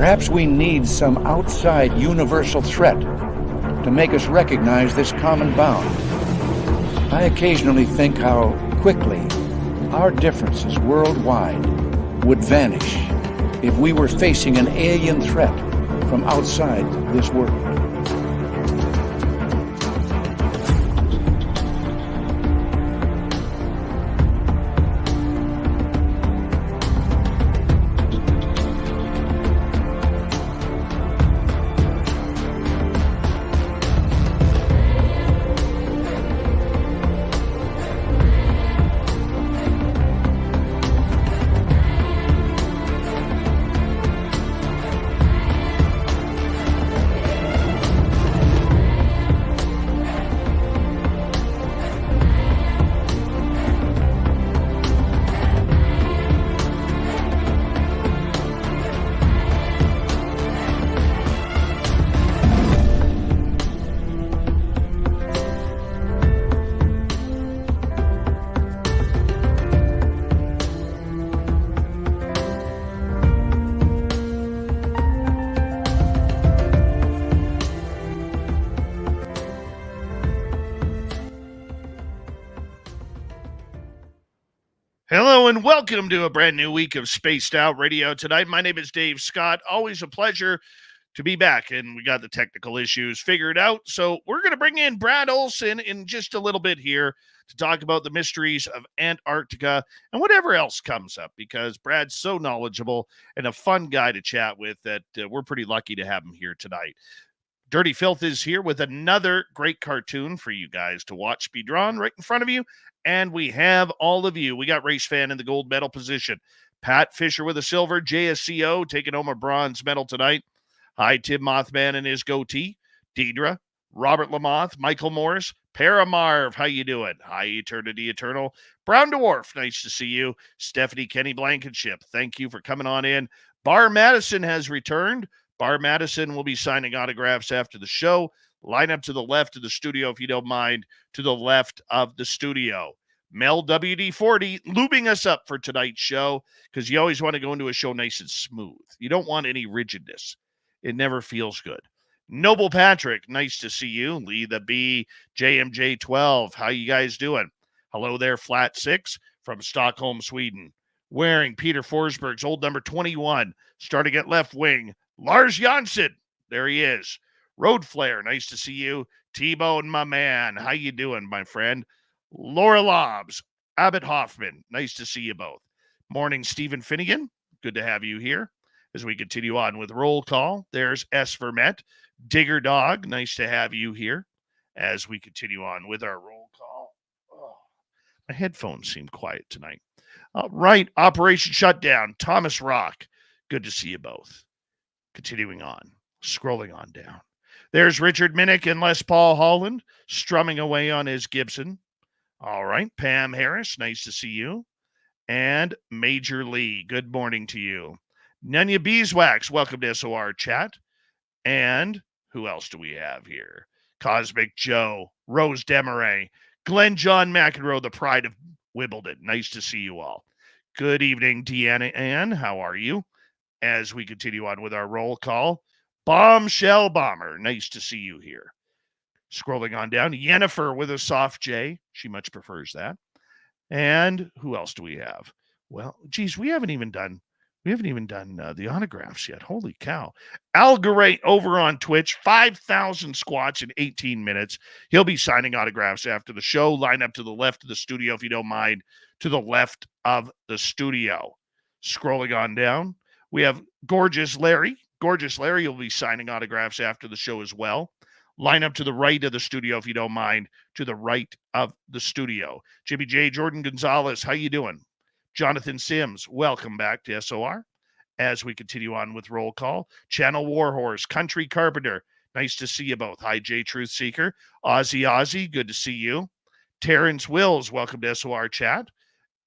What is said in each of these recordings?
Perhaps we need some outside universal threat to make us recognize this common bound. I occasionally think how quickly our differences worldwide would vanish if we were facing an alien threat from outside this world. Hello and welcome to a brand new week of Spaced Out Radio tonight. My name is Dave Scott. Always a pleasure to be back, and we got the technical issues figured out. So we're going to bring in Brad Olsen in just a little bit here to talk about the mysteries of Antarctica and whatever else comes up, because Brad's so knowledgeable and a fun guy to chat with that we're pretty lucky to have him here tonight. Dirty Filth is here with another great cartoon for you guys to watch be drawn right in front of you. And we have all of you. We got Race Fan in the gold medal position. Pat Fisher with a silver. JSCO taking home a bronze medal tonight. Hi, Tim Mothman and his goatee. Deidre, Robert Lamoth, Michael Morris, Paramarv. How you doing? Hi, Eternity Eternal. Brown Dwarf, nice to see you. Stephanie Kenny Blankenship, thank you for coming on in. Bar Madison has returned. Bar Madison will be signing autographs after the show. Line up to the left of the studio, if you don't mind, to the left of the studio. Mel WD-40 lubing us up for tonight's show, because you always want to go into a show nice and smooth. You don't want any rigidness. It never feels good. Noble Patrick, nice to see you. Lee the B, JMJ12, how you guys doing? Hello there, Flat 6 from Stockholm, Sweden. Wearing Peter Forsberg's old number 21, starting at left wing. Lars Janssen, there he is. Road Flare, nice to see you. T-Bone, my man, how you doing, my friend? Laura Lobbs, Abbott Hoffman, nice to see you both. Morning, Stephen Finnegan, good to have you here. As we continue on with roll call, there's S. Vermette. Digger Dog, nice to have you here. As we continue on with our roll call. Oh, my headphones seem quiet tonight. All right, Operation Shutdown, Thomas Rock, good to see you both. Continuing on, scrolling on down. There's Richard Minnick and Les Paul Holland strumming away on his Gibson. All right, Pam Harris, nice to see you. And Major Lee, good morning to you. Nunya Beeswax, welcome to SOR chat. And who else do we have here? Cosmic Joe, Rose Demaray, Glenn John McEnroe, the pride of Wimbledon. Nice to see you all. Good evening, Deanna Ann. How are you? As we continue on with our roll call, Bombshell Bomber, nice to see you here. Scrolling on down, Yennefer with a soft J. She much prefers that. And who else do we have? Well, geez, we haven't even done the autographs yet. Holy cow. Al Garay over on Twitch, 5,000 squats in 18 minutes. He'll be signing autographs after the show. Line up to the left of the studio, if you don't mind, to the left of the studio. Scrolling on down, we have Gorgeous Larry. Gorgeous Larry will be signing autographs after the show as well. Line up to the right of the studio, if you don't mind, to the right of the studio. Jimmy J. Jordan Gonzalez, how you doing? Jonathan Sims, welcome back to SOR. As we continue on with roll call, Channel Warhorse, Country Carpenter, nice to see you both. Hi, J. Truth Seeker. Ozzy, good to see you. Terrence Wills, welcome to SOR chat.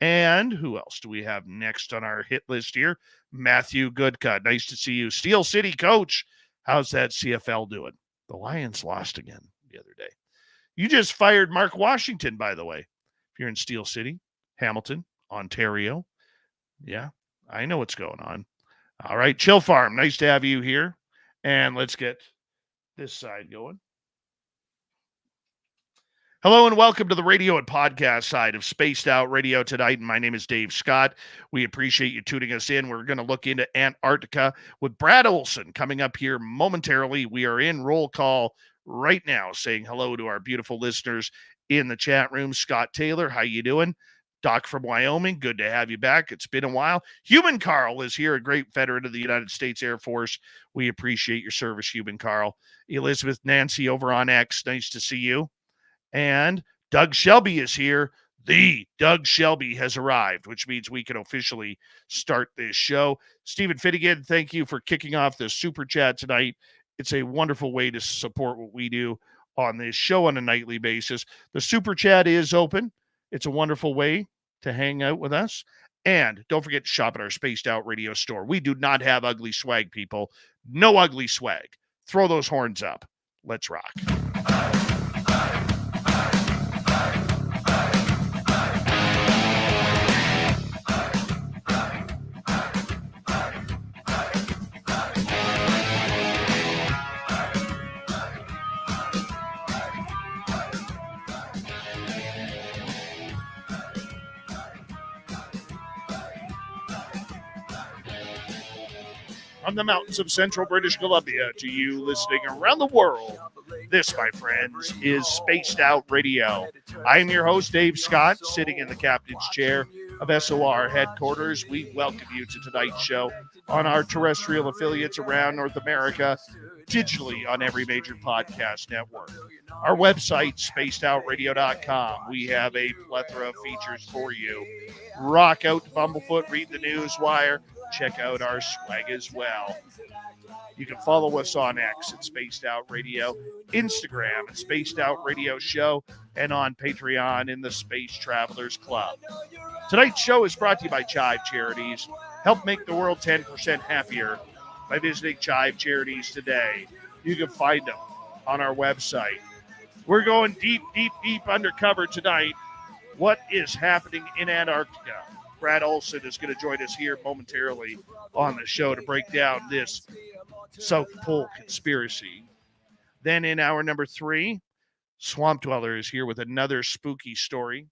And who else do we have next on our hit list here? Matthew Goodcut, nice to see you. Steel City Coach, how's that CFL doing? The Lions lost again the other day. You just fired Mark Washington, by the way. If you're in Steel City, Hamilton, Ontario. Yeah, I know what's going on. All right, Chill Farm, nice to have you here. And let's get this side going. Hello and welcome to the radio and podcast side of Spaced Out Radio tonight. And my name is Dave Scott. We appreciate you tuning us in. We're going to look into Antarctica with Brad Olsen coming up here momentarily. We are in roll call right now, saying hello to our beautiful listeners in the chat room. Scott Taylor, how you doing? Doc from Wyoming, good to have you back. It's been a while. Human Carl is here, a great veteran of the United States Air Force. We appreciate your service, Human Carl. Elizabeth Nancy over on X, nice to see you. And Doug Shelby is here. The Doug Shelby has arrived, which means we can officially start this show. Stephen Finnegan, thank you for kicking off the super chat tonight. It's a wonderful way to support what we do on this show on a nightly basis. The super chat is open. It's a wonderful way to hang out with us. And don't forget to shop at our Spaced Out Radio store. We do not have ugly swag, people. No ugly swag. Throw those horns up. Let's rock. From the mountains of central British Columbia to you listening around the world, this, my friends, is Spaced Out Radio. I am your host, Dave Scott, sitting in the captain's chair of SOR headquarters. We welcome you to tonight's show on our terrestrial affiliates around North America, digitally on every major podcast network. Our website, spacedoutradio.com. We have a plethora of features for you. Rock out to Bumblefoot, read the news wire. Check out our swag as well. You can follow us on X at Spaced Out Radio, Instagram at Spaced Out Radio Show, and on Patreon in the Space Travelers Club. Tonight's show is brought to you by Chive Charities. Help make the world 10% happier by visiting Chive Charities today. You can find them on our website. We're going deep, deep, deep undercover tonight. What is happening in Antarctica? Brad Olsen is going to join us here momentarily on the show to break down this South Pole conspiracy. Then in hour number 3, Swamp Dweller is here with another spooky story,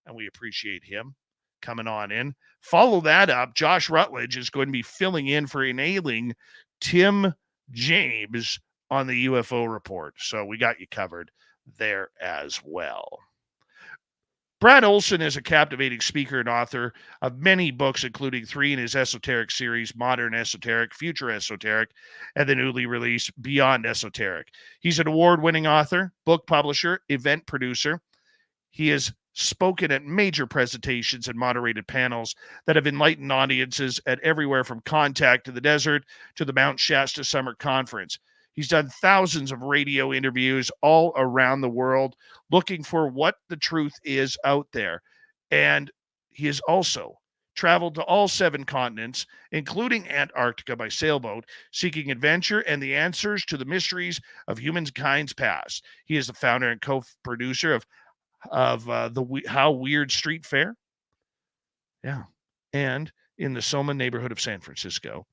and we appreciate him coming on in. Follow that up. Josh Rutledge is going to be filling in for an ailing Tim James on the UFO report. So we got you covered there as well. Brad Olsen is a captivating speaker and author of many books, including 3 in his Esoteric Series, Modern Esoteric, Future Esoteric, and the newly released Beyond Esoteric. He's an award-winning author, book publisher, event producer. He has spoken at major presentations and moderated panels that have enlightened audiences at everywhere from Contact to the Desert to the Mount Shasta Summer Conference. He's done thousands of radio interviews all around the world looking for what the truth is out there. And he has also traveled to all 7 continents, including Antarctica by sailboat, seeking adventure and the answers to the mysteries of humankind's past. He is the founder and co-producer of the How Weird Street Faire. Yeah. And in the SOMA neighborhood of San Francisco.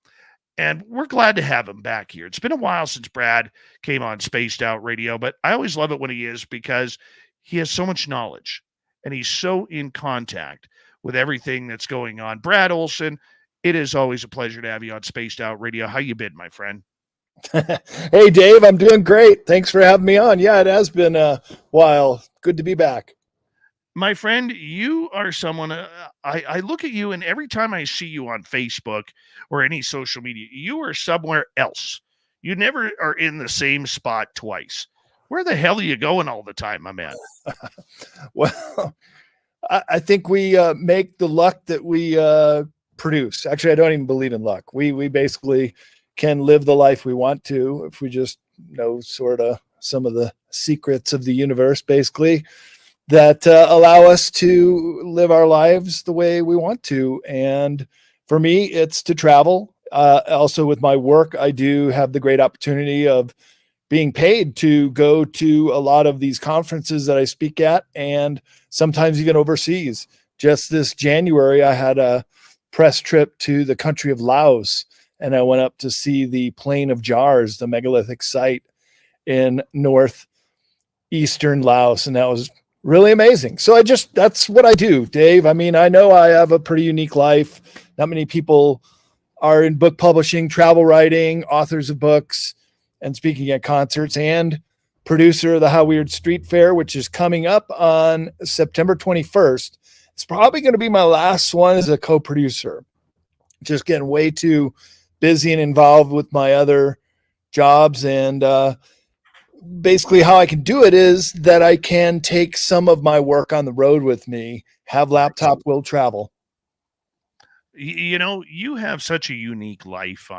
And we're glad to have him back here. It's been a while since Brad came on Spaced Out Radio, but I always love it when he is because he has so much knowledge and he's so in contact with everything that's going on. Brad Olsen, it is always a pleasure to have you on Spaced Out Radio. How you been, my friend? Hey, Dave, I'm doing great. Thanks for having me on. Yeah, it has been a while. Good to be back. My friend, you are someone, I look at you and every time I see you on Facebook or any social media, you are somewhere else. You never are in the same spot twice. Where the hell are you going all the time, my man? Well, I think we make the luck that we produce. Actually, I don't even believe in luck. We basically can live the life we want to if we just know sort of some of the secrets of the universe, basically, that allow us to live our lives the way we want to. And for me, it's to travel. Also with my work, I do have the great opportunity of being paid to go to a lot of these conferences that I speak at, and sometimes even overseas. Just this January, I had a press trip to the country of Laos, and I went up to see the Plain of Jars, the megalithic site in northeastern Laos, and that was really amazing. So that's what I do, Dave. I mean, I know I have a pretty unique life. Not many people are in book publishing, travel writing, authors of books, and speaking at concerts, and producer of the Weird Street Faire, which is coming up on September 21st. It's probably going to be my last one as a co-producer. Just getting way too busy and involved with my other jobs. And basically how I can do it is that I can take some of my work on the road with me, have laptop, will travel. You know, you have such a unique life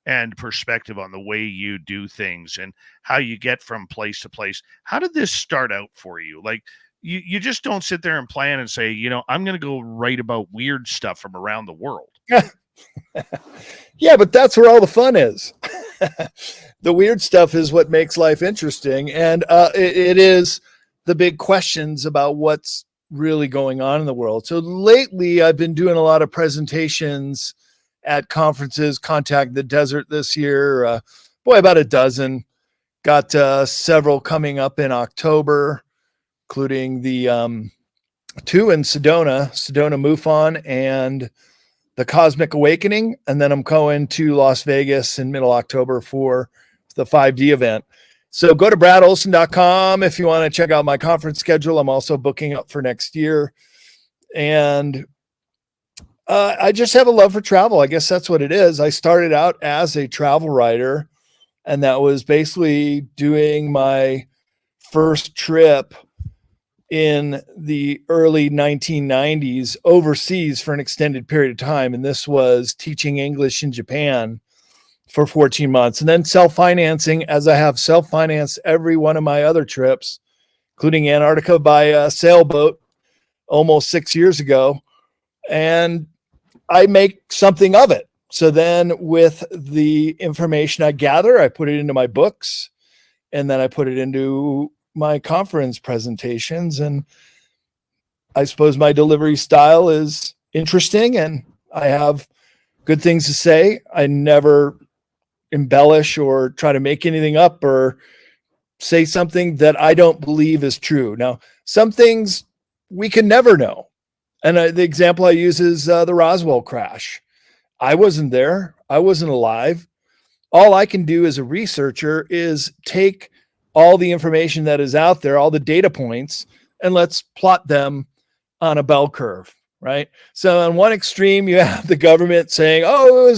and perspective on the way you do things and how you get from place to place. How did this start out for you? Like, you just don't sit there and plan and say, I'm going to go write about weird stuff from around the world. Yeah, but that's where all the fun is. The weird stuff is what makes life interesting. And it is the big questions about what's really going on in the world. So lately I've been doing a lot of presentations at conferences, Contact the Desert this year, about a dozen. Got several coming up in October, including the two in Sedona MUFON and the Cosmic Awakening. And then I'm going to Las Vegas in middle October for the 5D event. So go to bradolsen.com if you want to check out my conference schedule. I'm also booking up for next year. And I just have a love for travel. I guess that's what it is. I started out as a travel writer, and that was basically doing my first trip in the early 1990s overseas for an extended period of time. And this was teaching English in Japan for 14 months, and then self-financing, as I have self-financed every one of my other trips, including Antarctica by a sailboat almost 6 years ago. And I make something of it. So then with the information I gather, I put it into my books, and then I put it into my conference presentations. And I suppose my delivery style is interesting, and I have good things to say. I never embellish or try to make anything up or say something that I don't believe is true. Now, some things we can never know. And the example I use is the Roswell crash. I wasn't there. I wasn't alive. All I can do as a researcher is take all the information that is out there, all the data points, and let's plot them on a bell curve, right? So on one extreme, you have the government saying, oh,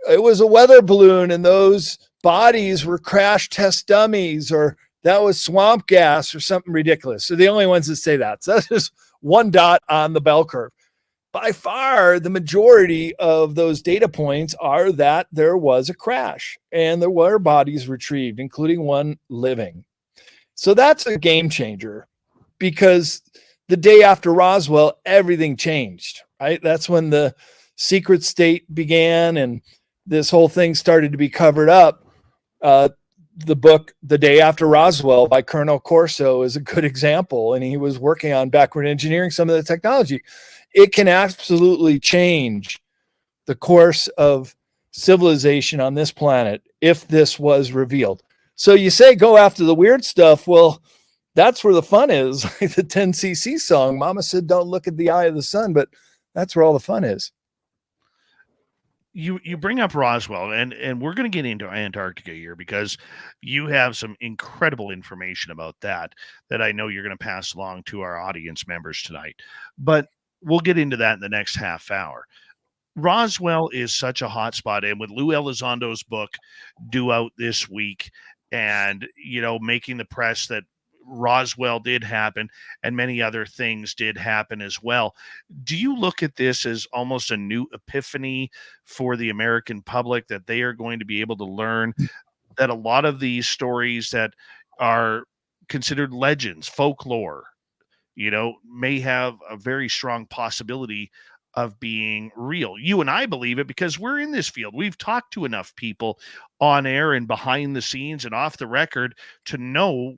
it was a weather balloon and those bodies were crash test dummies, or that was swamp gas or something ridiculous. So the only ones that say that. So that's just one dot on the bell curve. By far, the majority of those data points are that there was a crash and there were bodies retrieved, including one living. So that's a game changer, because the day after Roswell, everything changed, right? That's when the secret state began and this whole thing started to be covered up. The book, The Day After Roswell by Colonel Corso, is a good example. And he was working on backward engineering some of the technology. It can absolutely change the course of civilization on this planet if this was revealed. So you say go after the weird stuff. Well, that's where the fun is. Like the 10cc song, Mama said, don't look at the eye of the sun, but that's where all the fun is. You bring up Roswell, and we're going to get into Antarctica here because you have some incredible information about that I know you're going to pass along to our audience members tonight. But we'll get into that in the next half hour. Roswell is such a hot spot, and with Lou Elizondo's book due out this week, and making the press that Roswell did happen and many other things did happen as well. Do you look at this as almost a new epiphany for the American public, that they are going to be able to learn that a lot of these stories that are considered legends, folklore, may have a very strong possibility of being real? You and I believe it because we're in this field. We've talked to enough people on air and behind the scenes and off the record to know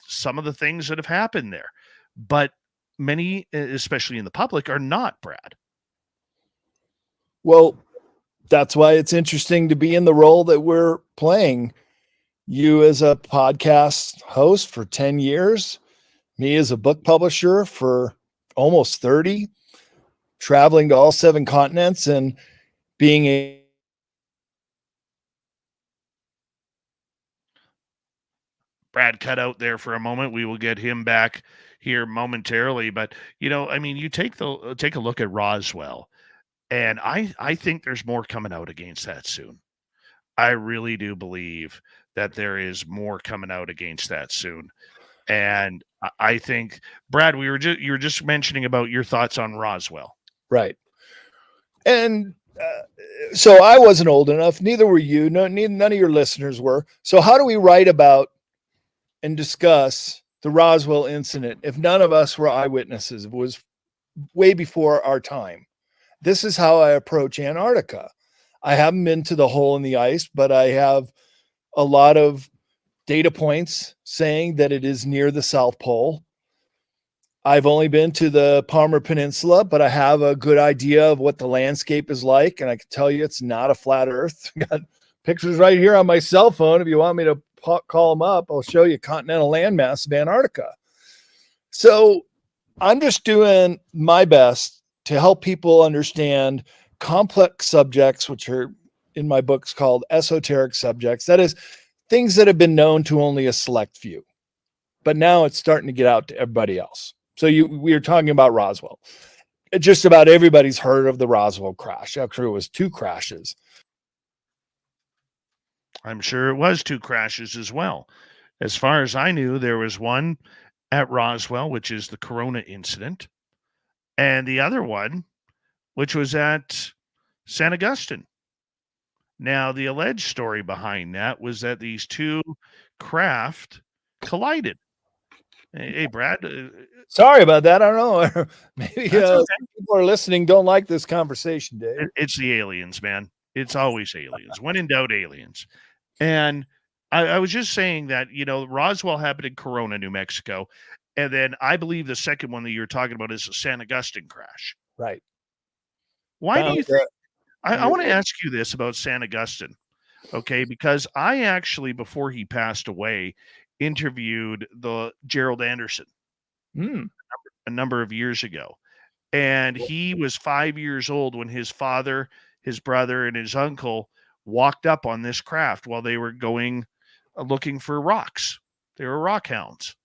some of the things that have happened there. But many, especially in the public, are not, Brad. Well, that's why it's interesting to be in the role that we're playing. You as a podcast host for 10 years, me as a book publisher for almost 30, traveling to all 7 continents and being a Brad cut out there for a moment. We will get him back here momentarily. But I mean, you take a look at Roswell, and I think there's more coming out against that soon. I really do believe that there is more coming out against that soon. And I think, Brad, you were just mentioning about your thoughts on Roswell. right. And so I wasn't old enough. Neither were you. None of your listeners were. So how do we write about and discuss the Roswell incident if none of us were eyewitnesses? It was way before our time. This is how I approach Antarctica. I haven't been to the hole in the ice, but I have a lot of data points saying that it is near the South Pole. I've only been to the Palmer Peninsula, but I have a good idea of what the landscape is like. And I can tell you it's not a flat earth. I got pictures right here on my cell phone. If you want me to call them up, I'll show you continental landmass of Antarctica. So I'm just doing my best to help people understand complex subjects, which are in my books called esoteric subjects. That is, things that have been known to only a select few, but now it's starting to get out to everybody else. So we were talking about Roswell. Just about everybody's heard of the Roswell crash. Actually, it was 2 crashes. I'm sure it was 2 crashes as well. As far as I knew, there was one at Roswell, which is the Corona incident, and the other one, which was at San Augustine. Now, the alleged story behind that was that these 2 craft collided. Hey, Brad. Sorry about that. I don't know. Maybe okay. People are listening don't like this conversation, Dave. It's the aliens, man. It's always aliens. When in doubt, aliens. And I was just saying that, Roswell happened in Corona, New Mexico. And then I believe the second one that you're talking about is the San Augustine crash. Right. Why do you think? I want to ask you this about San Augustine, okay? Because I actually, before he passed away, interviewed the Gerald Anderson a number of years ago. And he was 5 years old when his father, his brother, and his uncle walked up on this craft while they were going looking for rocks. They were rock hounds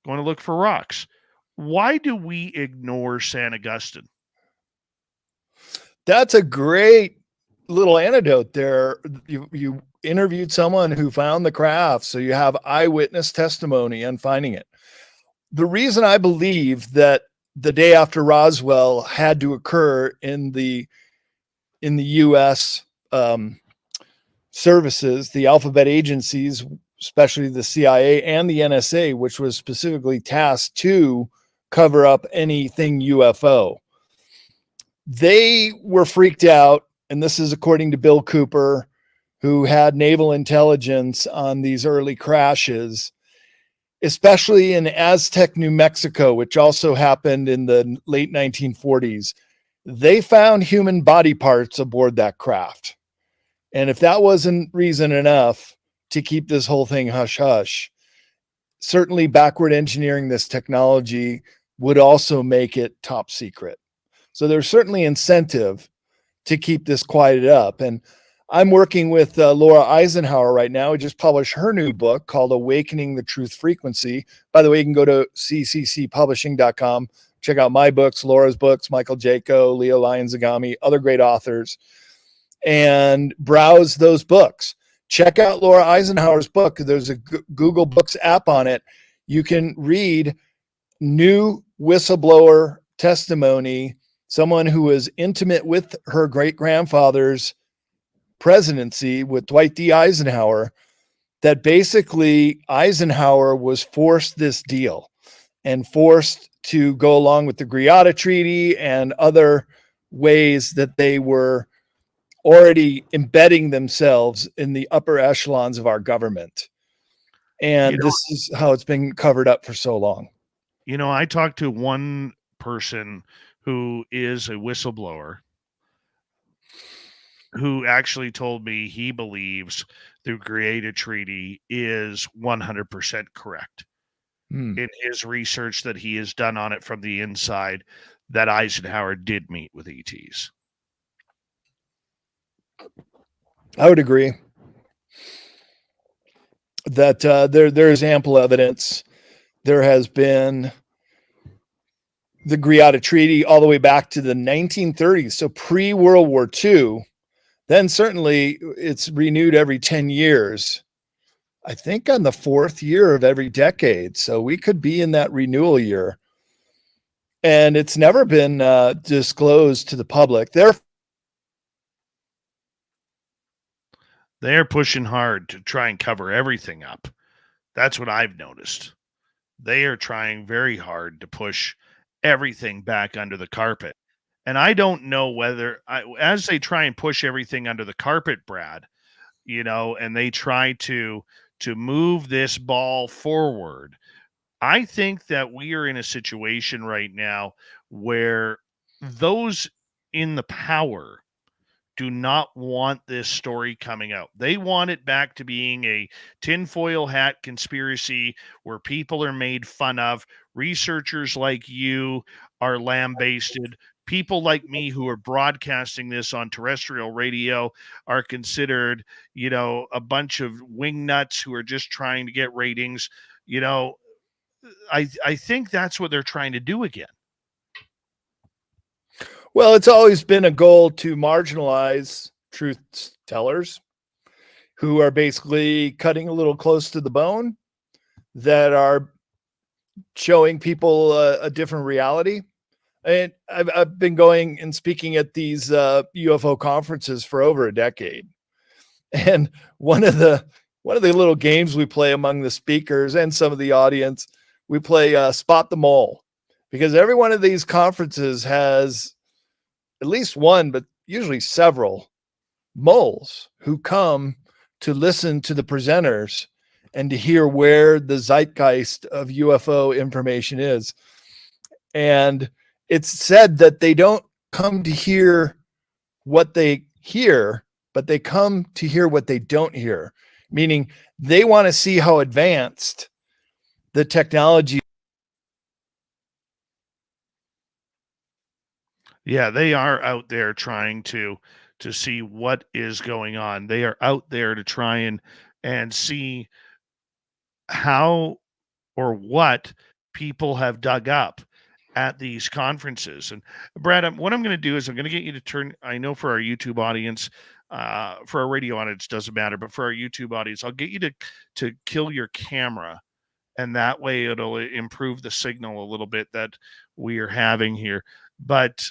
going to look for rocks. Why do we ignore San Augustine? That's a great little anecdote there. You interviewed someone who found the craft, so you have eyewitness testimony on finding it. The reason I believe that the day after Roswell had to occur in the U.S. Services, the alphabet agencies, especially the CIA and the NSA, which was specifically tasked to cover up anything UFO. They were freaked out, and this is according to Bill Cooper, who had naval intelligence on these early crashes, especially in Aztec, New Mexico, which also happened in the late 1940s. They found human body parts aboard that craft. And if that wasn't reason enough to keep this whole thing hush-hush, certainly backward engineering this technology would also make it top secret. So there's certainly incentive to keep this quieted up. And I'm working with Laura Eisenhower right now. We just published her new book called Awakening the Truth Frequency. By the way, you can go to cccpublishing.com, check out my books, Laura's books, Michael Jaco, Leo Lyons-Zagami, other great authors, and browse those books. Check out Laura Eisenhower's book. There's a Google Books app on it. You can read new whistleblower testimony, someone who was intimate with her great-grandfather's presidency with Dwight D. Eisenhower, that basically Eisenhower was forced this deal and forced to go along with the Greada Treaty and other ways that they were already embedding themselves in the upper echelons of our government. And this is how it's been covered up for so long. I talked to one person who is a whistleblower who actually told me he believes the Greada Treaty is 100% correct in his research that he has done on it from the inside, that Eisenhower did meet with ETs. I would agree that there is ample evidence. There has been the Greada Treaty all the way back to the 1930s, so pre-World War II. Then certainly it's renewed every 10 years. I think on the 4th year of every decade. So we could be in that renewal year. And it's never been disclosed to the public. They're pushing hard to try and cover everything up. That's what I've noticed. They are trying very hard to push everything back under the carpet. And I don't know whether, as they try and push everything under the carpet, Brad, and they try to move this ball forward, I think that we are in a situation right now where those in the power do not want this story coming out. They want it back to being a tinfoil hat conspiracy where people are made fun of. Researchers like you are lambasted. People like me who are broadcasting this on terrestrial radio are considered, a bunch of wingnuts who are just trying to get ratings. I think that's what they're trying to do again. Well, it's always been a goal to marginalize truth tellers who are basically cutting a little close to the bone, that are showing people a different reality. And I've been going and speaking at these UFO conferences for over a decade. And one of the little games we play among the speakers and some of the audience, we play Spot the Mole, because every one of these conferences has at least one, but usually several moles who come to listen to the presenters and to hear where the zeitgeist of UFO information is. And it's said that they don't come to hear what they hear, but they come to hear what they don't hear, meaning they want to see how advanced the technology. Yeah, they are out there trying to see what is going on. They are out there to try and see how or what people have dug up at these conferences. And Brad, what I'm going to do is I'm going to get you to turn, I know for our YouTube audience, for our radio audience, doesn't matter, but for our YouTube audience, I'll get you to kill your camera. And that way it'll improve the signal a little bit that we are having here. But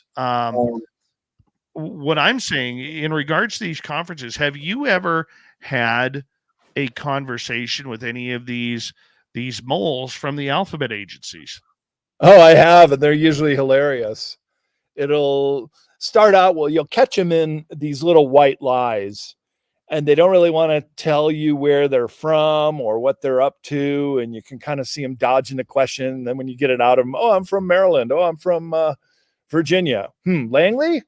what I'm saying in regards to these conferences, have you ever had a conversation with any of these moles from the alphabet agencies? Oh, I have, and they're usually hilarious. It'll start out, well, you'll catch them in these little white lies, and they don't really want to tell you where they're from or what they're up to. And you can kind of see them dodging the question. And then when you get it out of them, oh, I'm from Maryland. Oh, I'm from Virginia. Langley?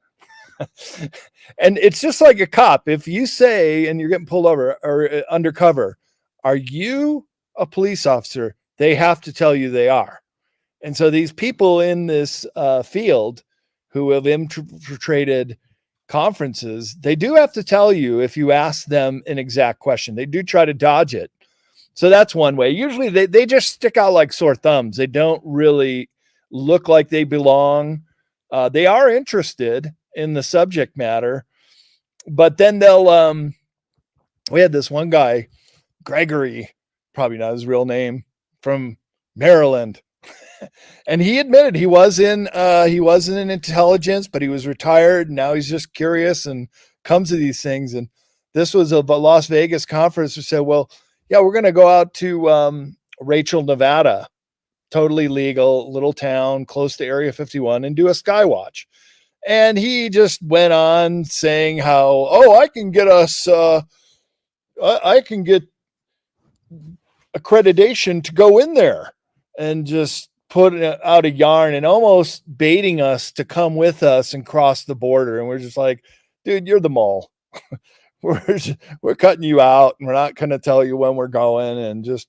And it's just like a cop. If you say, and you're getting pulled over or undercover, are you a police officer? They have to tell you they are. And so these people in this field who have infiltrated conferences, they do have to tell you if you ask them an exact question. They do try to dodge it. So that's one way. Usually they just stick out like sore thumbs. They don't really look like they belong. They are interested in the subject matter, but then they'll, we had this one guy, Gregory, probably not his real name, from Maryland. And he admitted he was in intelligence, but he was retired. And now he's just curious and comes to these things. And this was a Las Vegas conference who said, well, yeah, we're going to go out to Rachel, Nevada, totally legal, little town close to Area 51, and do a sky watch. And he just went on saying how, I can get us, I can get accreditation to go in there, and just put out a yarn and almost baiting us to come with us and cross the border. And we're just like, dude, you're the mole. we're cutting you out, and we're not going to tell you when we're going, and just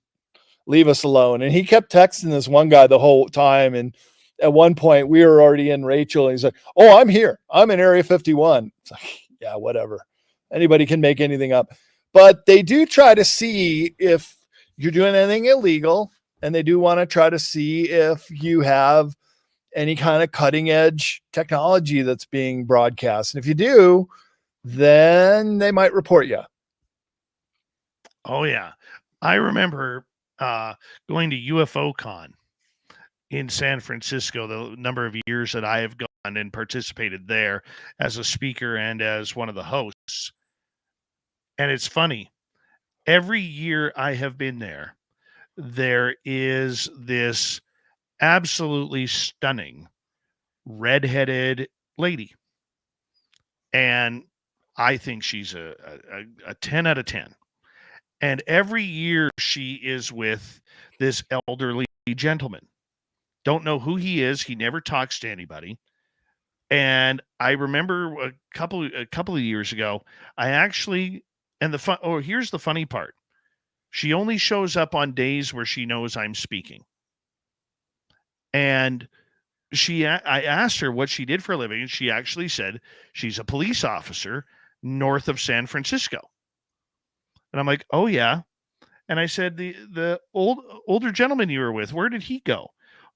leave us alone. And he kept texting this one guy the whole time. And at one point we were already in Rachel, and he's like, "Oh, I'm here. I'm in Area 51." It's like, yeah, whatever. Anybody can make anything up. But they do try to see if you're doing anything illegal, and they do want to try to see if you have any kind of cutting edge technology that's being broadcast. And if you do, then they might report you. Oh yeah. I remember going to UFO Con in San Francisco, the number of years that I have gone and participated there as a speaker and as one of the hosts. And it's funny, every year I have been there, there is this absolutely stunning redheaded lady. And I think she's a 10 out of 10. And every year she is with this elderly gentleman. Don't know who he is. He never talks to anybody. And I remember a couple of years ago, I actually, and here's the funny part. She only shows up on days where she knows I'm speaking. And I asked her what she did for a living, and she actually said she's a police officer north of San Francisco. And I'm like, "Oh yeah." And I said, the older gentleman you were with, where did he go?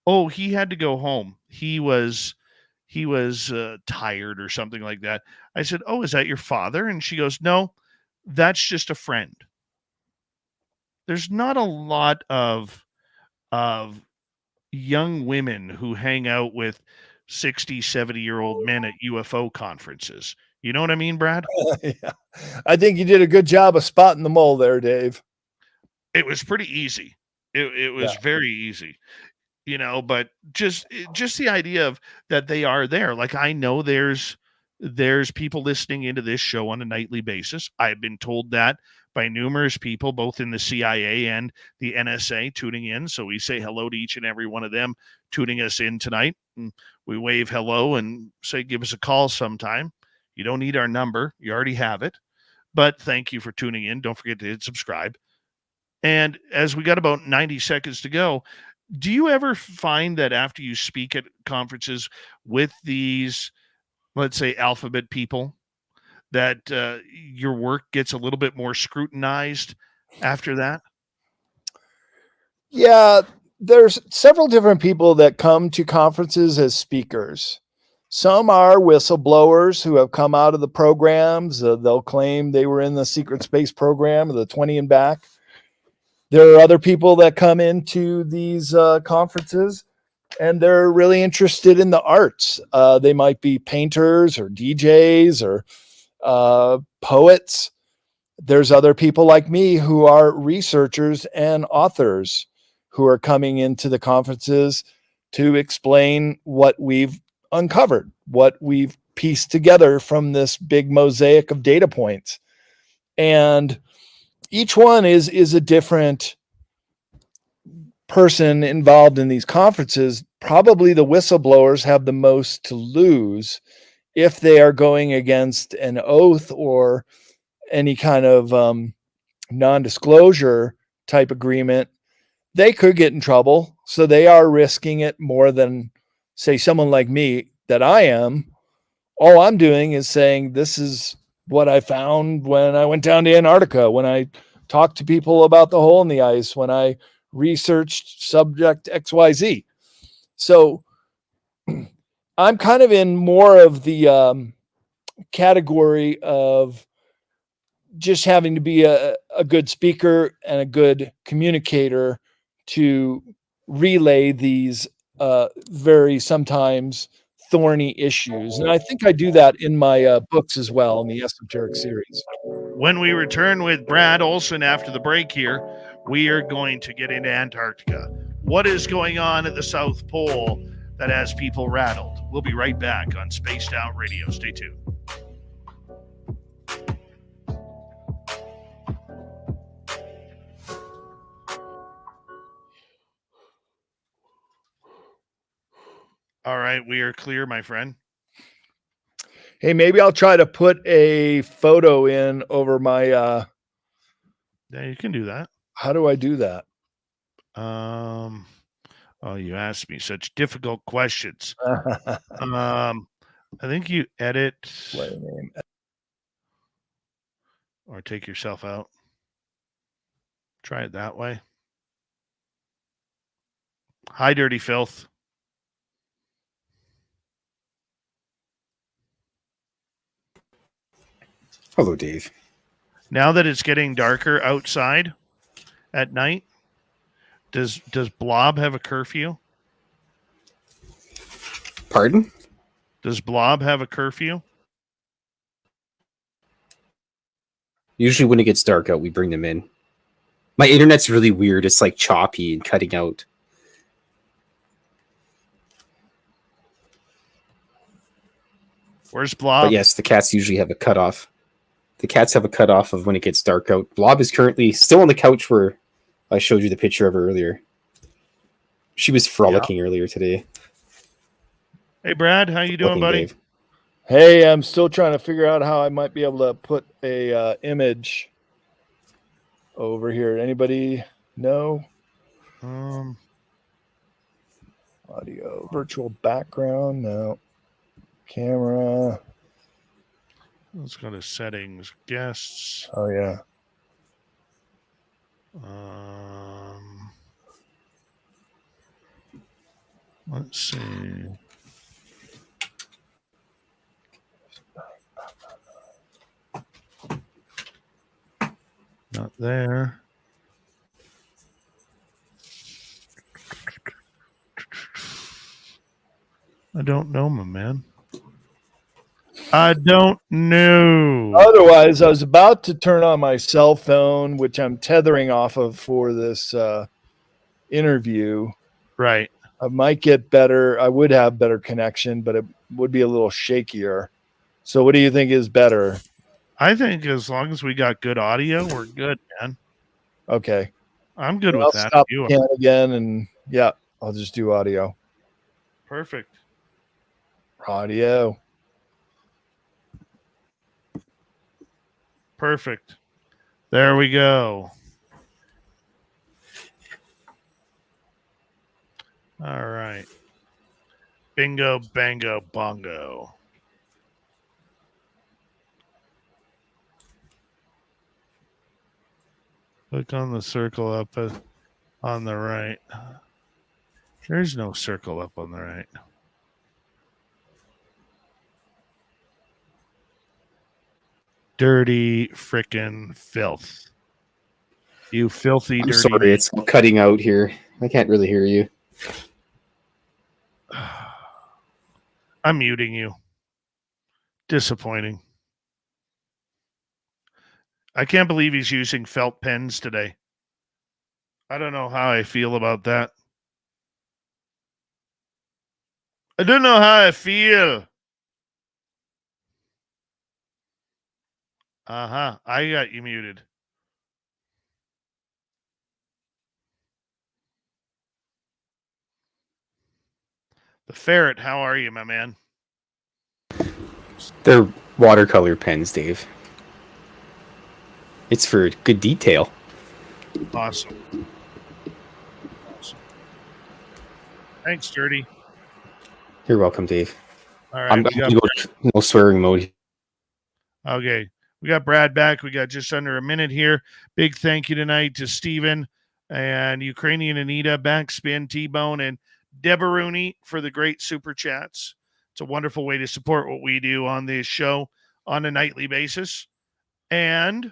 Oh, he had to go home. He was tired or something like that. I said, "Oh, is that your father?" And she goes, "No, that's just a friend." There's not a lot of young women who hang out with 60, 70-year-old men at UFO conferences. You know what I mean, Brad? Yeah. I think you did a good job of spotting the mole there, Dave. It was pretty easy. It was very easy, but just the idea of that they are there. Like, I know there's people listening into this show on a nightly basis. I've been told that by numerous people, both in the CIA and the NSA, tuning in. So we say hello to each and every one of them tuning us in tonight. And we wave hello and say, give us a call sometime. You don't need our number. You already have it. But thank you for tuning in. Don't forget to hit subscribe. And as we got about 90 seconds to go, do you ever find that after you speak at conferences with these, let's say, alphabet people, that your work gets a little bit more scrutinized after that? Yeah, there's several different people that come to conferences as speakers. Some are whistleblowers who have come out of the programs. They'll claim they were in the secret space program or the 20 and back. There are other people that come into these conferences and they're really interested in the arts. They might be painters or DJs or poets. There's other people like me who are researchers and authors who are coming into the conferences to explain what we've uncovered, what we've pieced together from this big mosaic of data points. And each one is a different person involved in these conferences. Probably the whistleblowers have the most to lose if they are going against an oath or any kind of non-disclosure type agreement. They could get in trouble. So they are risking it more than, say, someone like me that I am. All I'm doing is saying, this is what I found when I went down to Antarctica, when I talked to people about the hole in the ice, when I researched subject XYZ. So I'm kind of in more of the category of just having to be a good speaker and a good communicator to relay these very sometimes thorny issues. And I think I do that in my books as well, in the Esoteric Series. When we return with Brad Olsen after the break here, we are going to get into Antarctica. What is going on at the South Pole that has people rattled? We'll be right back on Spaced Out Radio. Stay tuned. All right, we are clear, my friend. Hey, maybe I'll try to put a photo in over my Yeah, you can do that. how do I do that? Oh, you asked me such difficult questions. I think you edit Display name. or take yourself out. Try it that way. Hi, dirty filth. Hello, Dave. Now that it's getting darker outside at night, does Blob have a curfew? Pardon? Does Blob have a curfew? Usually when it gets dark out, we bring them in. My internet's really weird. It's like choppy and cutting out. Where's Blob? But yes, the cats usually have a cutoff. The cats have a cutoff of when it gets dark out. Blob is currently still on the couch where I showed you the picture of her earlier. She was frolicking earlier today. Hey, Brad, how you doing, buddy? Dave. Hey, I'm still trying to figure out how I might be able to put a image over here. Anybody know? Audio, virtual background, no. Camera. Let's go to settings, guests. Oh yeah. Let's see. Not there. I don't know, my man. I don't know. Otherwise, I was about to turn on my cell phone, which I'm tethering off of for this interview. Right. I might get better. I would have better connection, but it would be a little shakier. So what do you think is better? I think as long as we got good audio, we're good, man. Okay. I'm good with I'll that. stop You the can again, and yeah, I'll just do audio. Perfect. Audio. Perfect. There we go. All right. Bingo, bango, bongo. Click on the circle up on the right. There's no circle up on the right. Dirty frickin' filth. You filthy, I'm dirty. sorry, it's cutting out here. I can't really hear you. I'm muting you. Disappointing. I can't believe he's using felt pens today. I don't know how I feel about that. I don't know how I feel. Uh-huh. I got you muted. The ferret, how are you, my man? They're watercolor pens, Dave. It's for good detail. Awesome. Thanks, Dirty. You're welcome, Dave. All right. I'm going to go to no swearing mode. Okay. We got Brad back. We got just under a minute here. Big thank you tonight to Steven and Ukrainian Anita, Backspin, T-Bone, and Debaruni for the great super chats. It's a wonderful way to support what we do on this show on a nightly basis. And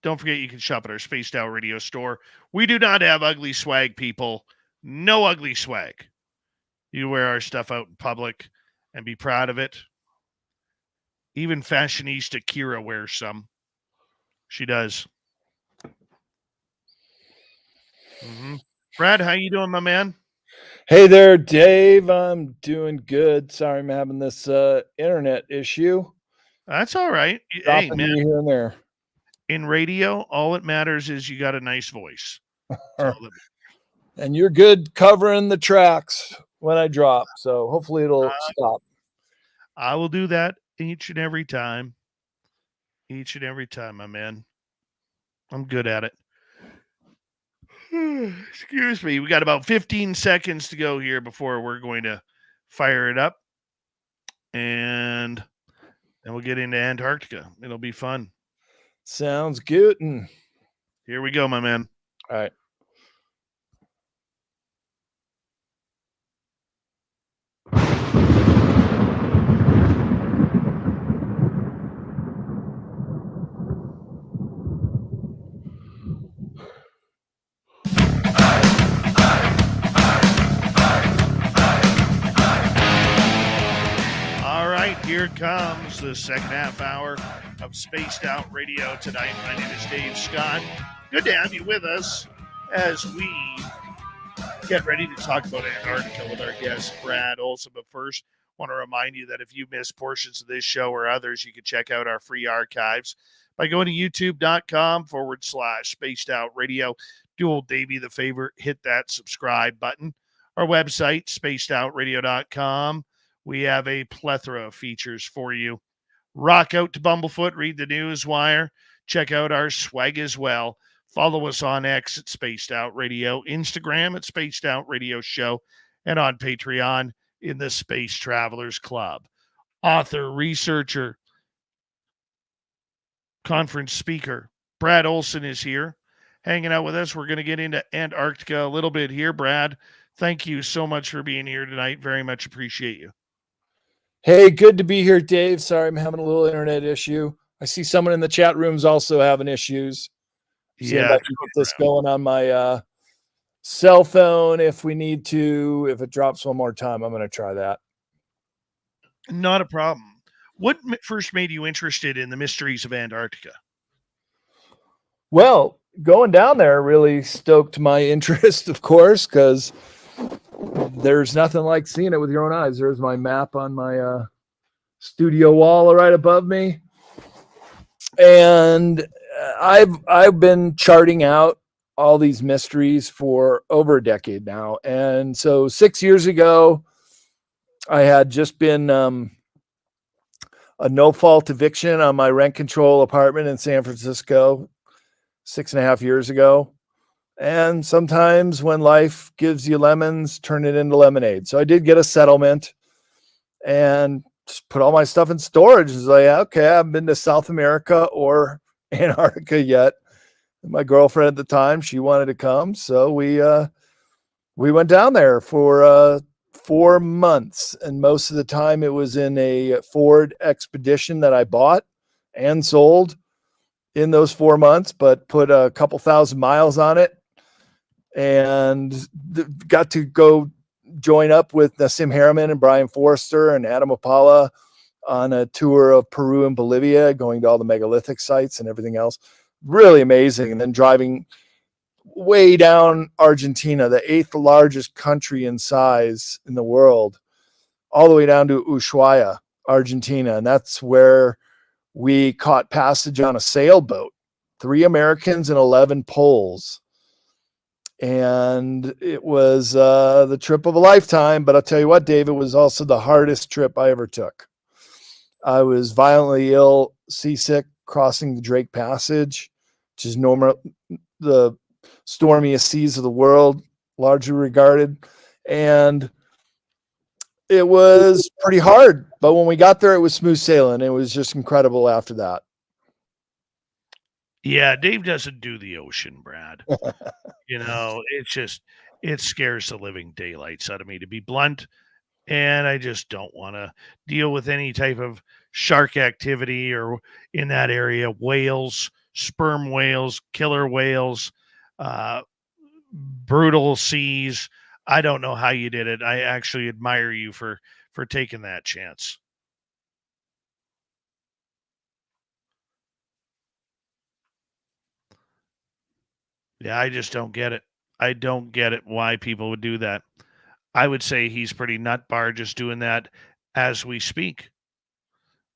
don't forget, you can shop at our Spaced Out Radio store. We do not have ugly swag, people. No ugly swag. You wear our stuff out in public and be proud of it. Even fashionista Kira wears some. She does. Mm-hmm. Brad, how you doing, my man? Hey there, Dave. I'm doing good. Sorry I'm having this internet issue. That's all right. Dropping Hey, man. you here and there. In radio, all that matters is you got a nice voice. And you're good covering the tracks when I drop. So hopefully it'll stop. I will do that each and every time. Each and every time, my man. I'm good at it. Excuse me. We got about 15 seconds to go here before we're going to fire it up. And then we'll get into Antarctica. It'll be fun. Sounds good. Here we go, my man. All right. Here comes the second half hour of Spaced Out Radio tonight. My name is Dave Scott. Good to have you with us as we get ready to talk about Antarctica with our guest, Brad Olsen. But first, I want to remind you that if you missed portions of this show or others, you can check out our free archives by going to youtube.com/Spaced Out Radio. Do old Davey the favor, hit that subscribe button. Our website, spacedoutradio.com. We have a plethora of features for you. Rock out to Bumblefoot, read the news wire, check out our swag as well. Follow us on X at Spaced Out Radio, Instagram at Spaced Out Radio Show, and on Patreon in the Space Travelers Club. Author, researcher, conference speaker, Brad Olsen is here, hanging out with us. We're going to get into Antarctica a little bit here. Brad, thank you so much for being here tonight. Very much appreciate you. Hey, good to be here, Dave. Sorry, I'm having a little internet issue. I see someone in the chat room's also having issues. See if I can get this going on my cell phone if we need to. If it drops one more time, I'm going to try that. Not a problem. What first made you interested in the mysteries of Antarctica? Well, going down there really stoked my interest, of course, because there's nothing like seeing it with your own eyes. There's my map on my studio wall right above me. And I've been charting out all these mysteries for over a decade now. And so 6 years ago, I had just been a no-fault eviction on my rent control apartment in San Francisco 6.5 years ago. And sometimes when life gives you lemons, turn it into lemonade. So I did get a settlement and just put all my stuff in storage. It's like, okay, I haven't been to South America or Antarctica yet. And my girlfriend at the time, she wanted to come. So we went down there for 4 months. And most of the time it was in a Ford Expedition that I bought and sold in those 4 months, but put a couple thousand miles on it. And got to go join up with Nassim Harriman and Brian Forrester and Adam Opala on a tour of Peru and Bolivia, going to all the megalithic sites and everything else. Really amazing. And then driving way down Argentina, the 8th largest country in size in the world, all the way down to Ushuaia, Argentina. And that's where we caught passage on a sailboat, 3 Americans and 11 Poles. And it was the trip of a lifetime. But I'll tell you what, Dave, it was also the hardest trip I ever took. I was violently ill, seasick, crossing the Drake Passage, which is the stormiest seas of the world, largely regarded. And it was pretty hard. But when we got there, it was smooth sailing. It was just incredible after that. Yeah, Dave doesn't do the ocean, Brad. It scares the living daylights out of me, to be blunt. And I just don't want to deal with any type of shark activity or in that area, whales, sperm whales, killer whales, brutal seas. I don't know how you did it. I actually admire you for taking that chance. Yeah, I just don't get it. I don't get it why people would do that. I would say he's pretty nut bar just doing that as we speak.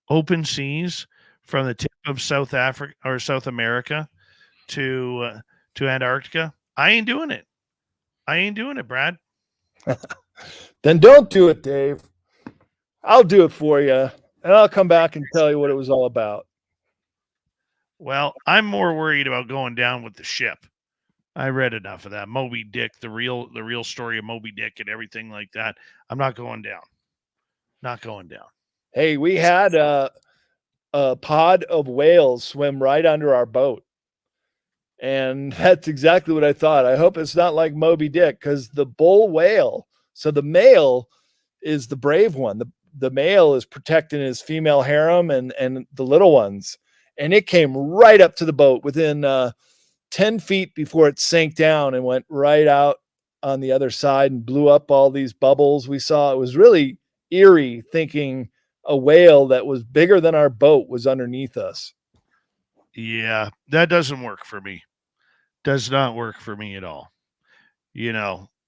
Open seas from the tip of South Africa or South America to Antarctica. I ain't doing it. I ain't doing it, Brad. Then don't do it, Dave. I'll do it for you, and I'll come back and tell you what it was all about. Well, I'm more worried about going down with the ship. I read enough of that. Moby Dick, the real story of Moby Dick and everything like that. I'm not going down. Not going down. Hey, we had a pod of whales swim right under our boat. And that's exactly what I thought. I hope it's not like Moby Dick, because the bull whale, so the male is the brave one. The male is protecting his female harem and the little ones. And it came right up to the boat within 10 feet before it sank down and went right out on the other side and blew up all these bubbles we saw. It was really eerie thinking a whale that was bigger than our boat was underneath us. Yeah, that doesn't work for me. Does not work for me at all.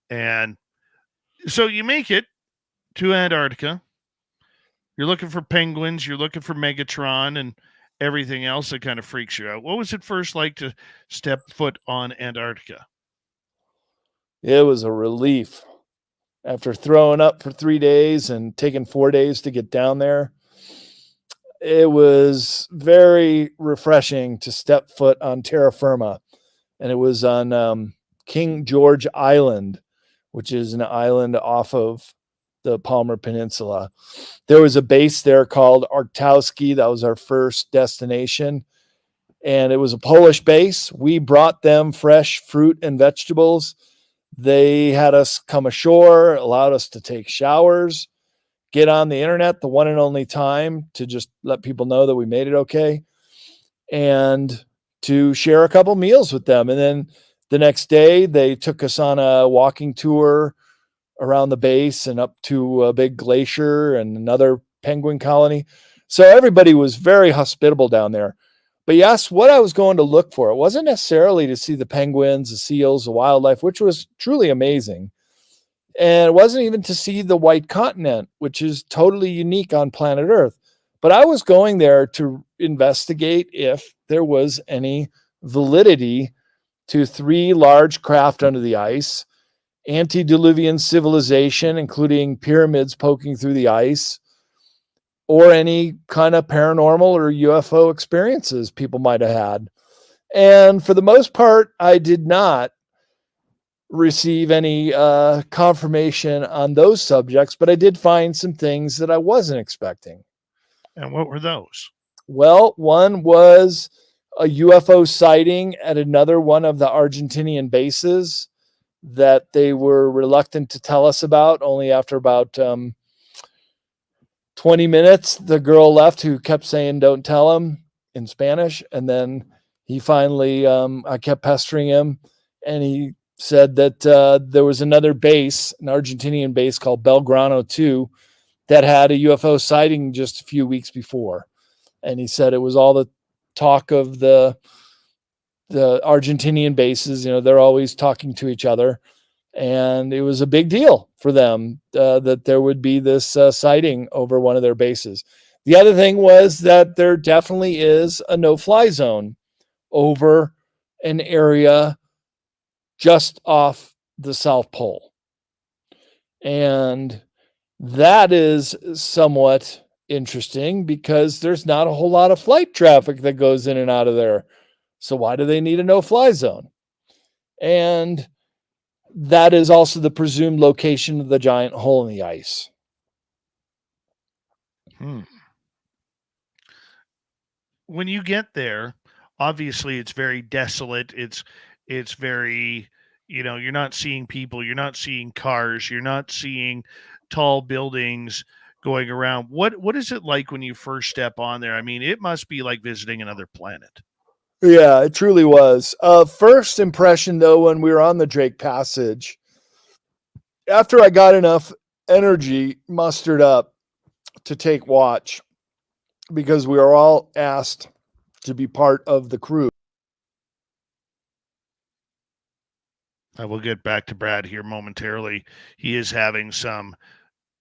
And so you make it to Antarctica. You're looking for penguins. You're looking for Megatron and everything else that kind of freaks you out. What was it first like to step foot on Antarctica? It was a relief. After throwing up for 3 days and taking 4 days to get down there, it was very refreshing to step foot on terra firma. And it was on King George Island, which is an island off of the Palmer Peninsula. There was a base there called Arktowski. That was our first destination. And it was a Polish base. We brought them fresh fruit and vegetables. They had us come ashore, allowed us to take showers, get on the internet the one and only time to just let people know that we made it okay, and to share a couple meals with them. And then the next day, they took us on a walking tour around the base and up to a big glacier and another penguin colony. So everybody was very hospitable down there. But yes, what I was going to look for, it wasn't necessarily to see the penguins, the seals, the wildlife, which was truly amazing. And it wasn't even to see the white continent, which is totally unique on planet Earth. But I was going there to investigate if there was any validity to 3 large craft under the ice, antediluvian civilization, including pyramids poking through the ice, or any kind of paranormal or UFO experiences people might have had. And for the most part, I did not receive any confirmation on those subjects, but I did find some things that I wasn't expecting. And what were those? Well, one was a UFO sighting at another one of the Argentinian bases that they were reluctant to tell us about. Only after about 20 minutes, the girl left who kept saying, "Don't tell him," in Spanish. And then he finally, I kept pestering him, and he said that there was another base, an Argentinian base called Belgrano 2, that had a UFO sighting just a few weeks before. And he said it was all the talk of the Argentinian bases. They're always talking to each other. And it was a big deal for them that there would be this sighting over one of their bases. The other thing was that there definitely is a no-fly zone over an area just off the South Pole. And that is somewhat interesting because there's not a whole lot of flight traffic that goes in and out of there. So why do they need a no-fly zone? And that is also the presumed location of the giant hole in the ice. When you get there, obviously it's very desolate. It's very, you're not seeing people, you're not seeing cars, you're not seeing tall buildings going around. What is it like when you first step on there? I mean, it must be like visiting another planet. Yeah, it truly was. First impression, though, when we were on the Drake Passage, after I got enough energy mustered up to take watch, because we were all asked to be part of the crew. I will get back to Brad here momentarily. He is having some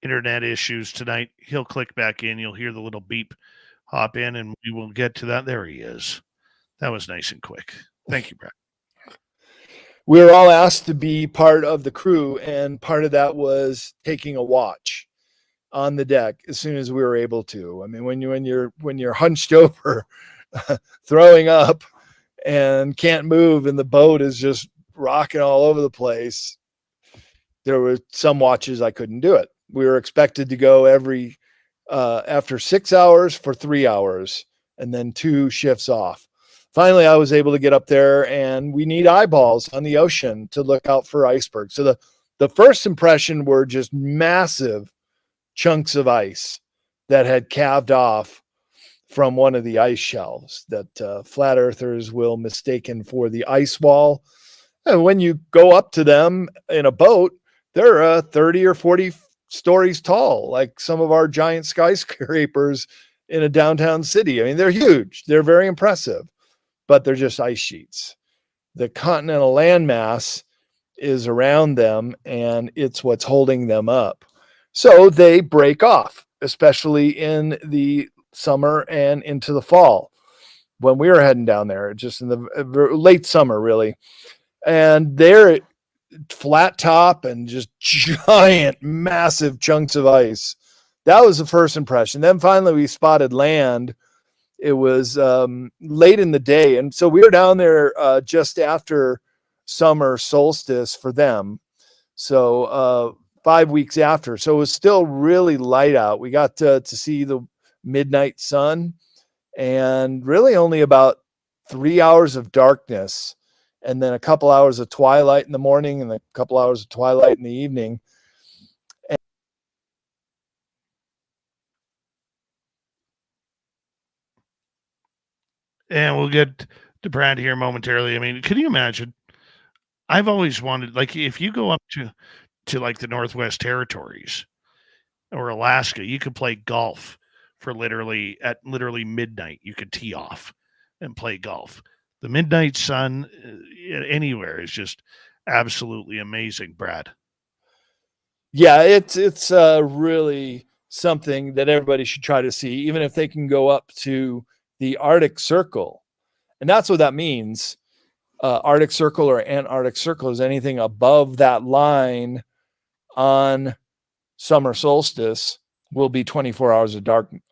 internet issues tonight. He'll click back in. You'll hear the little beep hop in, and we will get to that. There he is. That was nice and quick. Thank you, Brad. We were all asked to be part of the crew, and part of that was taking a watch. on the deck as soon as we were able to. I mean, when you're hunched over, throwing up and can't move, and the boat is just rocking all over the place, there were some watches I couldn't do it. We were expected to go every after 6 hours for 3 hours, and then 2 shifts off. Finally, I was able to get up there, and we need eyeballs on the ocean to look out for icebergs. So the first impression were just massive chunks of ice that had calved off from one of the ice shelves that flat earthers will mistaken for the ice wall. And when you go up to them in a boat, they're 30 or 40 stories tall, like some of our giant skyscrapers in a downtown city. I mean, they're huge. They're very impressive, but they're just ice sheets. The continental landmass is around them, and it's what's holding them up. So they break off, especially in the summer and into the fall. When we were heading down there, just in the late summer, really. And they're flat top and just giant, massive chunks of ice. That was the first impression. Then finally we spotted land. It was late in the day. And so we were down there just after summer solstice for them. So 5 weeks after. So it was still really light out. We got to see the midnight sun, and really only about 3 hours of darkness, and then a couple hours of twilight in the morning and a couple hours of twilight in the evening. And we'll get to Brad here momentarily. I mean, can you imagine? I've always wanted, like, if you go up to like the Northwest Territories or Alaska, you could play golf for literally midnight. You could tee off and play golf. The midnight sun anywhere is just absolutely amazing, Brad. Yeah, it's really something that everybody should try to see, even if they can go up to the Arctic Circle. And that's what that means. Arctic Circle or Antarctic Circle is anything above that line on summer solstice will be 24 hours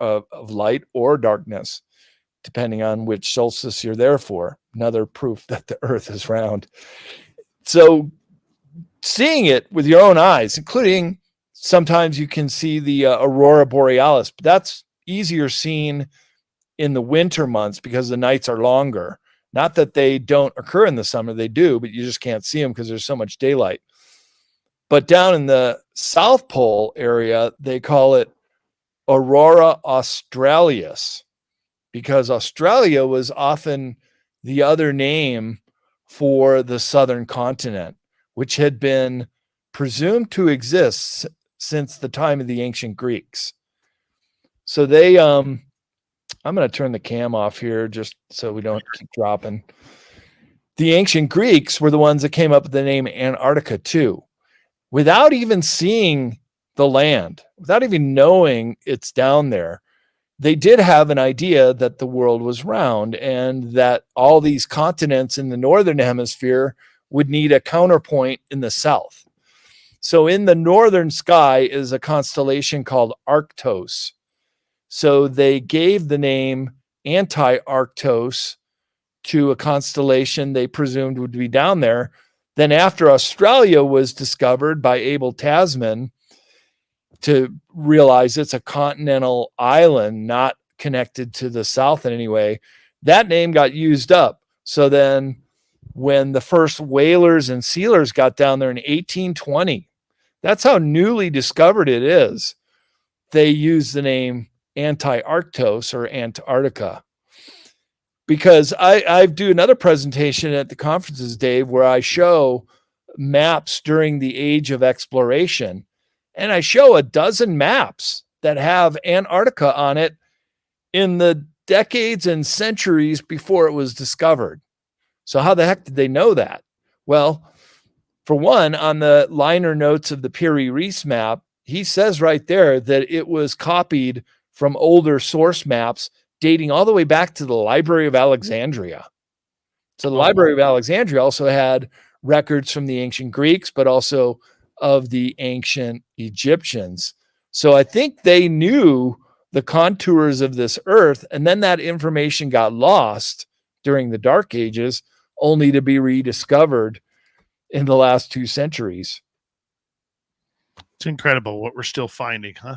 of light or darkness, depending on which solstice you're there for. Another proof that the earth is round. So seeing it with your own eyes, including sometimes you can see the aurora borealis, but that's easier seen in the winter months because the nights are longer. Not that they don't occur in the summer, they do, but you just can't see them because there's so much daylight. But down in the South Pole area, they call it aurora australis, because Australia was often the other name for the southern continent, which had been presumed to exist since the time of the ancient Greeks. So they, I'm going to turn the cam off here just so we don't keep dropping. The ancient Greeks were the ones that came up with the name Antarctica too, without even seeing the land, without even knowing it's down there. They did have an idea that the world was round and that all these continents in the northern hemisphere would need a counterpoint in the south. So in the northern sky is a constellation called Arctos. So they gave the name Anti-Arctos to a constellation they presumed would be down there. Then after Australia was discovered by Abel Tasman, to realize it's a continental island, not connected to the south in any way, that name got used up. So then when the first whalers and sealers got down there in 1820, that's how newly discovered it is. They use the name Anti-Arctos or Antarctica. Because I do another presentation at the conferences, Dave, where I show maps during the age of exploration. And I show a dozen maps that have Antarctica on it in the decades and centuries before it was discovered. So how the heck did they know that? Well, for one, on the liner notes of the Piri Reis map, he says right there that it was copied from older source maps dating all the way back to the Library of Alexandria. So the Library of Alexandria also had records from the ancient Greeks, but also of the ancient Egyptians. So I think they knew the contours of this Earth, and then that information got lost during the Dark Ages, only to be rediscovered in the last 2 centuries. It's incredible what we're still finding, huh?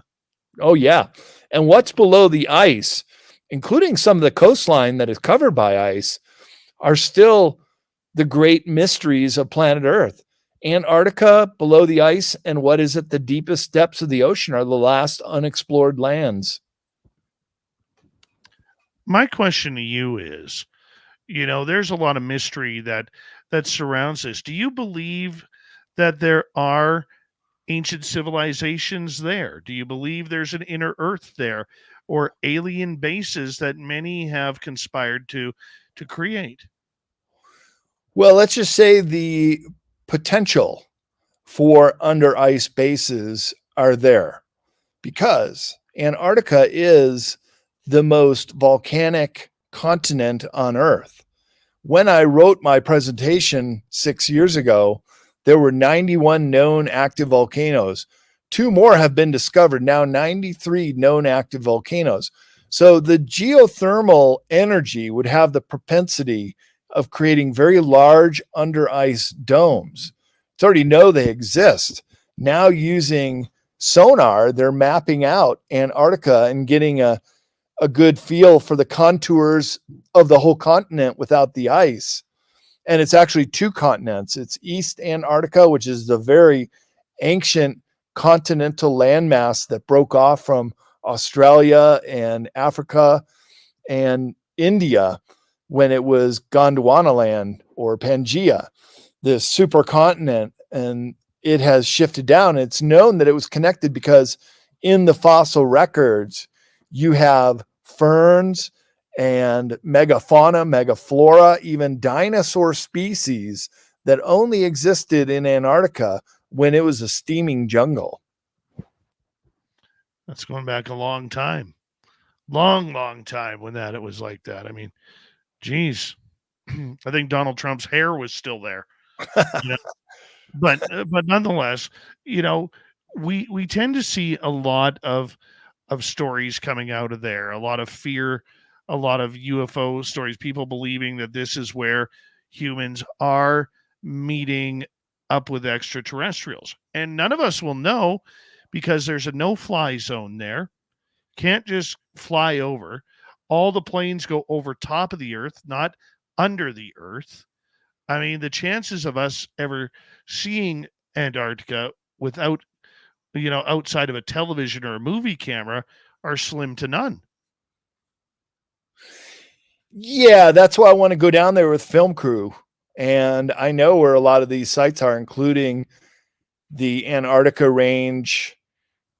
Oh, yeah. And what's below the ice, including some of the coastline that is covered by ice, are still the great mysteries of planet Earth. Antarctica below the ice and what is at the deepest depths of the ocean are the last unexplored lands. My question to you is, there's a lot of mystery that surrounds this. Do you believe that there are ancient civilizations there? Do you believe there's an inner Earth there, or alien bases that many have conspired to create? Well, let's just say the potential for under ice bases are there, because Antarctica is the most volcanic continent on Earth. When I wrote my presentation 6 years ago, there were 91 known active volcanoes. 2 more have been discovered. Now 93 known active volcanoes. So the geothermal energy would have the propensity of creating very large under ice domes. It's already know they exist. Now using sonar, they're mapping out Antarctica and getting a good feel for the contours of the whole continent without the ice. And it's actually 2 continents. It's East Antarctica, which is the very ancient continental landmass that broke off from Australia and Africa and India when it was Gondwanaland or Pangaea, this supercontinent, and it has shifted down. It's known that it was connected because in the fossil records, you have ferns and megafauna, megaflora, even dinosaur species that only existed in Antarctica when it was a steaming jungle. That's going back a long time. Long time when it was like that. I mean, geez, I think Donald Trump's hair was still there. But nonetheless, we tend to see a lot of stories coming out of there, a lot of fear, a lot of UFO stories, people believing that this is where humans are meeting up with extraterrestrials. And none of us will know because there's a no-fly zone there. Can't just fly over. All the planes go over top of the Earth, not under the Earth. I mean, the chances of us ever seeing Antarctica without, outside of a television or a movie camera are slim to none. Yeah, that's why I want to go down there with film crew. And I know where a lot of these sites are, including the Antarctica range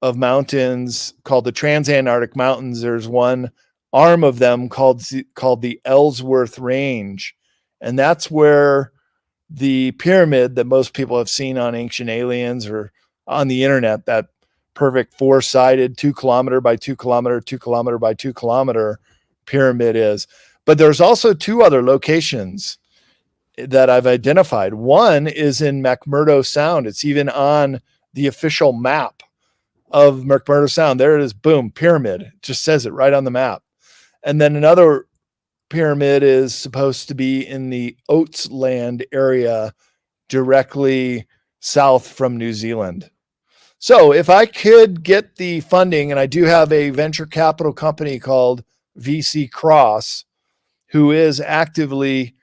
of mountains called the Transantarctic Mountains. There's one arm of them called the Ellsworth Range. And that's where the pyramid that most people have seen on Ancient Aliens or on the internet, that perfect 4-sided 2 kilometer by 2 kilometer, 2 kilometer by 2 kilometer pyramid is. But there's also 2 other locations that I've identified. One is in McMurdo Sound. It's even on the official map of McMurdo Sound. There it is. Boom, pyramid. It just says it right on the map. And then another pyramid is supposed to be in the Oats Land area directly south from New Zealand. So if I could get the funding, and I do have a venture capital company called VC Cross, who is actively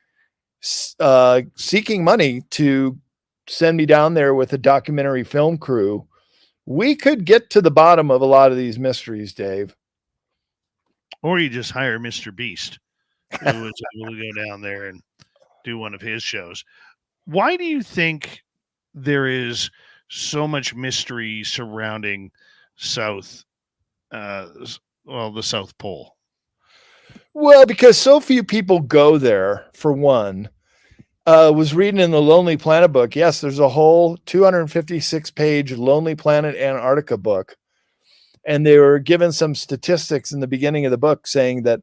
seeking money to send me down there with a documentary film crew, we could get to the bottom of a lot of these mysteries, Dave. Or you just hire Mr. Beast, who is able to go down there and do one of his shows. Why do you think there is so much mystery surrounding the South Pole? Well, because so few people go there, for one. Was reading in the Lonely Planet book. Yes, there's a whole 256-page Lonely Planet Antarctica book. And they were given some statistics in the beginning of the book saying that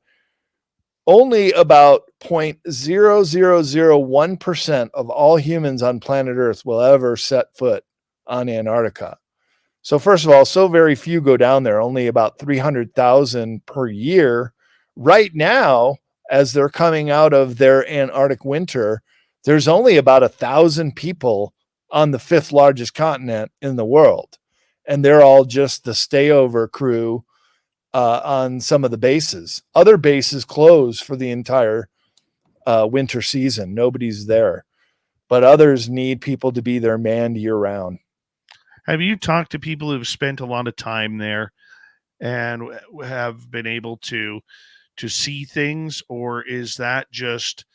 only about 0.0001% of all humans on planet Earth will ever set foot on Antarctica. So first of all, so very few go down there, only about 300,000 per year. Right now, as they're coming out of their Antarctic winter, there's only about 1,000 people on the 5th largest continent in the world. And they're all just the stayover crew on some of the bases. Other bases close for the entire winter season. Nobody's there. But others need people to be there manned year round. Have you talked to people who've spent a lot of time there and have been able to see things, or is that just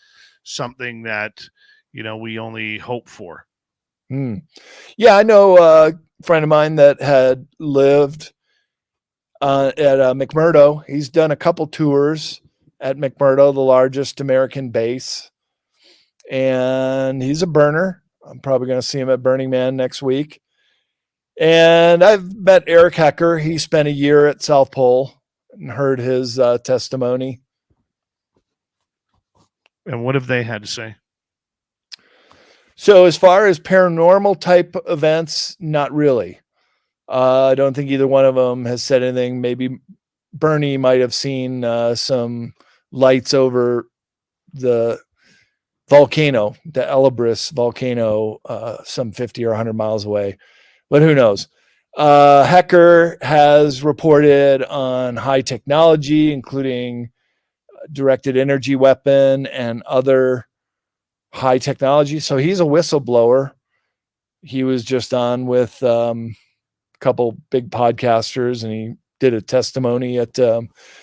something that, we only hope for? Yeah, I know a friend of mine that had lived at McMurdo. He's done a couple tours at McMurdo, the largest American base, and he's a burner. I'm probably going to see him at Burning Man next week. And I've met Eric Hecker. He spent a year at South Pole and heard his testimony. And what have they had to say? So as far as paranormal type events, not really. I don't think either one of them has said anything. Maybe Bernie might have seen some lights over the volcano, the Elbrus volcano, some 50 or 100 miles away. But who knows? Hecker has reported on high technology, including directed energy weapon and other high technology. So he's a whistleblower. He was just on with a couple big podcasters, and he did a testimony at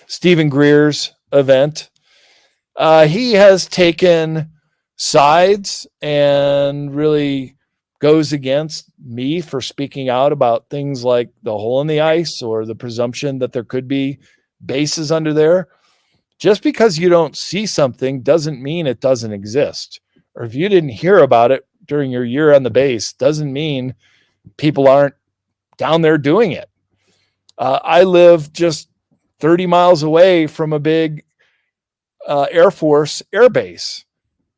Stephen Greer's event. He has taken sides and really goes against me for speaking out about things like the hole in the ice or the presumption that there could be bases under there. Just because you don't see something doesn't mean it doesn't exist. Or if you didn't hear about it during your year on the base, doesn't mean people aren't down there doing it. I live just 30 miles away from a big Air Force air base,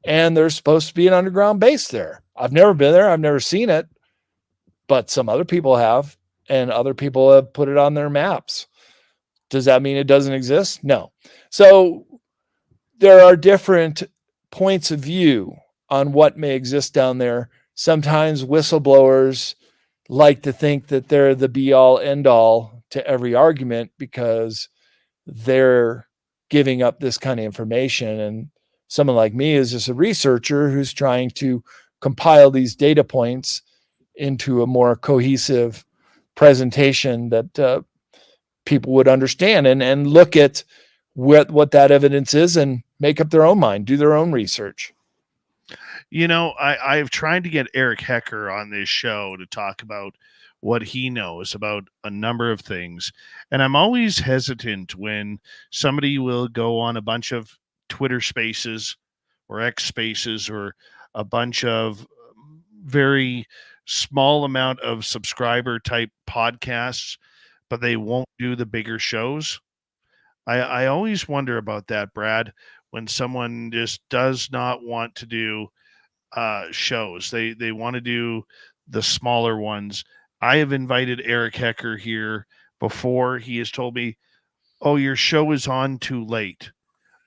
and there's supposed to be an underground base there. I've never been there. I've never seen it, but some other people have, and other people have put it on their maps. Does that mean it doesn't exist? No. So there are different points of view on what may exist down there. Sometimes whistleblowers like to think that they're the be all end all to every argument because they're giving up this kind of information. And someone like me is just a researcher who's trying to compile these data points into a more cohesive presentation that people would understand and look at what that evidence is and make up their own mind, do their own research. I've tried to get Eric Hecker on this show to talk about what he knows about a number of things. And I'm always hesitant when somebody will go on a bunch of Twitter spaces or X spaces or a bunch of very small amount of subscriber type podcasts, but they won't do the bigger shows. I always wonder about that, Brad, when someone just does not want to do shows. They want to do the smaller ones. I have invited Eric Hecker here before. He has told me, "Oh, your show is on too late."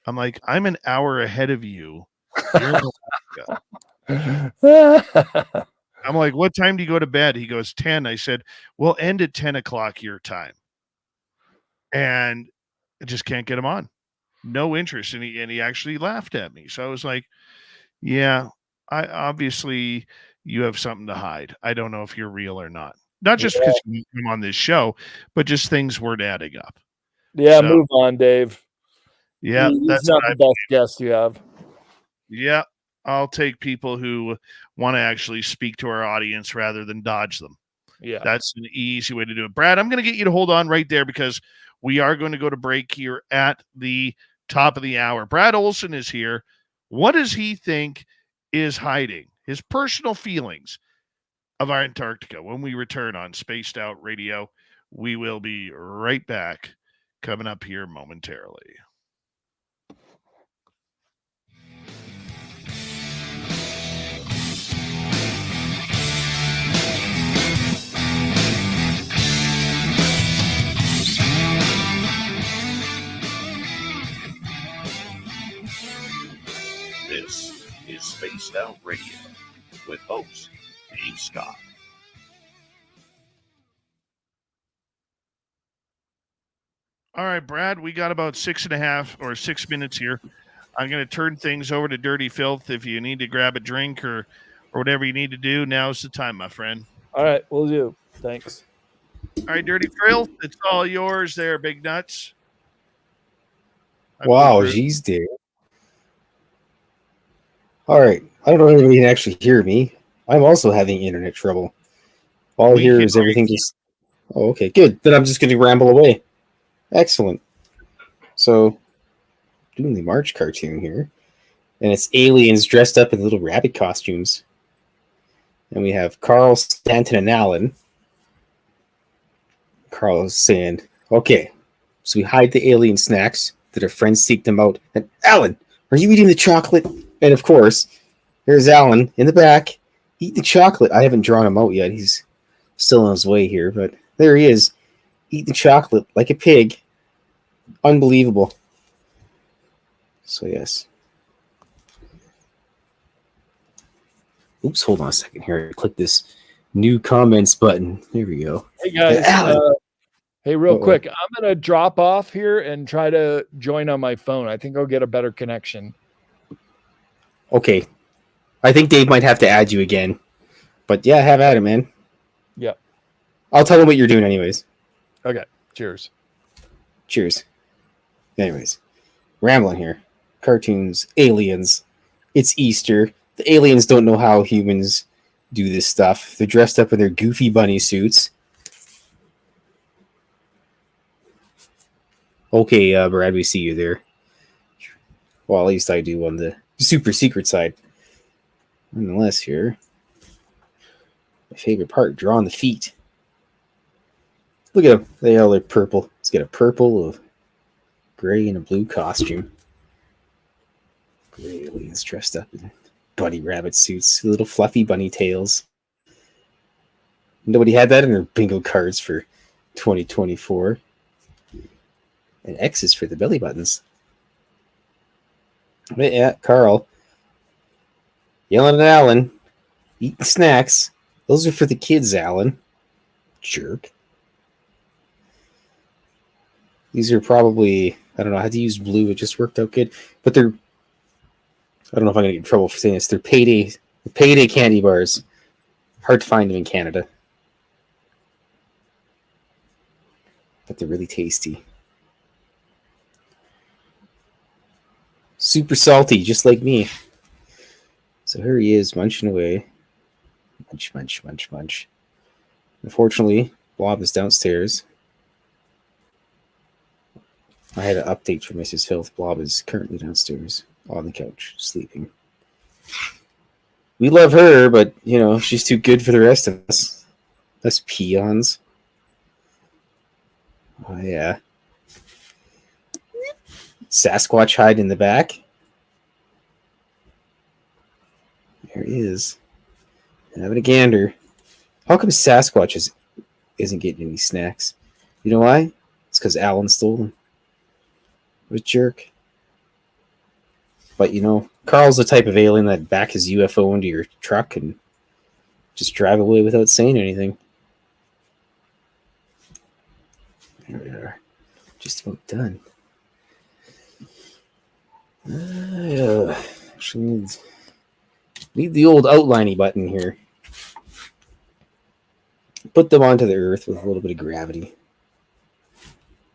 I'm like, "I'm an hour ahead of you. You're in Alaska." I'm like, "What time do you go to bed?" He goes, 10. I said, "We'll end at 10 o'clock your time." And I just can't get him on. No interest. And he actually laughed at me. So I was like, yeah, obviously you have something to hide. I don't know if you're real or not. Not just because you came on this show, but just things weren't adding up. Yeah, so, move on, Dave. Yeah, that's not the best guest you have. Yeah, I'll take people who want to actually speak to our audience rather than dodge them. Yeah, that's an easy way to do it. Brad, I'm going to get you to hold on right there because we are going to go to break here at the top of the hour. Brad Olsen is here. What does he think is hiding? His personal feelings of our Antarctica. When we return on Spaced Out Radio, we will be right back, coming up here momentarily. Out Radio with host Dave Scott. All right, Brad, we got about 6 minutes here. I'm going to turn things over to Dirty Filth. If you need to grab a drink or whatever you need to do, now's the time, my friend. All right, we'll do. Thanks. All right, Dirty Filth, it's all yours there, Big Nuts. Wow, geez, Dave. All right. I don't know if anybody can actually hear me. I'm also having internet trouble. All I hear is everything just... Oh, okay, good. Then I'm just going to ramble away. Excellent. So, doing the March cartoon here. And it's aliens dressed up in little rabbit costumes. And we have Carl, Stanton, and Alan. Carl is saying, okay, so we hide the alien snacks that our friends seek them out. And Alan, are you eating the chocolate? And of course, there's Alan in the back, eating the chocolate. I haven't drawn him out yet. He's still on his way here, but there he is, eating chocolate like a pig. Unbelievable. So yes. Oops, hold on a second here. Click this new comments button. There we go. Hey guys. Hey, real quick. I'm going to drop off here and try to join on my phone. I think I'll get a better connection. Okay. I think Dave might have to add you again. But yeah, have at it, man. Yeah. I'll tell him what you're doing anyways. Okay. Cheers. Cheers. Anyways, rambling here. Cartoons, aliens. It's Easter. The aliens don't know how humans do this stuff. They're dressed up in their goofy bunny suits. Okay, Brad, we see you there. Well, at least I do on the super secret side. Nonetheless, here. My favorite part, drawing the feet. Look at them. They all look purple. Let's get a purple, a gray, and a blue costume. Gray aliens dressed up in bunny rabbit suits, little fluffy bunny tails. Nobody had that in their bingo cards for 2024. And X's for the belly buttons. But yeah, Carl. Yelling at Alan. Eating snacks. Those are for the kids, Alan. Jerk. These are probably, I don't know how to use blue. It just worked out good. But they're, I don't know if I'm going to get in trouble for saying this. They're payday candy bars. Hard to find them in Canada. But they're really tasty. Super salty, just like me. So here he is, munching away. Munch, munch, munch, munch. Unfortunately, Bob is downstairs. I had an update from Mrs. Filth. Blob is currently downstairs on the couch, sleeping. We love her, but, you know, she's too good for the rest of us. Us peons. Oh, yeah. Sasquatch hide in the back. There he is. Having a gander. How come Sasquatch isn't getting any snacks? You know why? It's because Alan stole them. What a jerk. But, you know, Carl's the type of alien that back his UFO into your truck and just drive away without saying anything. There we are. Just about done. Actually need the old outlining button here. Put them onto the earth with a little bit of gravity.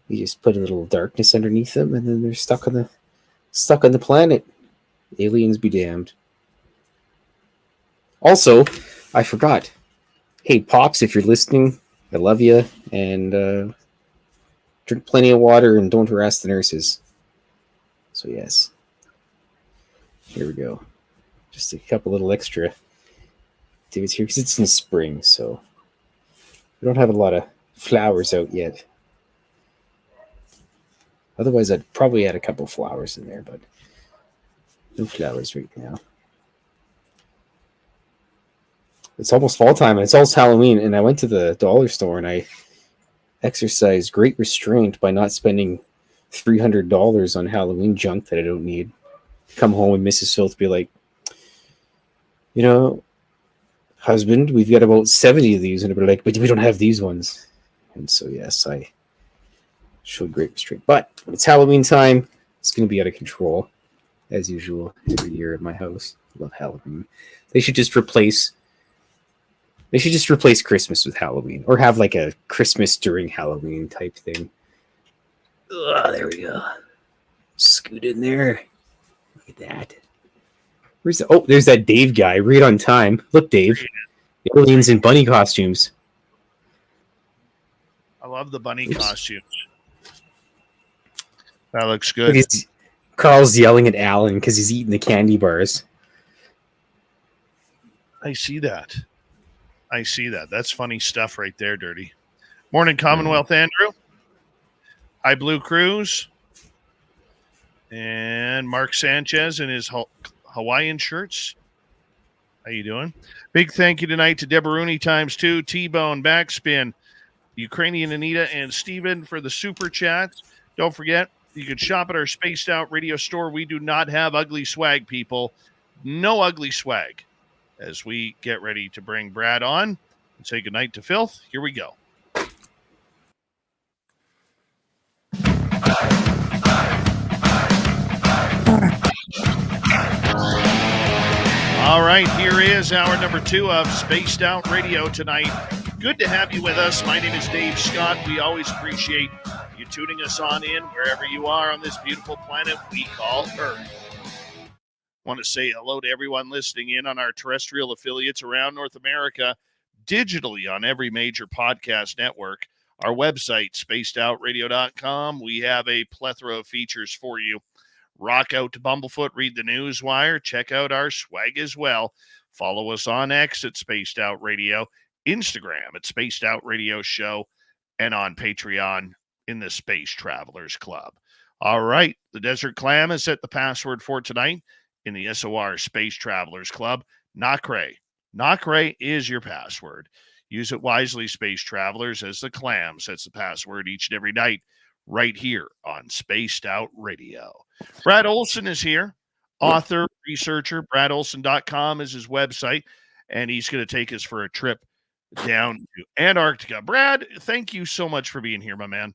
You just put a little darkness underneath them, and then they're stuck on the planet. Aliens be damned. Also, I forgot. Hey, Pops, if you're listening, I love you, and drink plenty of water and don't harass the nurses. So yes. Here we go. Just a couple little extra activities here because it's in spring, so we don't have a lot of flowers out yet. Otherwise, I'd probably add a couple flowers in there, but no flowers right now. It's almost fall time, and it's almost Halloween, and I went to the dollar store, and I exercised great restraint by not spending $300 on Halloween junk that I don't need. Come home and Mrs. Filth be like, you know, husband, we've got about 70 of these. And they're like, but we don't have these ones. And so, yes, I showed great restraint. But when it's Halloween time, it's going to be out of control, as usual, every year at my house. I love Halloween. They should just replace Christmas with Halloween, or have like a Christmas during Halloween type thing. There we go. Scoot in there. Look at that. There's that Dave guy, right on time. Look, Dave. Aliens in bunny costumes. I love the bunny costumes. That looks good. Carl's yelling at Alan because he's eating the candy bars. I see that. That's funny stuff right there, Dirty. Morning, Commonwealth Andrew. Hi, Blue Cruz. And Mark Sanchez in his Hawaiian shirts. How you doing? Big thank you tonight to Debaruni ×2, T-Bone, Backspin, Ukrainian Anita, and Steven for the super chats. Don't forget, you can shop at our Spaced Out Radio store. We do not have ugly swag, people. No ugly swag. As we get ready to bring Brad on and say goodnight to Filth, here we go. All right, here is hour number 2 of Spaced Out Radio tonight. Good to have you with us. My name is Dave Scott. We always appreciate you tuning us on in wherever you are on this beautiful planet we call Earth. Want to say hello to everyone listening in on our terrestrial affiliates around North America, digitally on every major podcast network. Our website, spacedoutradio.com. We have a plethora of features for you. Rock out to Bumblefoot, read the Newswire, check out our swag as well. Follow us on X at Spaced Out Radio, Instagram at Spaced Out Radio Show, and on Patreon in the Space Travelers Club. All right, the Desert Clam has set the password for tonight in the SOR Space Travelers Club. Nakre. Nakre is your password. Use it wisely, Space Travelers, as the Clam sets the password each and every night right here on Spaced Out Radio. Brad Olsen is here, author, researcher. BradOlsen.com is his website, and he's going to take us for a trip down to Antarctica. Brad, thank you so much for being here, my man.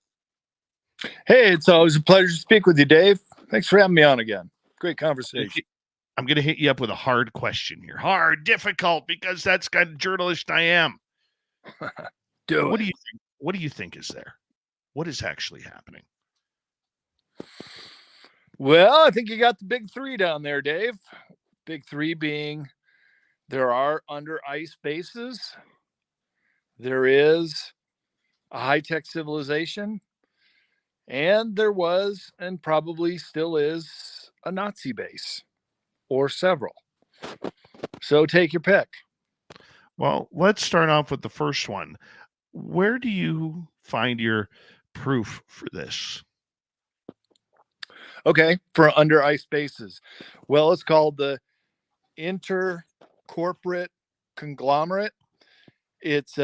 Hey, it's always a pleasure to speak with you, Dave. Thanks for having me on again. Great conversation. I'm going to hit you up with a hard question here. Hard, difficult, because that's kind of journalist I am. What do you think? What do you think is there? What is actually happening? Well, I think you got the big 3 down there, Dave. Big 3 being there are under ice bases. There is a high-tech civilization. And there was, and probably still is, a Nazi base or several. So take your pick. Well, let's start off with the first one. Where do you find your proof for this? Okay, for under ice bases. Well, it's called the Intercorporate Conglomerate. It's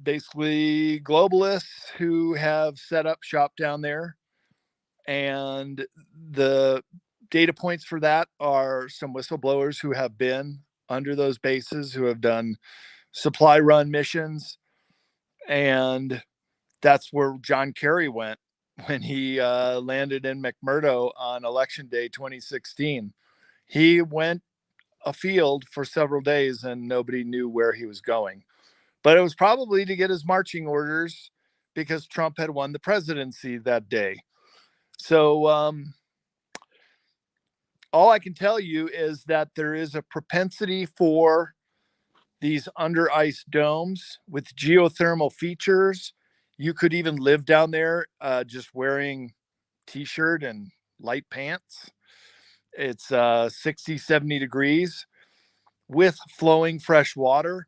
basically globalists who have set up shop down there. And the data points for that are some whistleblowers who have been under those bases, who have done supply run missions. And that's where John Kerry went when he landed in McMurdo on election day 2016. He went afield for several days and nobody knew where he was going. But it was probably to get his marching orders because Trump had won the presidency that day. So all I can tell you is that there is a propensity for these under ice domes with geothermal features. You could even live down there just wearing t-shirt and light pants. It's 60, 70 degrees with flowing fresh water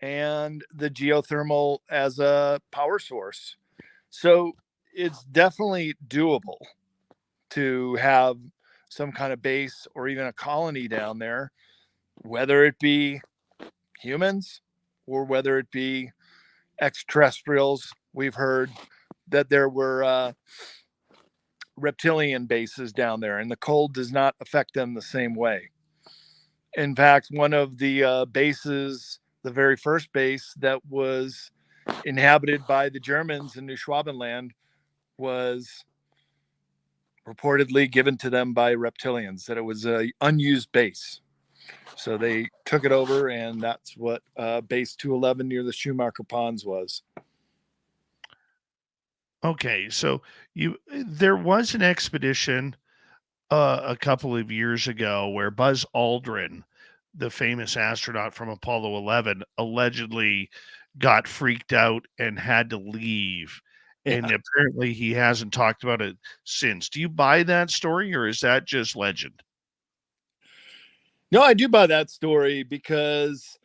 and the geothermal as a power source. So it's definitely doable to have some kind of base or even a colony down there, whether it be humans or whether it be extraterrestrials. We've heard that there were reptilian bases down there and the cold does not affect them the same way. In fact, one of the bases, the very first base that was inhabited by the Germans in New Schwabenland, was reportedly given to them by reptilians, that it was an unused base. So they took it over, and that's what base 211 near the Schumacher Ponds was. Okay, so there was an expedition a couple of years ago where Buzz Aldrin, the famous astronaut from Apollo 11, allegedly got freaked out and had to leave. Yeah. And apparently he hasn't talked about it since. Do you buy that story, or is that just legend? No, I do buy that story because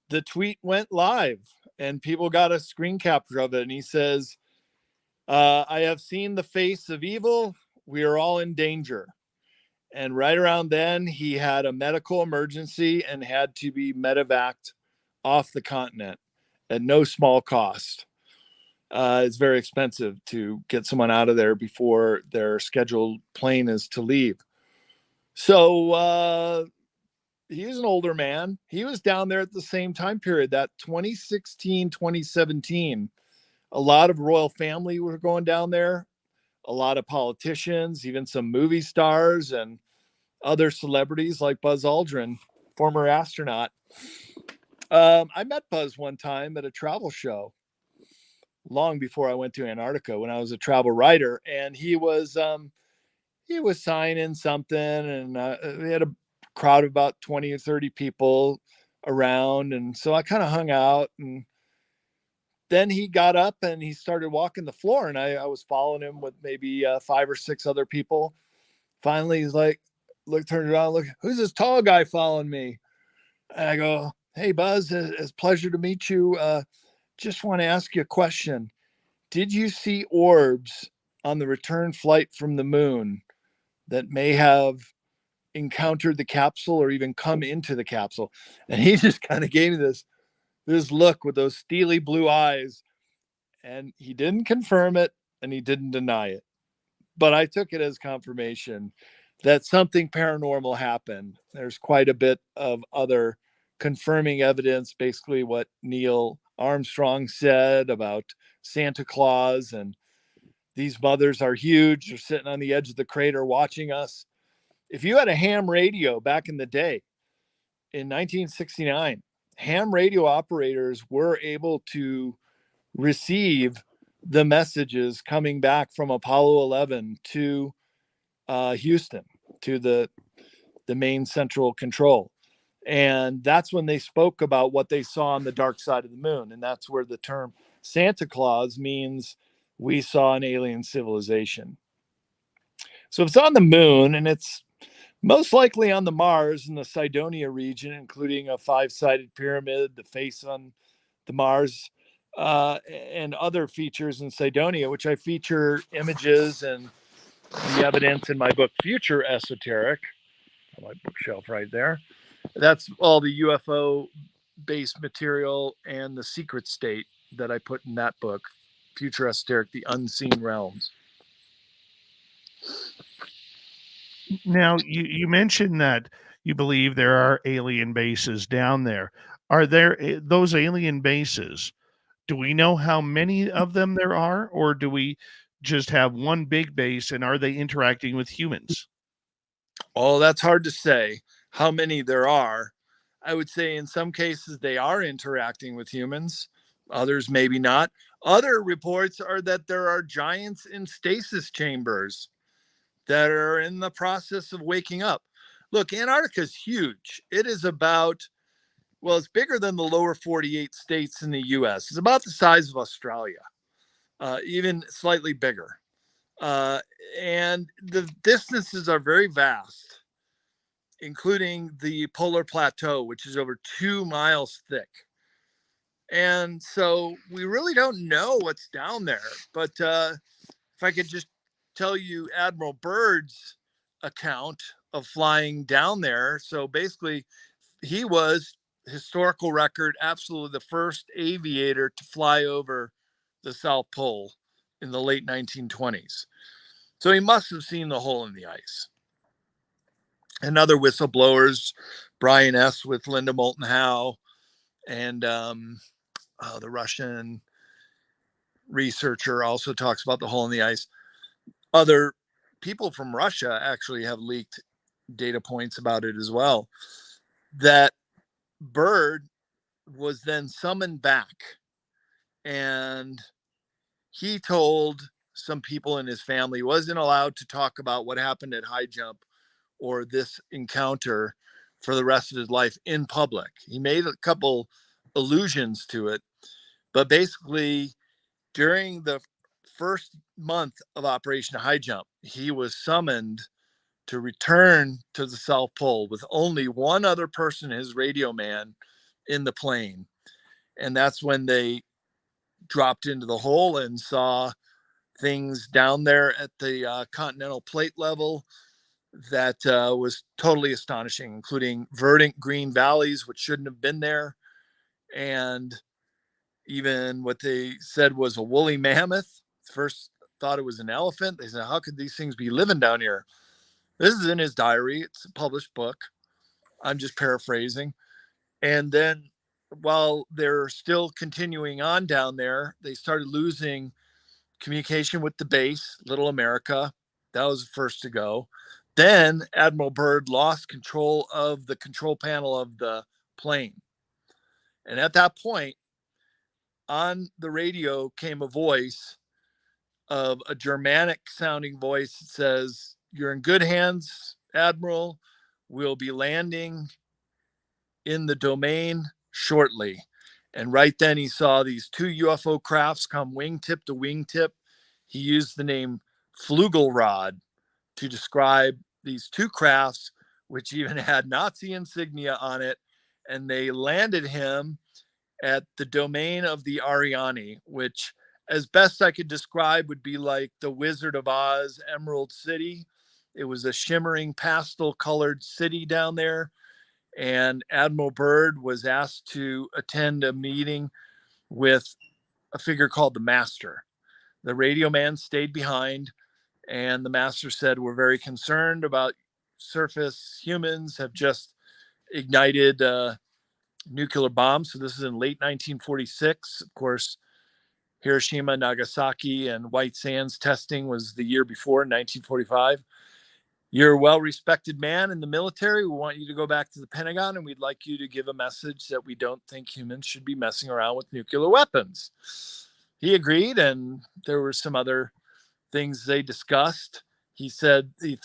the tweet went live and people got a screen capture of it. And he says, I have seen the face of evil. We are all in danger. And right around then, he had a medical emergency and had to be medevaced off the continent at no small cost. It's very expensive to get someone out of there before their scheduled plane is to leave. So he was an older man. He was down there at the same time period, that 2016, 2017. A lot of royal family were going down there, a lot of politicians, even some movie stars and other celebrities like Buzz Aldrin, former astronaut. I met Buzz one time at a travel show long before I went to Antarctica when I was a travel writer, and he was signing something, and we had a crowd of about 20 or 30 people around, and so I kind of hung out, and then he got up and he started walking the floor, and I was following him with maybe 5 or 6 other people. Finally, he's like, turned around, look, who's this tall guy following me? And I go, hey, Buzz, it's a pleasure to meet you. Just want to ask you a question. Did you see orbs on the return flight from the moon that may have encountered the capsule or even come into the capsule? And he just kind of gave me this look with those steely blue eyes, and he didn't confirm it and he didn't deny it, but I took it as confirmation that something paranormal happened. There's quite a bit of other confirming evidence, basically what Neil Armstrong said about Santa Claus, and these mothers are huge. They're sitting on the edge of the crater watching us. If you had a ham radio back in the day, in 1969, ham radio operators were able to receive the messages coming back from Apollo 11 to Houston, to the main central control. And that's when they spoke about what they saw on the dark side of the moon. And that's where the term Santa Claus means we saw an alien civilization. So it's on the moon, and it's most likely on the Mars in the Cydonia region, including a 5-sided pyramid, the face on the Mars, and other features in Cydonia, which I feature images and the evidence in my book, Future Esoteric, on my bookshelf right there. That's all the UFO based material and the secret state that I put in that book, Future Esoteric, The Unseen Realms. Now, you mentioned that you believe there are alien bases down there. Are there those alien bases? Do we know how many of them there are, or do we just have one big base, and are they interacting with humans? Oh, that's hard to say how many there are. I would say in some cases they are interacting with humans, others maybe not. Other reports are that there are giants in stasis chambers that are in the process of waking up. Look, Antarctica is huge. It is about, well, it's bigger than the lower 48 states in the US. It's about the size of Australia, even slightly bigger. And the distances are very vast, including the polar plateau, which is over 2 miles thick. And so we really don't know what's down there. But if I could just tell you Admiral Byrd's account of flying down there. So basically, he was, historical record, absolutely the first aviator to fly over the South Pole in the late 1920s. So he must have seen the hole in the ice. And other whistleblowers Brian S. with Linda Moulton Howe, and the Russian researcher also talks about the hole in the ice. Other people from Russia actually have leaked data points about it as well. That bird was then summoned back, and he told some people in his family he wasn't allowed to talk about what happened at high jump or this encounter for the rest of his life in public. He made a couple allusions to it, but basically during the first month of Operation High Jump, he was summoned to return to the South Pole with only one other person, his radio man, in the plane. And that's when they dropped into the hole and saw things down there at the continental plate level that was totally astonishing, including verdant green valleys, which shouldn't have been there. And even what they said was a woolly mammoth. First thought it was an elephant. They said, how could these things be living down here? This is in his diary. It's a published book. I'm just paraphrasing. And then while they're still continuing on down there, they started losing communication with the base, Little America. That was the first to go. Then Admiral Byrd lost control of the control panel of the plane. And at that point, on the radio came a voice of a Germanic sounding voice that says, "You're in good hands, Admiral. We'll be landing in the domain shortly." And right then he saw these two UFO crafts come wingtip to wingtip. He used the name Flugelrad to describe these two crafts, which even had Nazi insignia on it. And they landed him at the domain of the Ariani, which, as best I could describe, would be like the Wizard of Oz Emerald City. It was a shimmering pastel colored city down there. And Admiral Byrd was asked to attend a meeting with a figure called the Master. The radio man stayed behind, and the Master said, "We're very concerned about surface humans have just ignited nuclear bombs." So this is in late 1946. Of course, Hiroshima, Nagasaki, and White Sands testing was the year before, 1945. "You're a well-respected man in the military. We want you to go back to the Pentagon, and we'd like you to give a message that we don't think humans should be messing around with nuclear weapons." He agreed, and there were some other things they discussed. He said he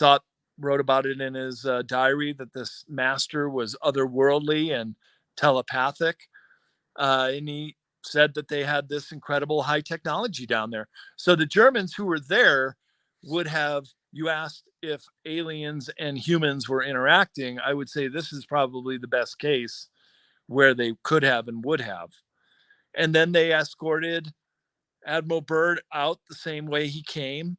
wrote about it in his diary, that this Master was otherworldly and telepathic. And he said that they had this incredible high technology down there. So the Germans who were there would have, you asked if aliens and humans were interacting, I would say this is probably the best case where they could have and would have. And then they escorted Admiral Byrd out the same way he came.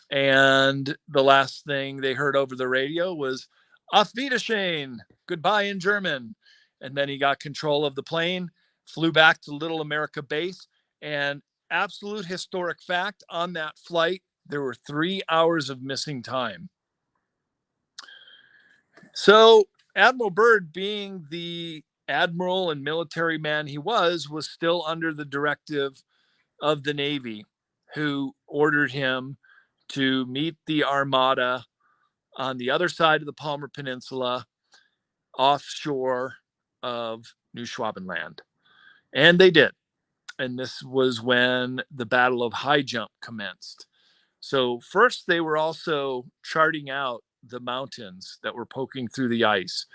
And the last thing they heard over the radio was "Auf Wiedersehen," goodbye in German. And then he got control of the plane, flew back to Little America base. And absolute historic fact, on that flight, there were 3 hours of missing time. So Admiral Byrd, being the admiral and military man he was still under the directive of the Navy, who ordered him to meet the Armada on the other side of the Palmer Peninsula, offshore of New Schwabenland. And they did. And this was when the Battle of High Jump commenced. So first they were also charting out the mountains that were poking through the ice.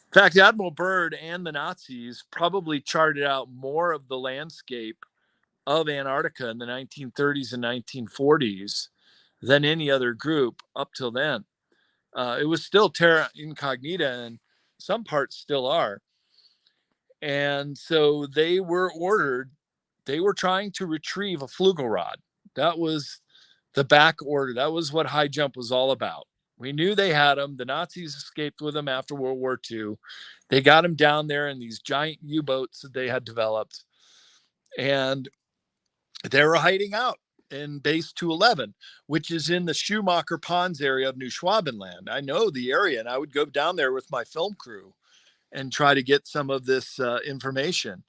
In fact, Admiral Byrd and the Nazis probably charted out more of the landscape of Antarctica in the 1930s and 1940s than any other group up till then. It was still terra incognita, and some parts still are. And so they were ordered, they were trying to retrieve a Flugelrad. That was the back order. That was what high jump was all about. We knew they had them. The Nazis escaped with them after World War II. They got them down there in these giant U-boats that they had developed. And they were hiding out. in base 211, which is in the Schumacher Ponds area of New Schwabenland. I know the area, and I would go down there with my film crew and try to get some of this information,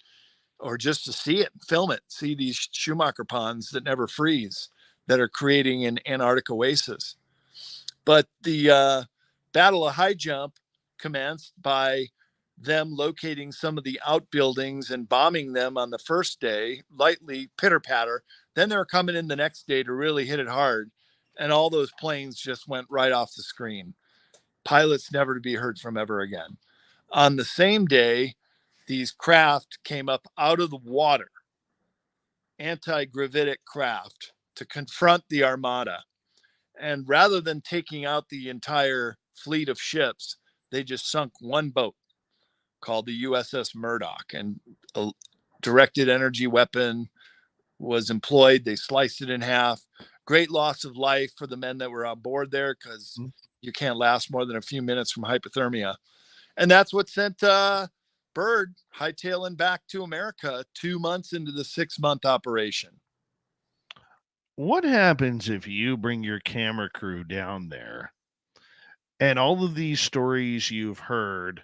or just to see it, film it, see these Schumacher ponds that never freeze, that are creating an Antarctic oasis. But the Battle of High Jump commenced by them locating some of the outbuildings and bombing them on the first day, lightly pitter patter. Then they were coming in the next day to really hit it hard. And all those planes just went right off the screen. Pilots never to be heard from ever again. On the same day, these craft came up out of the water, anti-gravitic craft, to confront the Armada. And rather than taking out the entire fleet of ships, they just sunk one boat called the USS Murdoch, and a directed energy weapon was employed. They sliced it in half. Great loss of life for the men that were on board there, because you can't last more than a few minutes from hypothermia. And that's what sent Byrd hightailing back to America 2 months into the 6-month operation. What happens if you bring your camera crew down there and all of these stories you've heard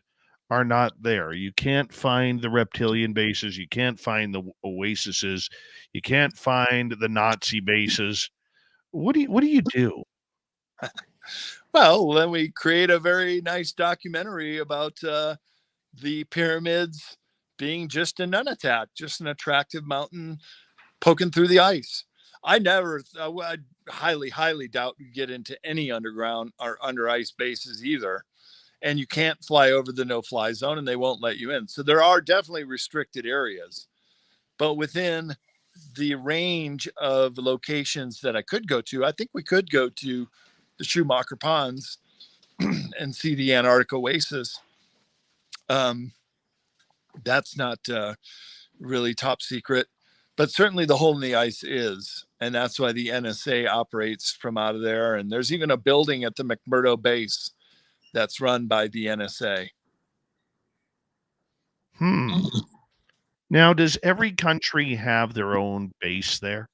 are not there? You can't find the reptilian bases. You can't find the oases. You can't find the Nazi bases. What do you do? Well, then we create a very nice documentary about the pyramids being just a nun attack, just an attractive mountain poking through the ice. I highly doubt you get into any underground or under ice bases either. And you can't fly over the no-fly zone, and they won't let you in. So there are definitely restricted areas. But within the range of locations that I could go to, I think we could go to the Schumacher Ponds and see the Antarctic oasis. That's not really top secret, but certainly the hole in the ice is. And that's why the NSA operates from out of there. And there's even a building at the McMurdo base that's run by the NSA. Now, does every country have their own base there?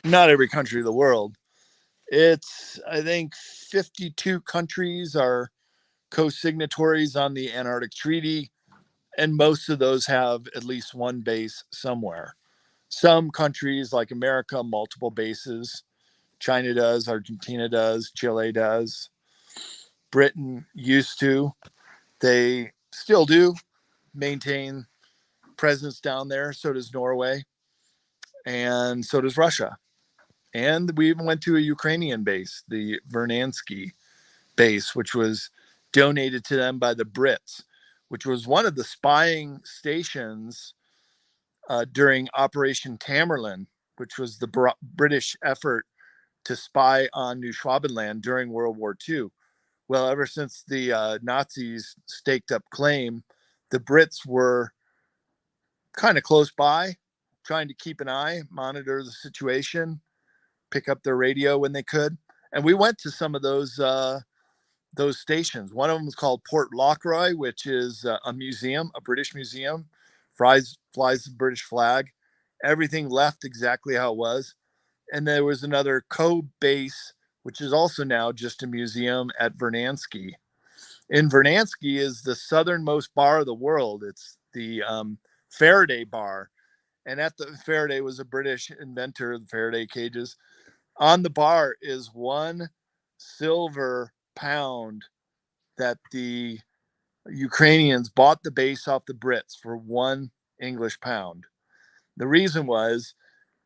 Not every country of the world. It's, I think, 52 countries are co-signatories on the Antarctic Treaty, and most of those have at least one base somewhere. Some countries like America, multiple bases. China does, Argentina does, Chile does. Britain used to. They still do maintain presence down there. So does Norway. And so does Russia. And we even went to a Ukrainian base, the Vernansky base, which was donated to them by the Brits, which was one of the spying stations during Operation Tamerlane, which was the British effort to spy on New Schwabenland during World War II. Well, ever since the Nazis staked up claim, the Brits were kind of close by, trying to keep an eye, monitor the situation, pick up their radio when they could. And we went to some of those stations. One of them was called Port Lockroy, which is a museum, a British museum, flies the British flag. Everything left exactly how it was. And there was another base, which is also now just a museum at Vernansky. In Vernansky is the southernmost bar of the world. It's the Faraday bar. And at the Faraday was a British inventor of the Faraday cages. On the bar is 1 silver pound that the Ukrainians bought the base off the Brits for 1 English pound. The reason was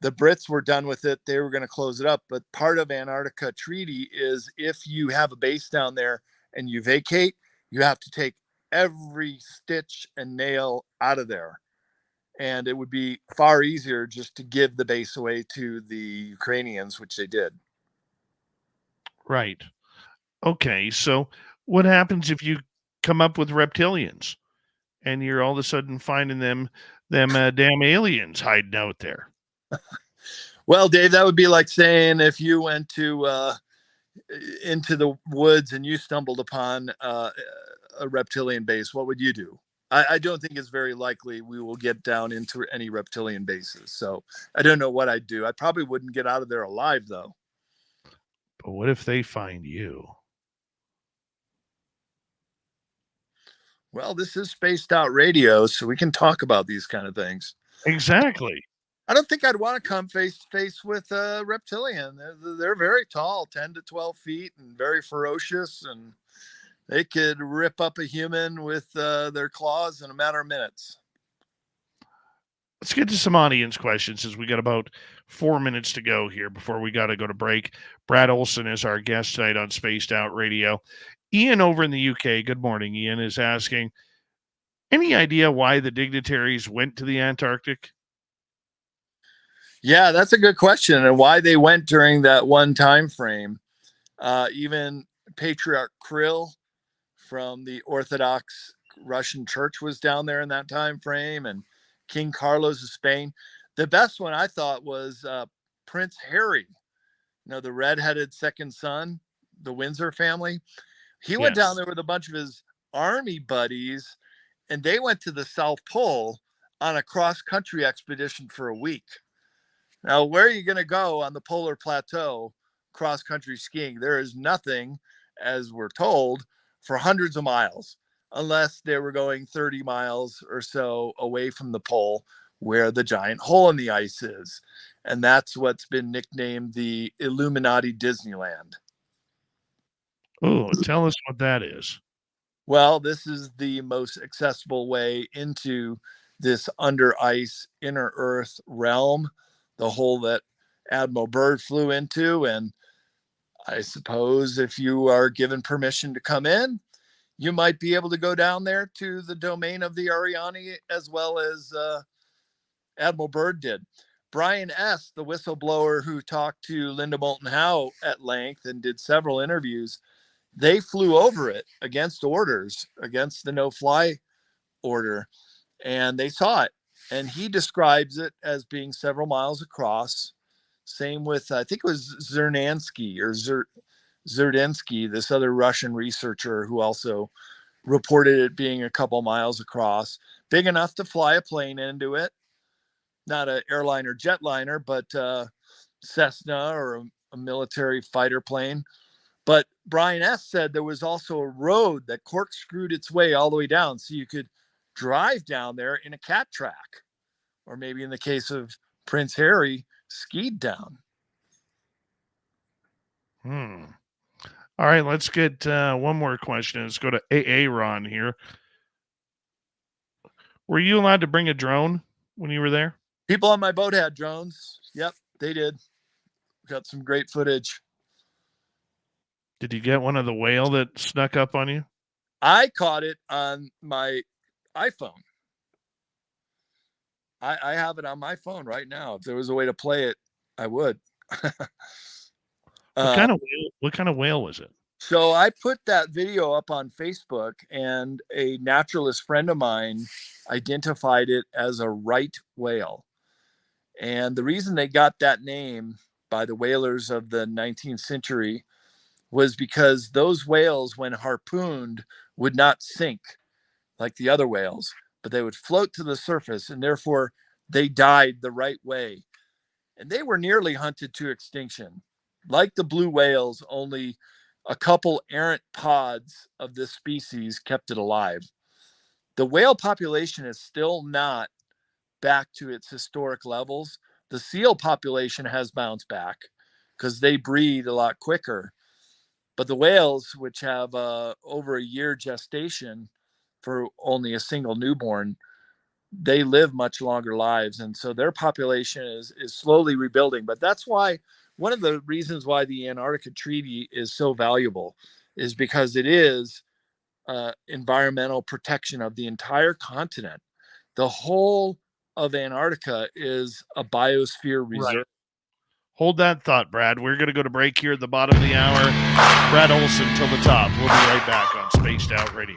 the Brits were done with it. They were going to close it up. But part of Antarctica Treaty is if you have a base down there and you vacate, you have to take every stitch and nail out of there. And it would be far easier just to give the base away to the Ukrainians, which they did. Right. Okay. So what happens if you come up with reptilians and you're all of a sudden finding them damn aliens hiding out there? Well, Dave, that would be like saying if you went to into the woods and you stumbled upon a reptilian base, what would you do? I don't think it's very likely we will get down into any reptilian bases. So I don't know what I'd do. I probably wouldn't get out of there alive, though. But what if they find you? Well, this is spaced out radio, so we can talk about these kind of things. Exactly. I don't think I'd want to come face to face with a reptilian. They're very tall, 10 to 12 feet, and very ferocious, and they could rip up a human with their claws in a matter of minutes. Let's get to some audience questions, as we got about 4 minutes to go here before we got to go to break. Brad Olsen is our guest tonight on Spaced Out Radio. Ian over in the UK, good morning, Ian, is asking, any idea why the dignitaries went to the Antarctic? Yeah, that's a good question, and why they went during that one time frame. Even Patriarch Kirill from the Orthodox Russian Church was down there in that time frame, and King Carlos of Spain. The best one I thought was Prince Harry, the redheaded second son, the Windsor family. He went down there with a bunch of his army buddies, and they went to the South Pole on a cross-country expedition for a week. Now, where are you going to go on the polar plateau cross-country skiing? There is nothing, as we're told, for hundreds of miles, unless they were going 30 miles or so away from the pole where the giant hole in the ice is. And that's what's been nicknamed the Illuminati Disneyland. Oh, tell us what that is. Well, this is the most accessible way into this under ice inner earth realm, the hole that Admiral Byrd flew into. And I suppose if you are given permission to come in, you might be able to go down there to the domain of the Ariani, as well as Admiral Byrd did. Brian S., the whistleblower who talked to Linda Moulton Howe at length and did several interviews, they flew over it against orders, against the no-fly order, and they saw it. And he describes it as being several miles across. Same with, I think it was Zernansky or Zerdinsky, this other Russian researcher who also reported it being a couple miles across, big enough to fly a plane into it. Not an airliner jetliner, but Cessna or a military fighter plane. But Brian S. said there was also a road that corkscrewed its way all the way down, so you could drive down there in a cat track, or maybe in the case of Prince Harry, skied down. All right, let's get one more question. Let's go to AA Ron here. Were you allowed to bring a drone when you were there? People on my boat had drones. Yep, they did. Got some great footage. Did you get one of the whale that snuck up on you? I caught it on my iPhone. I have it on my phone right now. If there was a way to play it, I would. What kind of whale was it? So I put that video up on Facebook, and a naturalist friend of mine identified it as a right whale. And the reason they got that name by the whalers of the 19th century was because those whales, when harpooned, would not sink like the other whales, but they would float to the surface, and therefore they died the right way. And they were nearly hunted to extinction. Like the blue whales, only a couple errant pods of this species kept it alive. The whale population is still not back to its historic levels. The seal population has bounced back because they breed a lot quicker. But the whales, which have over a year gestation for only a single newborn, they live much longer lives. And so their population is slowly rebuilding. But that's why one of the reasons why the Antarctica Treaty is so valuable is because it is environmental protection of the entire continent. The whole of Antarctica is a biosphere reserve. Right. Hold that thought, Brad. We're going to go to break here at the bottom of the hour. Brad Olsen till the top. We'll be right back on Spaced Out Radio.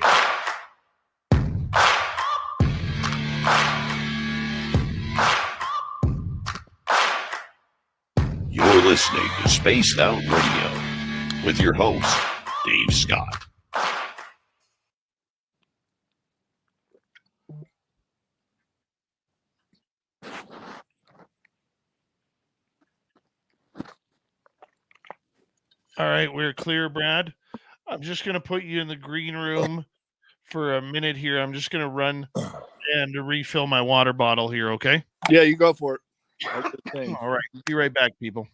You're listening to Spaced Out Radio with your host, Dave Scott. All right, we're clear, Brad. I'm just going to put you in the green room for a minute here. I'm just going to run and refill my water bottle here, okay? Yeah, you go for it. I'll do the same. All right. Be right back, people.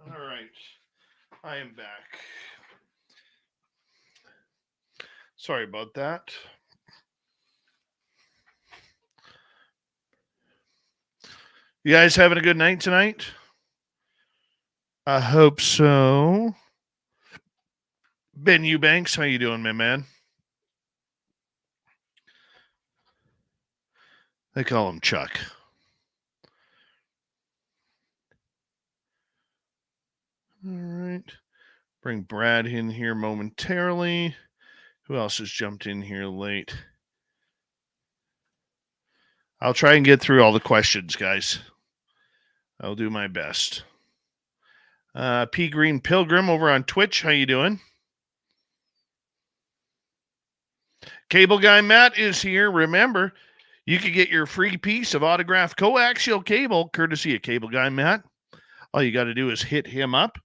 All right. I am back. Sorry about that. You guys having a good night tonight? I hope so. Ben Eubanks, how you doing, my man? They call him Chuck. All right. Bring Brad in here momentarily. Who else has jumped in here late? I'll try and get through all the questions, guys. I'll do my best. P. Green Pilgrim over on Twitch. How you doing? Cable Guy Matt is here. Remember, you can get your free piece of autographed coaxial cable courtesy of Cable Guy Matt. All you got to do is hit him up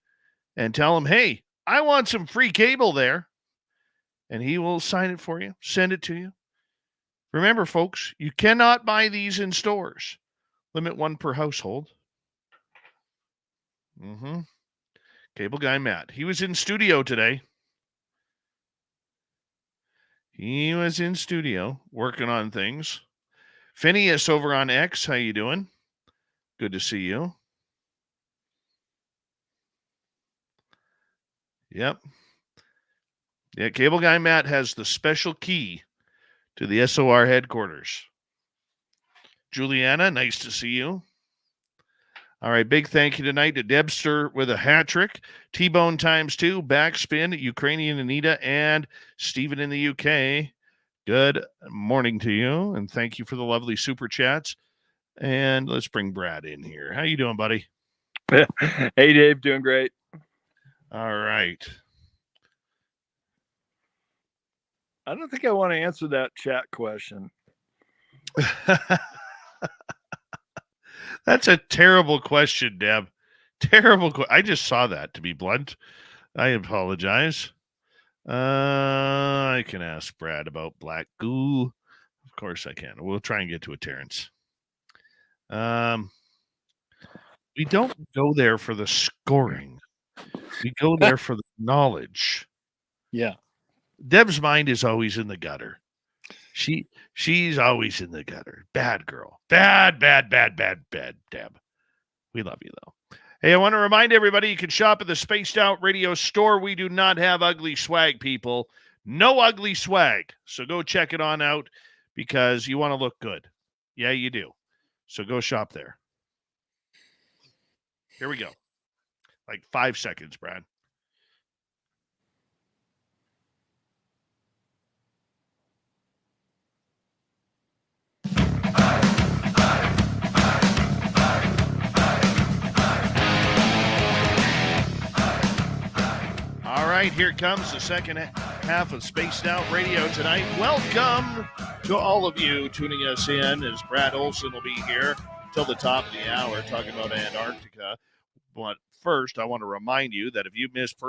and tell him, hey, I want some free cable there. And he will sign it for you, send it to you. Remember, folks, you cannot buy these in stores. Limit one per household. Cable Guy Matt. He was in studio today. He was in studio working on things. Phineas over on X. How you doing? Good to see you. Yep. Yeah, Cable Guy Matt has the special key to the SOR headquarters. Juliana, nice to see you. All right, big thank you tonight to Debster with a hat trick, T-Bone ×2, Backspin, Ukrainian Anita, and Stephen in the UK. Good morning to you, and thank you for the lovely super chats. And let's bring Brad in here. How you doing, buddy? Hey, Dave, doing great. All right. I don't think I want to answer that chat question. That's a terrible question, Deb. Terrible. I just saw that, to be blunt. I apologize. I can ask Brad about black goo. Of course I can. We'll try and get to it, Terrence. We We don't go there for the scoring. We go there for the knowledge. Yeah. Deb's mind is always in the gutter. She's always in the gutter. Bad girl. Bad, Deb. We love you, though. Hey, I want to remind everybody you can shop at the Spaced Out Radio store. We do not have ugly swag, people. No ugly swag. So go check it on out because you want to look good. Yeah, you do. So go shop there. Here we go. Like 5 seconds, Brad. All right, here comes the second half of Spaced Out Radio tonight. Welcome to all of you tuning us in as Brad Olsen will be here till the top of the hour talking about Antarctica. But first, I want to remind you that if you missed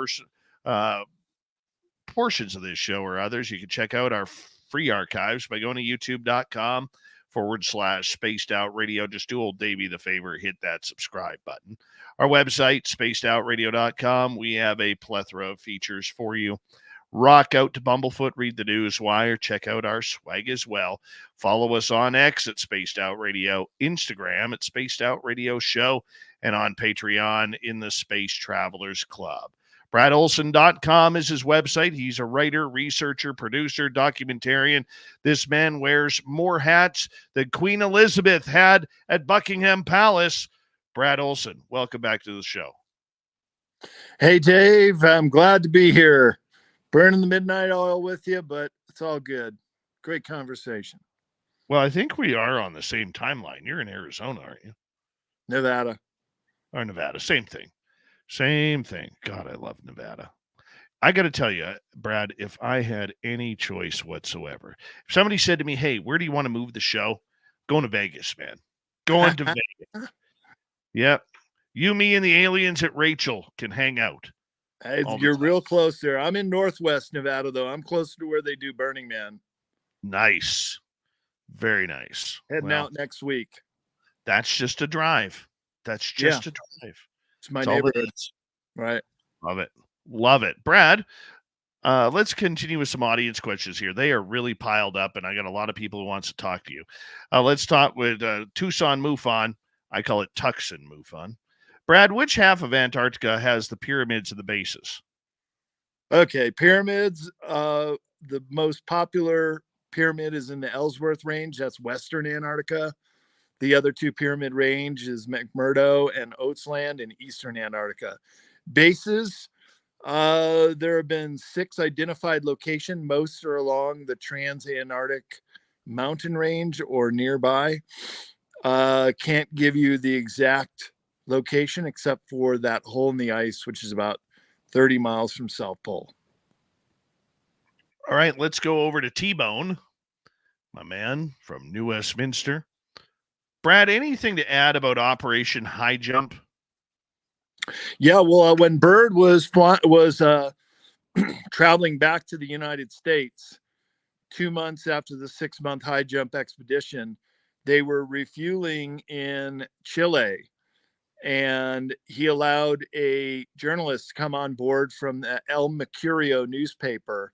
portions of this show or others, you can check out our free archives by going to youtube.com/Spaced Out Radio. Just do old Davey the favor, hit that subscribe button. Our website, spacedoutradio.com. We have a plethora of features for you. Rock out to Bumblefoot, read the news wire, check out our swag as well. Follow us on X at Spaced Out Radio, Instagram at Spaced Out Radio Show, and on Patreon in the Space Travelers Club. BradOlsen.com is his website. He's a writer, researcher, producer, documentarian. This man wears more hats than Queen Elizabeth had at Buckingham Palace. Brad Olsen, welcome back to the show. Hey, Dave, I'm glad to be here. Burning the midnight oil with you, but it's all good. Great conversation. Well, I think we are on the same timeline. You're in Arizona, aren't you? Nevada. Or Nevada. Same thing. Same thing. God, I love Nevada. I got to tell you, Brad, if I had any choice whatsoever, if somebody said to me, hey, where do you want to move the show? Going to Vegas, man. Going to Vegas. Yep. You, me, and the aliens at Rachel can hang out. Hey, you're real close there. I'm in Northwest Nevada, though. I'm closer to where they do Burning Man. Nice. Very nice. Heading out next week. That's just a drive. That's just a drive. It's my neighborhood. Right. Love it. Love it. Brad, let's continue with some audience questions here. They are really piled up, and I got a lot of people who wants to talk to you. Let's talk with Tucson MUFON. I call it Tucson MUFON. Brad, which half of Antarctica has the pyramids and the bases? Okay, pyramids. The most popular pyramid is in the Ellsworth Range. That's Western Antarctica. The other two pyramid range is McMurdo and Oatsland in Eastern Antarctica. Bases, there have been 6 identified locations. Most are along the Trans-Antarctic mountain range or nearby. Can't give you the exact location except for that hole in the ice, which is about 30 miles from South Pole. All right, let's go over to T-Bone, my man from New Westminster. Brad, anything to add about Operation High Jump? Yeah, well, when Byrd was traveling back to the United States 2 months after the 6-month high jump expedition, they were refueling in Chile, and he allowed a journalist to come on board from the El Mercurio newspaper,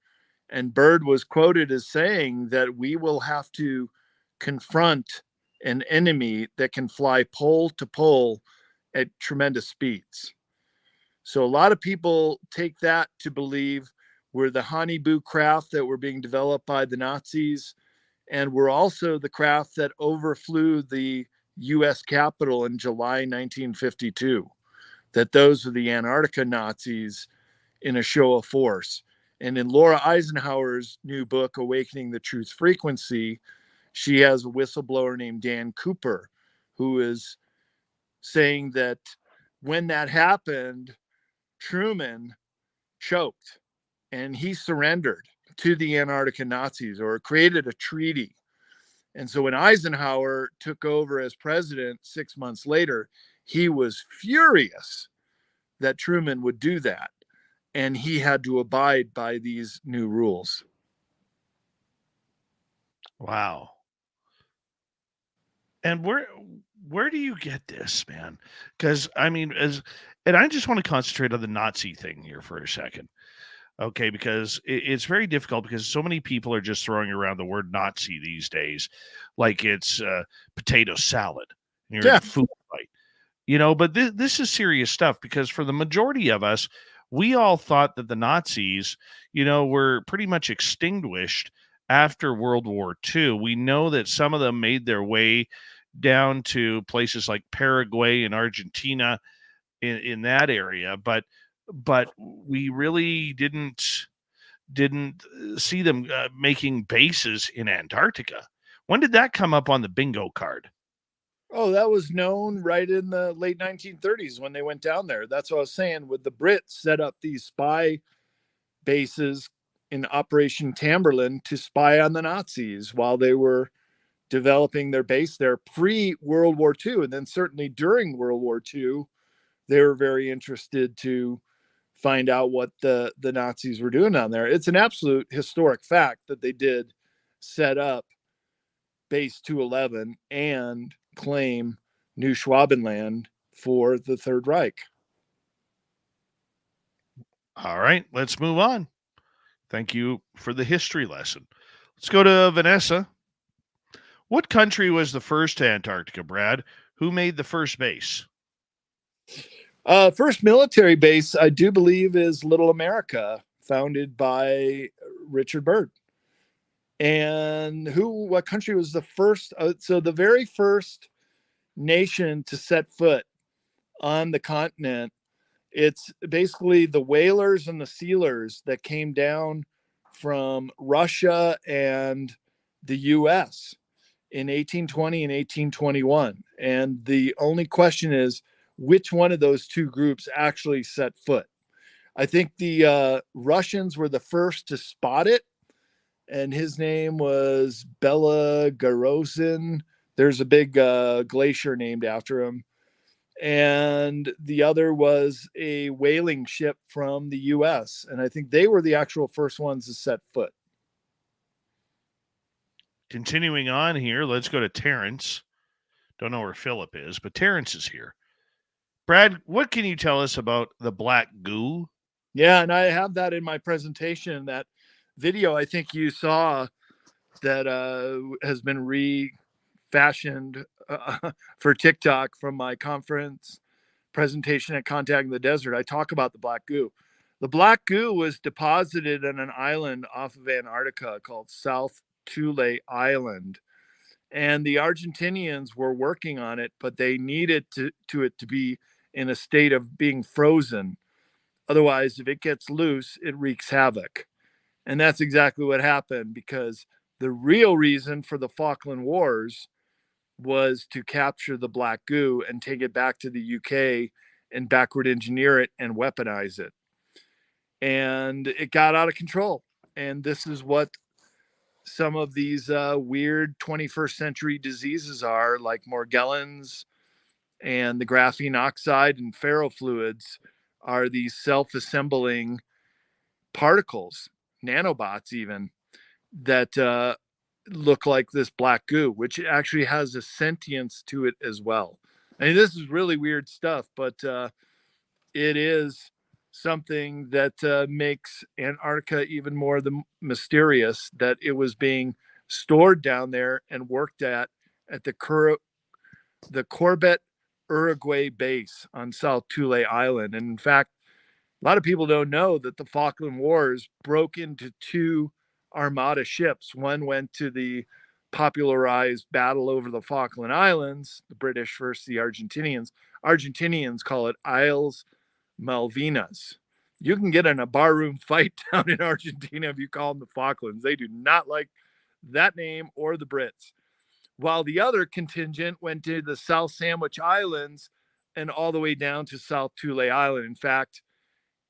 and Byrd was quoted as saying that we will have to confront an enemy that can fly pole to pole at tremendous speeds. So a lot of people take that to believe we're the Hannibal craft that were being developed by the Nazis, and we're also the craft that overflew the U.S. Capitol in July 1952, that those are the Antarctica Nazis in a show of force. And in Laura Eisenhower's new book, Awakening the Truth Frequency, she has a whistleblower named Dan Cooper, who is saying that when that happened, Truman choked and he surrendered to the Antarctica Nazis, or created a treaty. And so when Eisenhower took over as president 6 months later, he was furious that Truman would do that. And he had to abide by these new rules. Wow. And where do you get this, man? Because I mean, and I just want to concentrate on the Nazi thing here for a second, okay? Because it's very difficult because so many people are just throwing around the word Nazi these days, like it's potato salad. You're in Yeah. a food fight, you know. But this is serious stuff because for the majority of us, we all thought that the Nazis, you know, were pretty much extinguished after World War II. We know that some of them made their way down to places like Paraguay and Argentina in that area, but we really didn't see them making bases in Antarctica. When did that come up on the bingo card? Oh, that was known right in the late 1930s when they went down there. That's what I was saying. With the Brits set up these spy bases in Operation Tamberlin to spy on the Nazis while they were developing their base there pre-World War II. And then certainly during World War II, they were very interested to find out what the Nazis were doing down there. It's an absolute historic fact that they did set up Base 211 and claim New Schwabenland for the Third Reich. All right, let's move on. Thank you for the history lesson. Let's go to Vanessa. What country was the first to Antarctica, Brad? Who made the first base? First military base, I do believe, is Little America, founded by Richard Byrd. And what country was the first? So the very first nation to set foot on the continent, it's basically the whalers and the sealers that came down from Russia and the US in 1820 and 1821. And the only question is, which one of those two groups actually set foot? I think the Russians were the first to spot it, and his name was Bela Garozin. There's a big glacier named after him. And the other was a whaling ship from the US. And I think they were the actual first ones to set foot. Continuing on here, let's go to Terrence. Don't know where Philip is, but Terrence is here. Brad, what can you tell us about the black goo? Yeah, and I have that in my presentation. That video I think you saw that has been refashioned for TikTok from my conference presentation at Contacting the Desert. I talk about the black goo. The black goo was deposited on an island off of Antarctica called South Thule Island. And the Argentinians were working on it, but they needed it to be in a state of being frozen. Otherwise, if it gets loose, it wreaks havoc. And that's exactly what happened, because the real reason for the Falkland Wars was to capture the black goo and take it back to the UK and backward engineer it and weaponize it. And it got out of control. And this is what some of these weird 21st century diseases are, like Morgellons and the graphene oxide and ferrofluids, are these self-assembling particles, nanobots even, that look like this black goo, which actually has a sentience to it as well. I mean, this is really weird stuff, but it is something that makes Antarctica even more mysterious, that it was being stored down there and worked at the Corbett Uruguay base on South Thule Island. And in fact, a lot of people don't know that the Falkland Wars broke into two Armada ships. One went to the popularized battle over the Falkland Islands, the British versus the Argentinians. Argentinians call it Isles Malvinas. You can get in a barroom fight down in Argentina if you call them the Falklands. They do not like that name or the Brits. While the other contingent went to the South Sandwich Islands and all the way down to South Thule Island. In fact,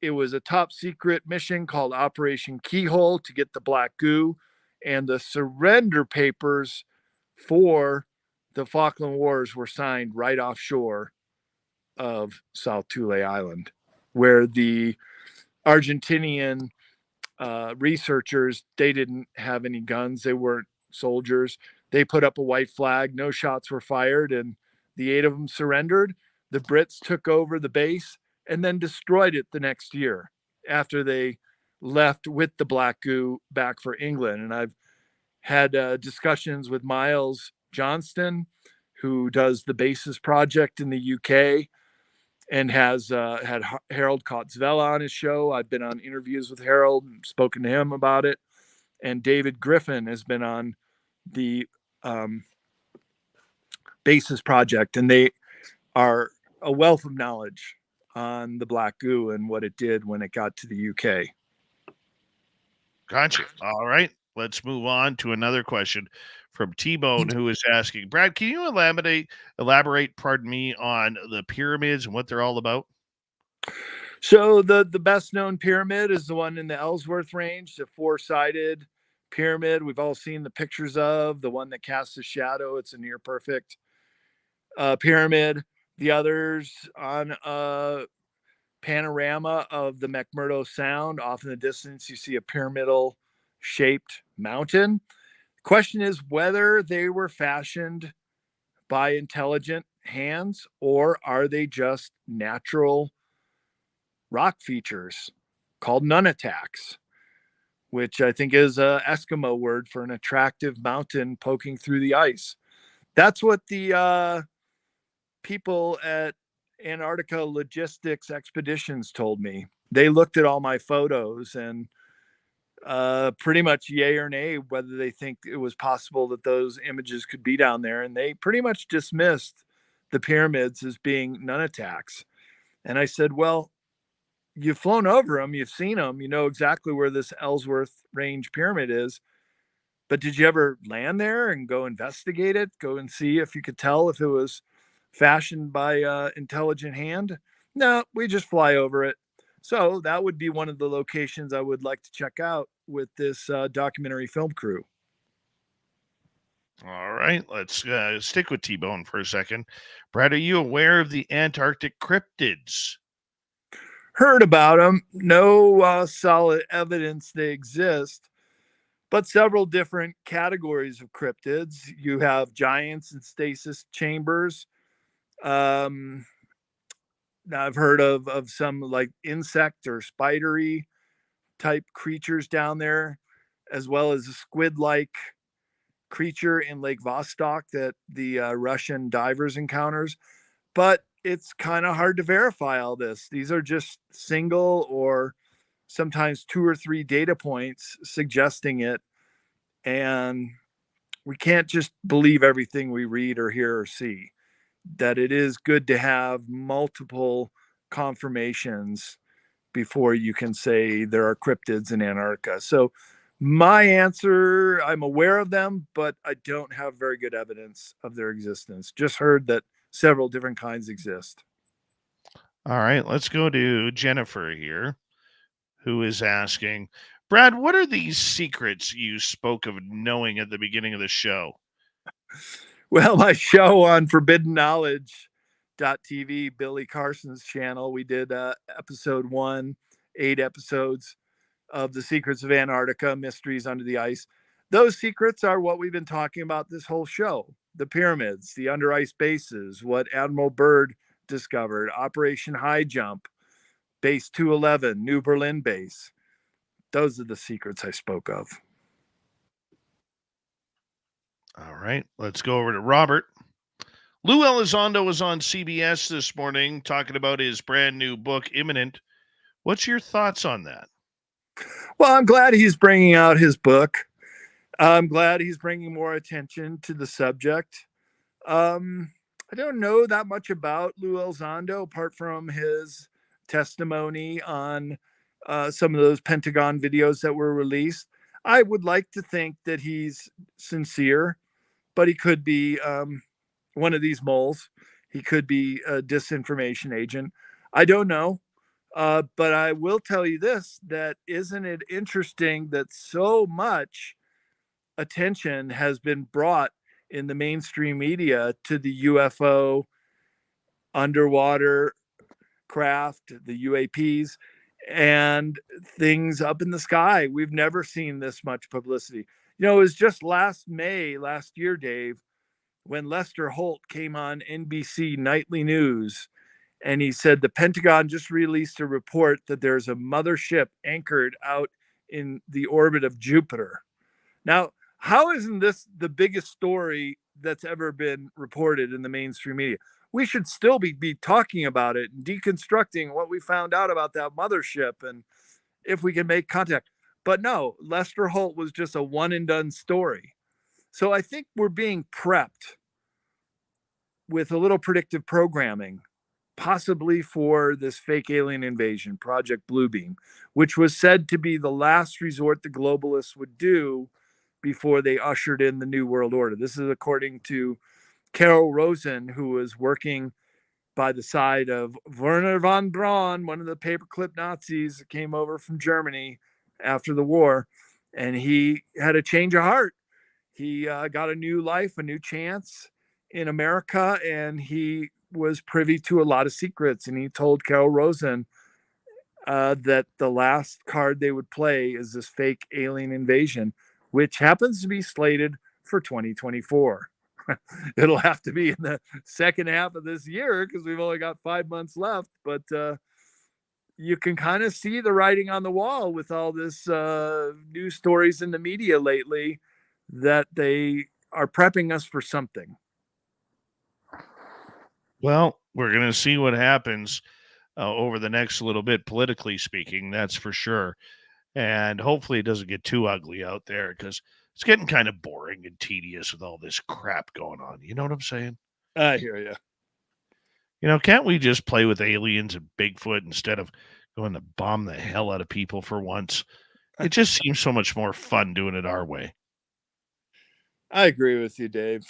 it was a top secret mission called Operation Keyhole to get the black goo, and the surrender papers for the Falkland Wars were signed right offshore of South Thule Island, where the Argentinian researchers, they didn't have any guns. They weren't soldiers. They put up a white flag, no shots were fired, and the 8 of them surrendered. The Brits took over the base and then destroyed it the next year after they left with the black goo back for England. And I've had discussions with Miles Johnston, who does the Bases Project in the UK and has had Harold Kotzvella on his show. I've been on interviews with Harold and spoken to him about it. And David Griffin has been on the Bases Project, and they are a wealth of knowledge on the black goo and what it did when it got to the UK. Gotcha. All right. Let's move on to another question from T-Bone, who is asking, Brad, can you elaborate, pardon me, on the pyramids and what they're all about? So the best known pyramid is the one in the Ellsworth Range, the 4-sided pyramid we've all seen the pictures of, the one that casts a shadow. It's a near perfect pyramid. The others on a panorama of the McMurdo Sound. Off in the distance, you see a pyramidal shaped mountain. Question is whether they were fashioned by intelligent hands or are they just natural rock features called nunataks, which I think is an Eskimo word for an attractive mountain poking through the ice. That's what the people at Antarctica Logistics Expeditions told me. They looked at all my photos and pretty much yay or nay whether they think it was possible that those images could be down there, and they pretty much dismissed the pyramids as being nunataks. And I said, well, you've flown over them, you've seen them, you know exactly where this Ellsworth Range pyramid is, but did you ever land there and go investigate it, go and see if you could tell if it was fashioned by intelligent hand? No, we just fly over it. So that would be one of the locations I would like to check out with this documentary film crew. All right, let's stick with T-Bone for a second. Brad, are you aware of the Antarctic cryptids? Heard about them. No solid evidence they exist, but several different categories of cryptids. You have giants in stasis chambers. I've heard of some like insect or spidery type creatures down there, as well as a squid-like creature in Lake Vostok that the Russian divers encounters. But it's kind of hard to verify all this. These are just single or sometimes 2 or 3 data points suggesting it. And we can't just believe everything we read or hear or see. That it is good to have multiple confirmations before you can say there are cryptids in Antarctica. So my answer, I'm aware of them, but I don't have very good evidence of their existence. Just heard that several different kinds exist. All right, let's go to Jennifer here, who is asking, Brad, what are these secrets you spoke of knowing at the beginning of the show? Well, my show on Forbidden Knowledge TV, Billy Carson's channel, we did episode 1, 8 episodes of the Secrets of Antarctica, Mysteries Under the Ice. Those secrets are what we've been talking about this whole show. The pyramids, the under ice bases, what Admiral Byrd discovered, Operation High Jump, Base 211, New Berlin Base. Those are the secrets I spoke of. All right, let's go over to Robert. Lou Elizondo was on CBS this morning talking about his brand new book, Imminent. What's your thoughts on that? Well, I'm glad he's bringing out his book. I'm glad he's bringing more attention to the subject. I don't know that much about Lou Elizondo apart from his testimony on some of those Pentagon videos that were released. I would like to think that he's sincere, but he could be one of these moles. He could be a disinformation agent. I don't know. But I will tell you this, that isn't it interesting that so much attention has been brought in the mainstream media to the UFO, underwater craft, the UAPs, and things up in the sky. We've never seen this much publicity. It was just last year, Dave, when Lester Holt came on NBC Nightly News, and he said the Pentagon just released a report that there's a mothership anchored out in the orbit of Jupiter. Now, how isn't this the biggest story that's ever been reported in the mainstream media? We should still be talking about it and deconstructing what we found out about that mothership and if we can make contact. But no, Lester Holt was just a one and done story. So I think we're being prepped with a little predictive programming, possibly for this fake alien invasion, Project Bluebeam, which was said to be the last resort the globalists would do before they ushered in the New World Order. This is according to Carol Rosen, who was working by the side of Werner von Braun, one of the paperclip Nazis that came over from Germany after the war. And he had a change of heart. He got a new life, a new chance in America, and he was privy to a lot of secrets. And he told Carol Rosen that the last card they would play is this fake alien invasion, which happens to be slated for 2024. It'll have to be in the second half of this year because we've only got 5 months left. But you can kind of see the writing on the wall with all this news stories in the media lately that they are prepping us for something. Well, we're going to see what happens over the next little bit, politically speaking, that's for sure. And hopefully it doesn't get too ugly out there because it's getting kind of boring and tedious with all this crap going on. You know what I'm saying? I hear you. Can't we just play with aliens and Bigfoot instead of going to bomb the hell out of people for once? It just seems so much more fun doing it our way. I agree with you, Dave.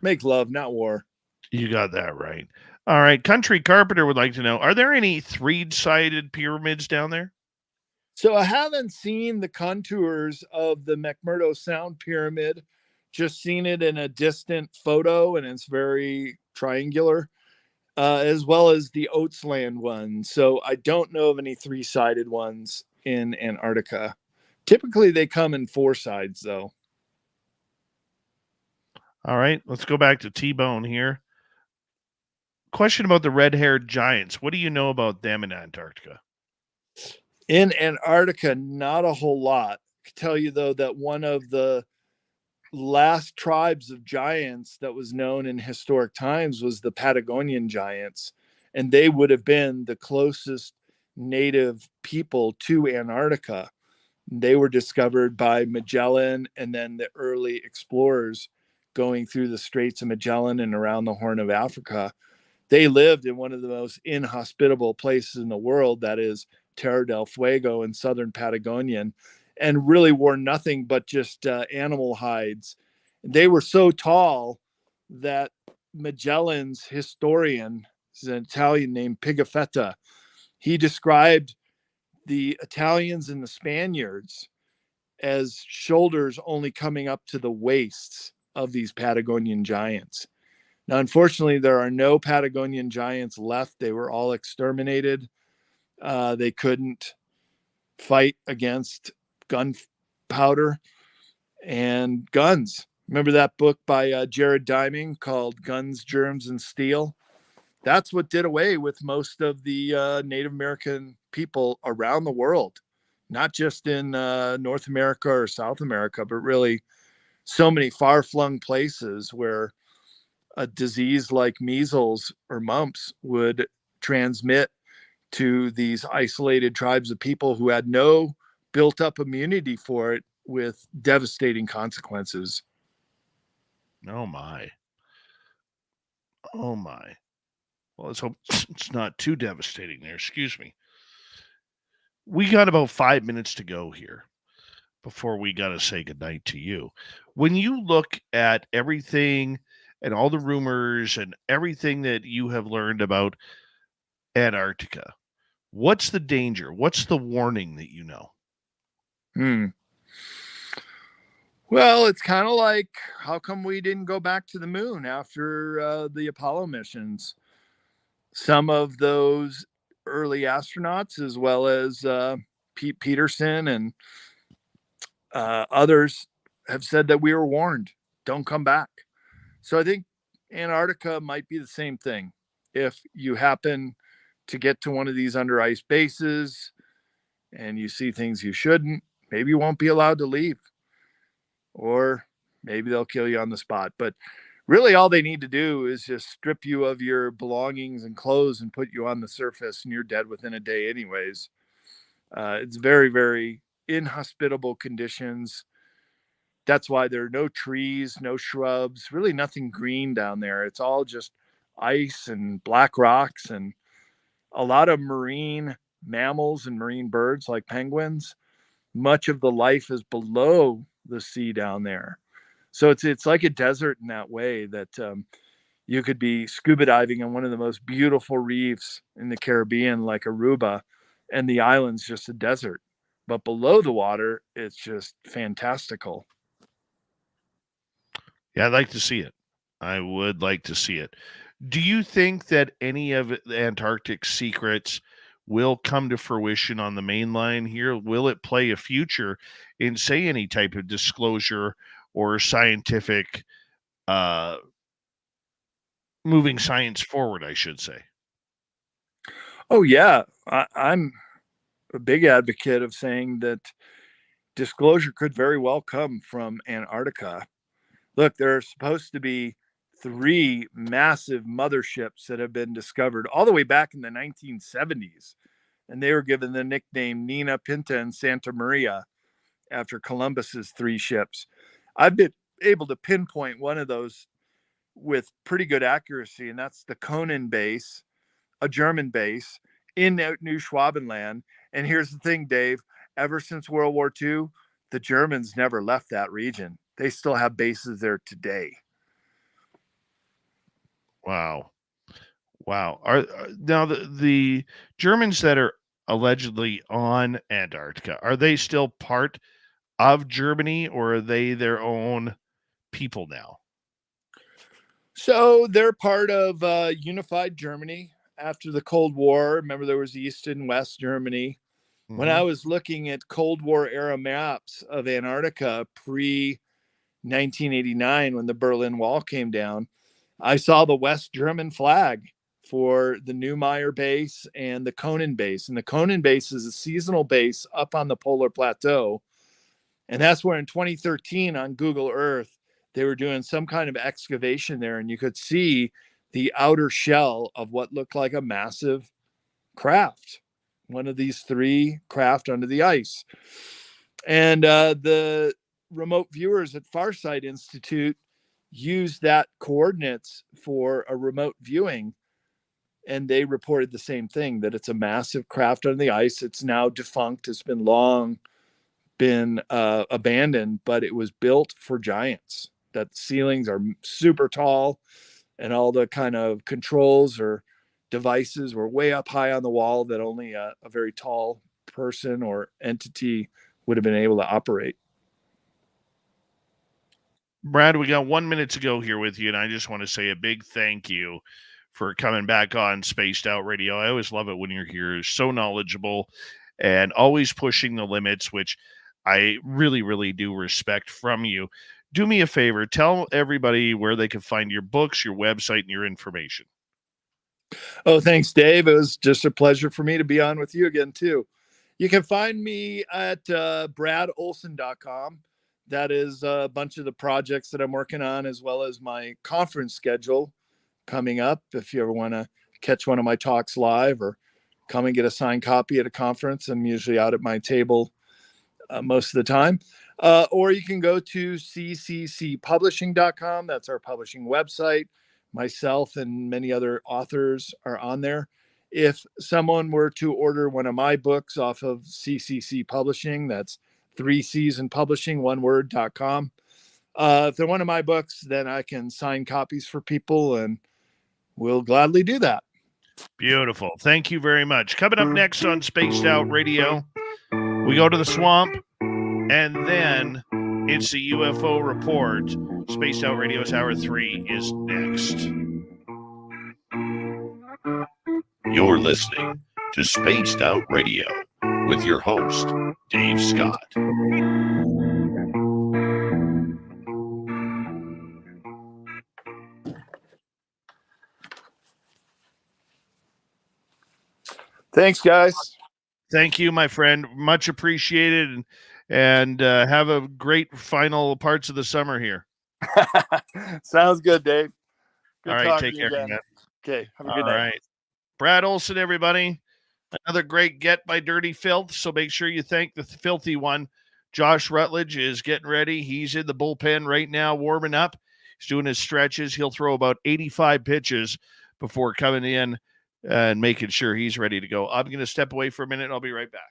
Make love, not war. You got that right. All right. Country Carpenter would like to know, are there any 3-sided pyramids down there? So I haven't seen the contours of the McMurdo Sound Pyramid, just seen it in a distant photo, and it's very triangular, as well as the Oatsland one. So I don't know of any 3-sided ones in Antarctica. Typically, they come in 4 sides, though. All right. Let's go back to T-Bone here. Question about the red-haired giants. What do you know about them in Antarctica? In Antarctica, not a whole lot. I can tell you, though, that one of the last tribes of giants that was known in historic times was the Patagonian giants, and they would have been the closest native people to Antarctica. They were discovered by Magellan and then the early explorers going through the Straits of Magellan and around the Horn of Africa. They lived in one of the most inhospitable places in the world, that is Terra del Fuego in southern Patagonia, and really wore nothing but just animal hides. They were so tall that Magellan's historian, is an Italian named Pigafetta, he described the Italians and the Spaniards as shoulders only coming up to the waists of these Patagonian giants. Now, unfortunately, there are no Patagonian giants left. They were all exterminated. They couldn't fight against gunpowder and guns. Remember that book by Jared Diamond called Guns, Germs, and Steel? That's what did away with most of the Native American people around the world, not just in North America or South America, but really so many far-flung places where a disease like measles or mumps would transmit to these isolated tribes of people who had no built-up immunity for it, with devastating consequences. Oh, my. Oh, my. Well, let's hope it's not too devastating there. Excuse me. We got about 5 minutes to go here before we got to say goodnight to you. When you look at everything and all the rumors and everything that you have learned about Antarctica, what's the danger? What's the warning that you know? Well, it's kind of like, how come we didn't go back to the moon after the Apollo missions? Some of those early astronauts, as well as Pete Peterson and others, have said that we were warned, don't come back. So I think Antarctica might be the same thing. If you happen to get to one of these under ice bases and you see things you shouldn't, maybe you won't be allowed to leave, or maybe they'll kill you on the spot. But really all they need to do is just strip you of your belongings and clothes and put you on the surface, and you're dead within a day anyways. It's very, very inhospitable conditions. That's why there are no trees, no shrubs, really nothing green down there. It's all just ice and black rocks, and a lot of marine mammals and marine birds like penguins. Much of the life is below the sea down there. So it's like a desert in that way, that you could be scuba diving on one of the most beautiful reefs in the Caribbean, like Aruba, and the island's just a desert. But below the water, it's just fantastical. Yeah, I'd like to see it. I would like to see it. Do you think that any of the Antarctic secrets will come to fruition on the main line here? Will it play a future in, say, any type of disclosure or scientific moving science forward, I should say? Oh, yeah. I'm a big advocate of saying that disclosure could very well come from Antarctica. Look, there are supposed to be 3 massive motherships that have been discovered all the way back in the 1970s. And they were given the nickname Nina, Pinta, and Santa Maria after Columbus's 3 ships. I've been able to pinpoint one of those with pretty good accuracy, and that's the Conan base, a German base in New Schwabenland. And here's the thing, Dave, ever since World War II, the Germans never left that region. They still have bases there today. Wow. Are now the Germans that are allegedly on Antarctica, are they still part of Germany, or are they their own people now? So they're part of unified Germany after the Cold War. Remember, there was East and West Germany. Mm-hmm. When I was looking at Cold War era maps of Antarctica pre 1989, when the Berlin Wall came down, I saw the West German flag for the Neumayer base and the Conan base. And the Conan base is a seasonal base up on the polar plateau. And that's where in 2013 on Google Earth, they were doing some kind of excavation there, and you could see the outer shell of what looked like a massive craft, one of these 3 craft under the ice. And the remote viewers at Farsight Institute used that coordinates for a remote viewing, and they reported the same thing, that it's a massive craft under the ice. It's now defunct. It's been long been abandoned, but it was built for giants. That the ceilings are super tall, and all the kind of controls or devices were way up high on the wall that only a very tall person or entity would have been able to operate. Brad, we got 1 minute to go here with you, and I just want to say a big thank you for coming back on Spaced Out Radio. I always love it when you're here. You're so knowledgeable and always pushing the limits, which I really, really do respect from you. Do me a favor, tell everybody where they can find your books, your website, and your information. Oh, thanks, Dave. It was just a pleasure for me to be on with you again, too. You can find me at bradolsen.com. That is a bunch of the projects that I'm working on, as well as my conference schedule coming up. If you ever want to catch one of my talks live or come and get a signed copy at a conference, I'm usually out at my table most of the time. Or you can go to cccpublishing.com. That's our publishing website. Myself and many other authors are on there. If someone were to order one of my books off of CCC Publishing, that's 3Cs in publishing, one word.com. If they're one of my books, then I can sign copies for people, and we'll gladly do that. Beautiful. Thank you very much. Coming up next on Spaced Out Radio, we go to the swamp, and then it's the UFO report. Spaced Out Radio's Hour 3 is next. You're listening to Spaced Out Radio with your host, Dave Scott. Thanks, guys. Thank you, my friend. Much appreciated, and have a great final parts of the summer here. Sounds good, Dave. Good All right, talking take to you care, again. man. Okay, have a All good night. right. Brad Olsen, everybody. Another great get by Dirty Filth. So make sure you thank the filthy one. Josh Rutledge is getting ready. He's in the bullpen right now, warming up. He's doing his stretches. He'll throw about 85 pitches before coming in and making sure he's ready to go. I'm going to step away for a minute and I'll be right back.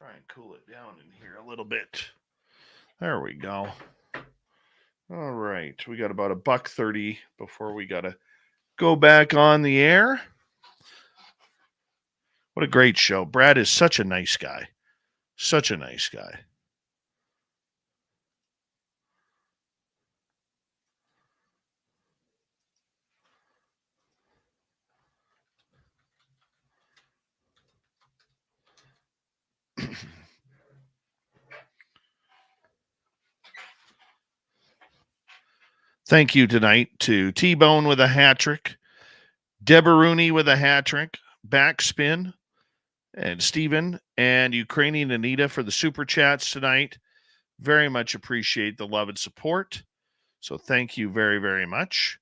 Try and cool it down in here a little bit. There we go. All right. We got about $1.30 before we got to go back on the air. What a great show. Brad is such a nice guy. Such a nice guy. Thank you tonight to T-Bone with a hat trick, Deborah Rooney with a hat trick, Backspin, and Stephen and Ukrainian Anita for the super chats tonight. Very much appreciate the love and support. So thank you very, very much.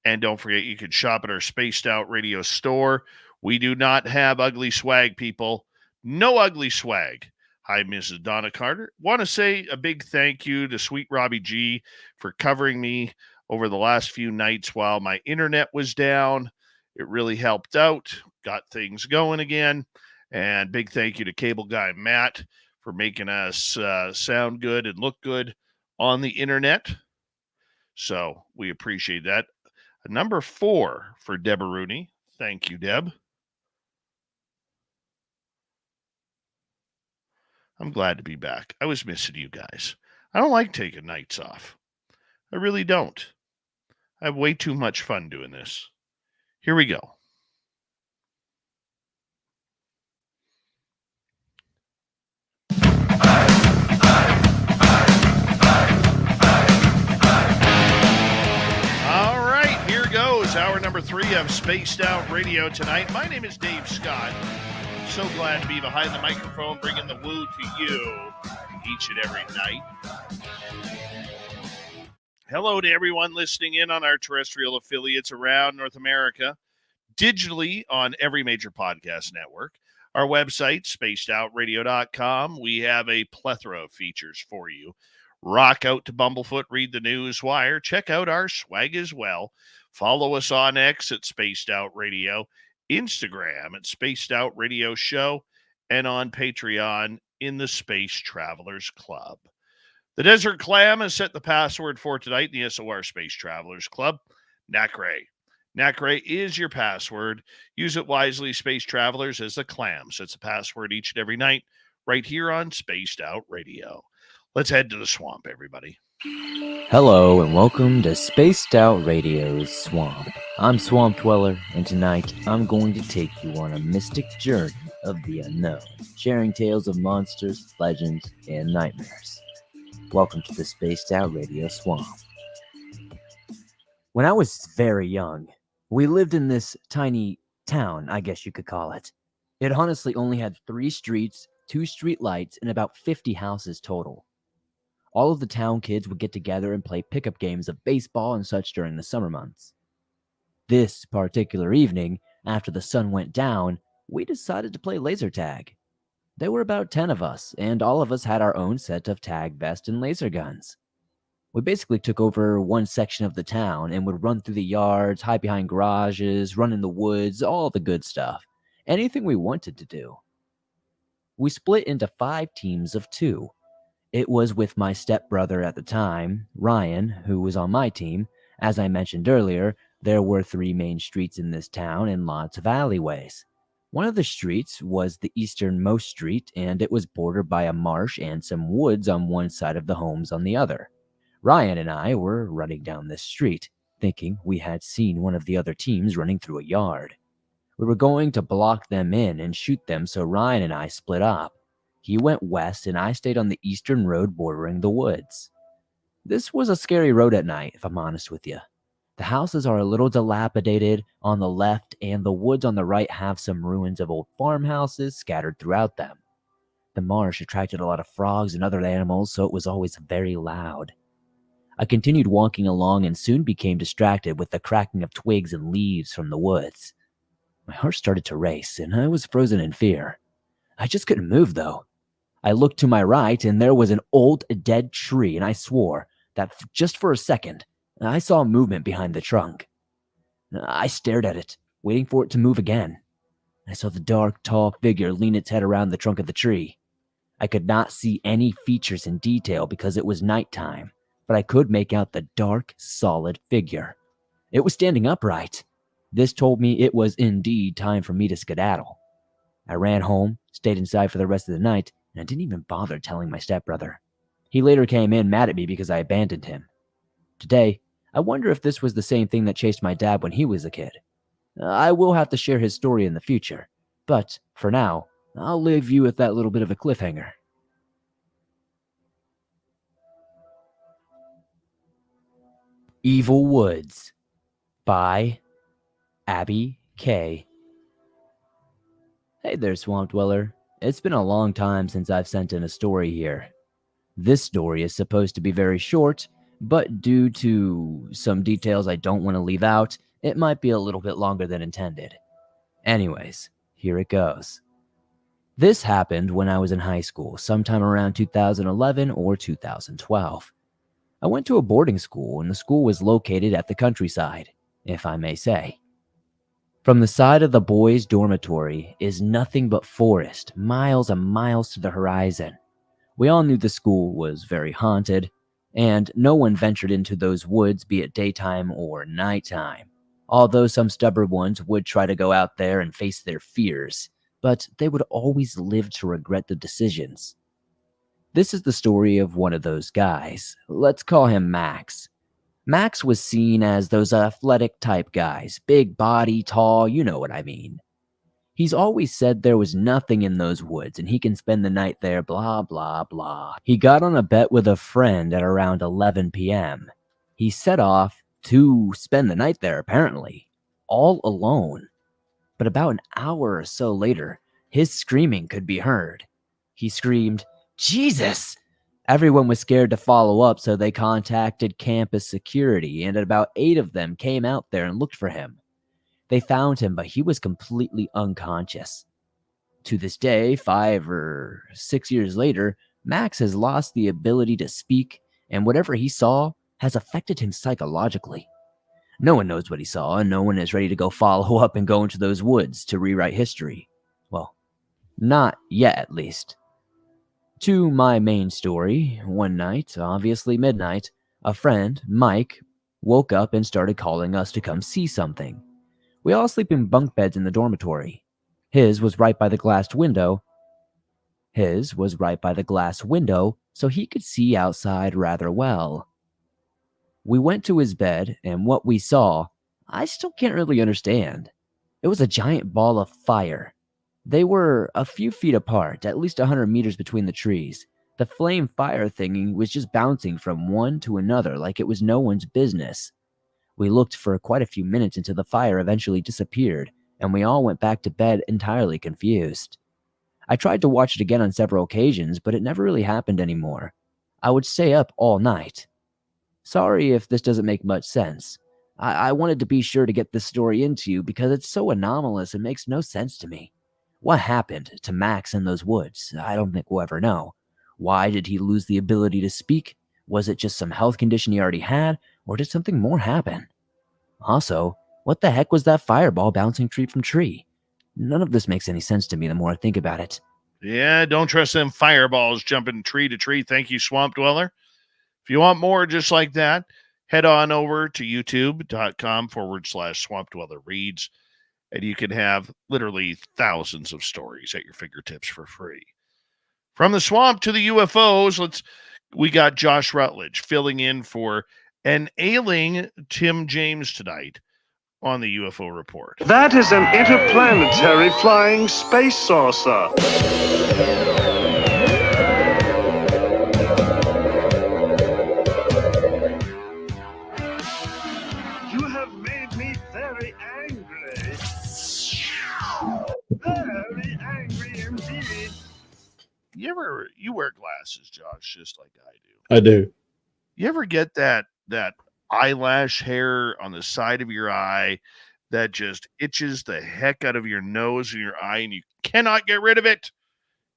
And don't forget, you can shop at our Spaced Out Radio store. We do not have ugly swag, people. No ugly swag. Hi, Mrs. Donna Carter. Want to say a big thank you to Sweet Robbie G for covering me over the last few nights while my internet was down. It really helped out, got things going again. And big thank you to Cable Guy Matt for making us sound good and look good on the internet. So we appreciate that. Number 4 for Deborah Rooney. Thank you, Deb. I'm glad to be back. I was missing you guys. I don't like taking nights off. I really don't. I have way too much fun doing this. Here we go. All right, here goes hour number 3 of Spaced Out Radio tonight. My name is Dave Scott. So glad to be behind the microphone, bringing the woo to you each and every night. Hello to everyone listening in on our terrestrial affiliates around North America, digitally on every major podcast network. Our website, spacedoutradio.com. We have a plethora of features for you. Rock out to Bumblefoot, read the news wire. Check out our swag as well. Follow us on X at Spaced Out Radio, Instagram at Spaced Out Radio Show, and on Patreon in the Space Travelers Club. The Desert Clam has set the password for tonight in the SOR Space Travelers Club. NACRE. NACRE is your password. Use it wisely, Space Travelers, as the Clam sets the password each and every night right here on Spaced Out Radio. Let's head to the swamp, everybody. Hello and welcome to Spaced Out Radio's Swamp. I'm Swamp Dweller, and tonight I'm going to take you on a mystic journey of the unknown, sharing tales of monsters, legends, and nightmares. Welcome to the Spaced Out Radio Swamp. When I was very young, we lived in this tiny town, I guess you could call it. It honestly only had 3 streets, 2 street lights, and about 50 houses total. All of the town kids would get together and play pickup games of baseball and such during the summer months. This particular evening, after the sun went down, we decided to play laser tag. There were about 10 of us, and all of us had our own set of tag vests and laser guns. We basically took over one section of the town and would run through the yards, hide behind garages, run in the woods, all the good stuff. Anything we wanted to do. We split into 5 teams of 2. It was with my stepbrother at the time, Ryan, who was on my team. As I mentioned earlier, there were 3 main streets in this town and lots of alleyways. One of the streets was the easternmost street, and it was bordered by a marsh and some woods on one side of the homes on the other. Ryan and I were running down this street, thinking we had seen one of the other teams running through a yard. We were going to block them in and shoot them, so Ryan and I split up. He went west, and I stayed on the eastern road bordering the woods. This was a scary road at night, if I'm honest with you. The houses are a little dilapidated on the left, and the woods on the right have some ruins of old farmhouses scattered throughout them. The marsh attracted a lot of frogs and other animals, so it was always very loud. I continued walking along and soon became distracted with the cracking of twigs and leaves from the woods. My heart started to race, and I was frozen in fear. I just couldn't move, though. I looked to my right, and there was an old dead tree, and I swore that just for a second, I saw movement behind the trunk. I stared at it, waiting for it to move again. I saw the dark, tall figure lean its head around the trunk of the tree. I could not see any features in detail because it was nighttime, but I could make out the dark, solid figure. It was standing upright. This told me it was indeed time for me to skedaddle. I ran home, stayed inside for the rest of the night, and I didn't even bother telling my stepbrother. He later came in mad at me because I abandoned him. Today, I wonder if this was the same thing that chased my dad when he was a kid. I will have to share his story in the future, but for now, I'll leave you with that little bit of a cliffhanger. Evil Woods by Abby K. Hey there, Swamp Dweller. It's been a long time since I've sent in a story here. This story is supposed to be very short, but due to some details I don't want to leave out, it might be a little bit longer than intended. Anyways, here it goes. This happened when I was in high school, sometime around 2011 or 2012. I went to a boarding school, and the school was located at the countryside, if I may say. From the side of the boys' dormitory is nothing but forest, miles and miles to the horizon. We all knew the school was very haunted, and no one ventured into those woods, be it daytime or nighttime. Although some stubborn ones would try to go out there and face their fears, but they would always live to regret the decisions. This is the story of one of those guys. Let's call him Max. Max was seen as those athletic type guys, big body, tall, you know what I mean. He's always said there was nothing in those woods and he can spend the night there, blah, blah, blah. He got on a bet with a friend at around 11 p.m. He set off to spend the night there, apparently, all alone. But about an hour or so later, his screaming could be heard. He screamed, "Jesus!" Everyone was scared to follow up, so they contacted campus security, and about 8 of them came out there and looked for him. They found him, but he was completely unconscious. To this day, 5 or 6 years later, Max has lost the ability to speak, and whatever he saw has affected him psychologically. No one knows what he saw, and no one is ready to go follow up and go into those woods to rewrite history. Well, not yet, at least. To my main story, one night, obviously midnight, a friend, Mike, woke up and started calling us to come see something. We all sleep in bunk beds in the dormitory. His was right by the glass window, so he could see outside rather well. We went to his bed, and what we saw, I still can't really understand. It was a giant ball of fire. They were a few feet apart, at least 100 meters between the trees. The flame fire thingy was just bouncing from one to another like it was no one's business. We looked for quite a few minutes until the fire eventually disappeared, and we all went back to bed entirely confused. I tried to watch it again on several occasions, but it never really happened anymore. I would stay up all night. Sorry if this doesn't make much sense. I wanted to be sure to get this story into you because it's so anomalous and makes no sense to me. What happened to Max in those woods? I don't think we'll ever know. Why did he lose the ability to speak? Was it just some health condition he already had, or did something more happen? Also, what the heck was that fireball bouncing tree from tree? None of this makes any sense to me the more I think about it. Yeah, don't trust them fireballs jumping tree to tree. Thank you, Swamp Dweller. If you want more just like that, head on over to youtube.com/Swamp Dweller Reads, and you can have literally thousands of stories at your fingertips for free. From the swamp to the UFOs, we got Josh Rutledge filling in for an ailing Tim James tonight on the UFO Report. That is an interplanetary flying space saucer. You have made me very angry. Very angry indeed. You wear glasses, Josh, just like I do. I do. You ever get that eyelash hair on the side of your eye that just itches the heck out of your nose and your eye, and you cannot get rid of it?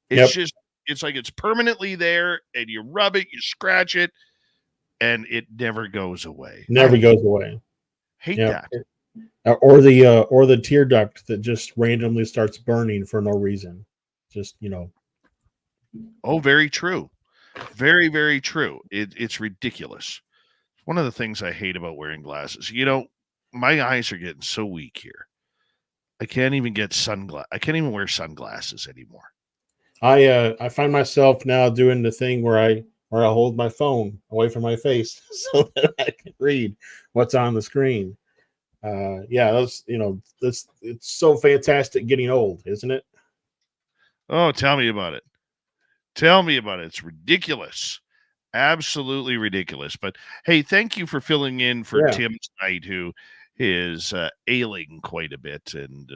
It's like it's permanently there, and you rub it, you scratch it, and it never goes away. Never goes away. Hate that. Or the tear duct that just randomly starts burning for no reason. Just, Oh, very true. Very, very true. It's ridiculous. One of the things I hate about wearing glasses, my eyes are getting so weak here. I can't even wear sunglasses anymore. I find myself now doing the thing where I hold my phone away from my face so that I can read what's on the screen. Yeah, it's so fantastic getting old, isn't it? Oh, tell me about it. Tell me about it. It's ridiculous. Absolutely ridiculous. But hey, thank you for filling in for Yeah. Tim tonight, who is ailing quite a bit. And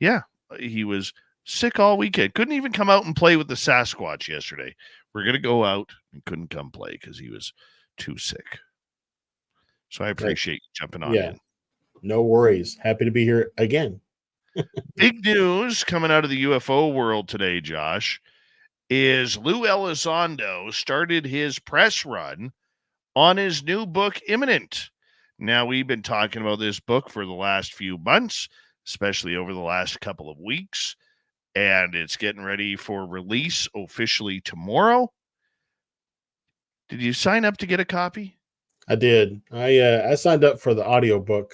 yeah, he was sick all weekend. Couldn't even come out and play with the Sasquatch yesterday. We're going to go out and couldn't come play because he was too sick. So I appreciate you jumping on Yeah. in. No worries. Happy to be here again. Big news coming out of the UFO world today, Josh, is Lou Elizondo started his press run on his new book, Imminent. Now, we've been talking about this book for the last few months, especially over the last couple of weeks, and it's getting ready for release officially tomorrow. Did you sign up to get a copy? I did. I signed up for the audiobook.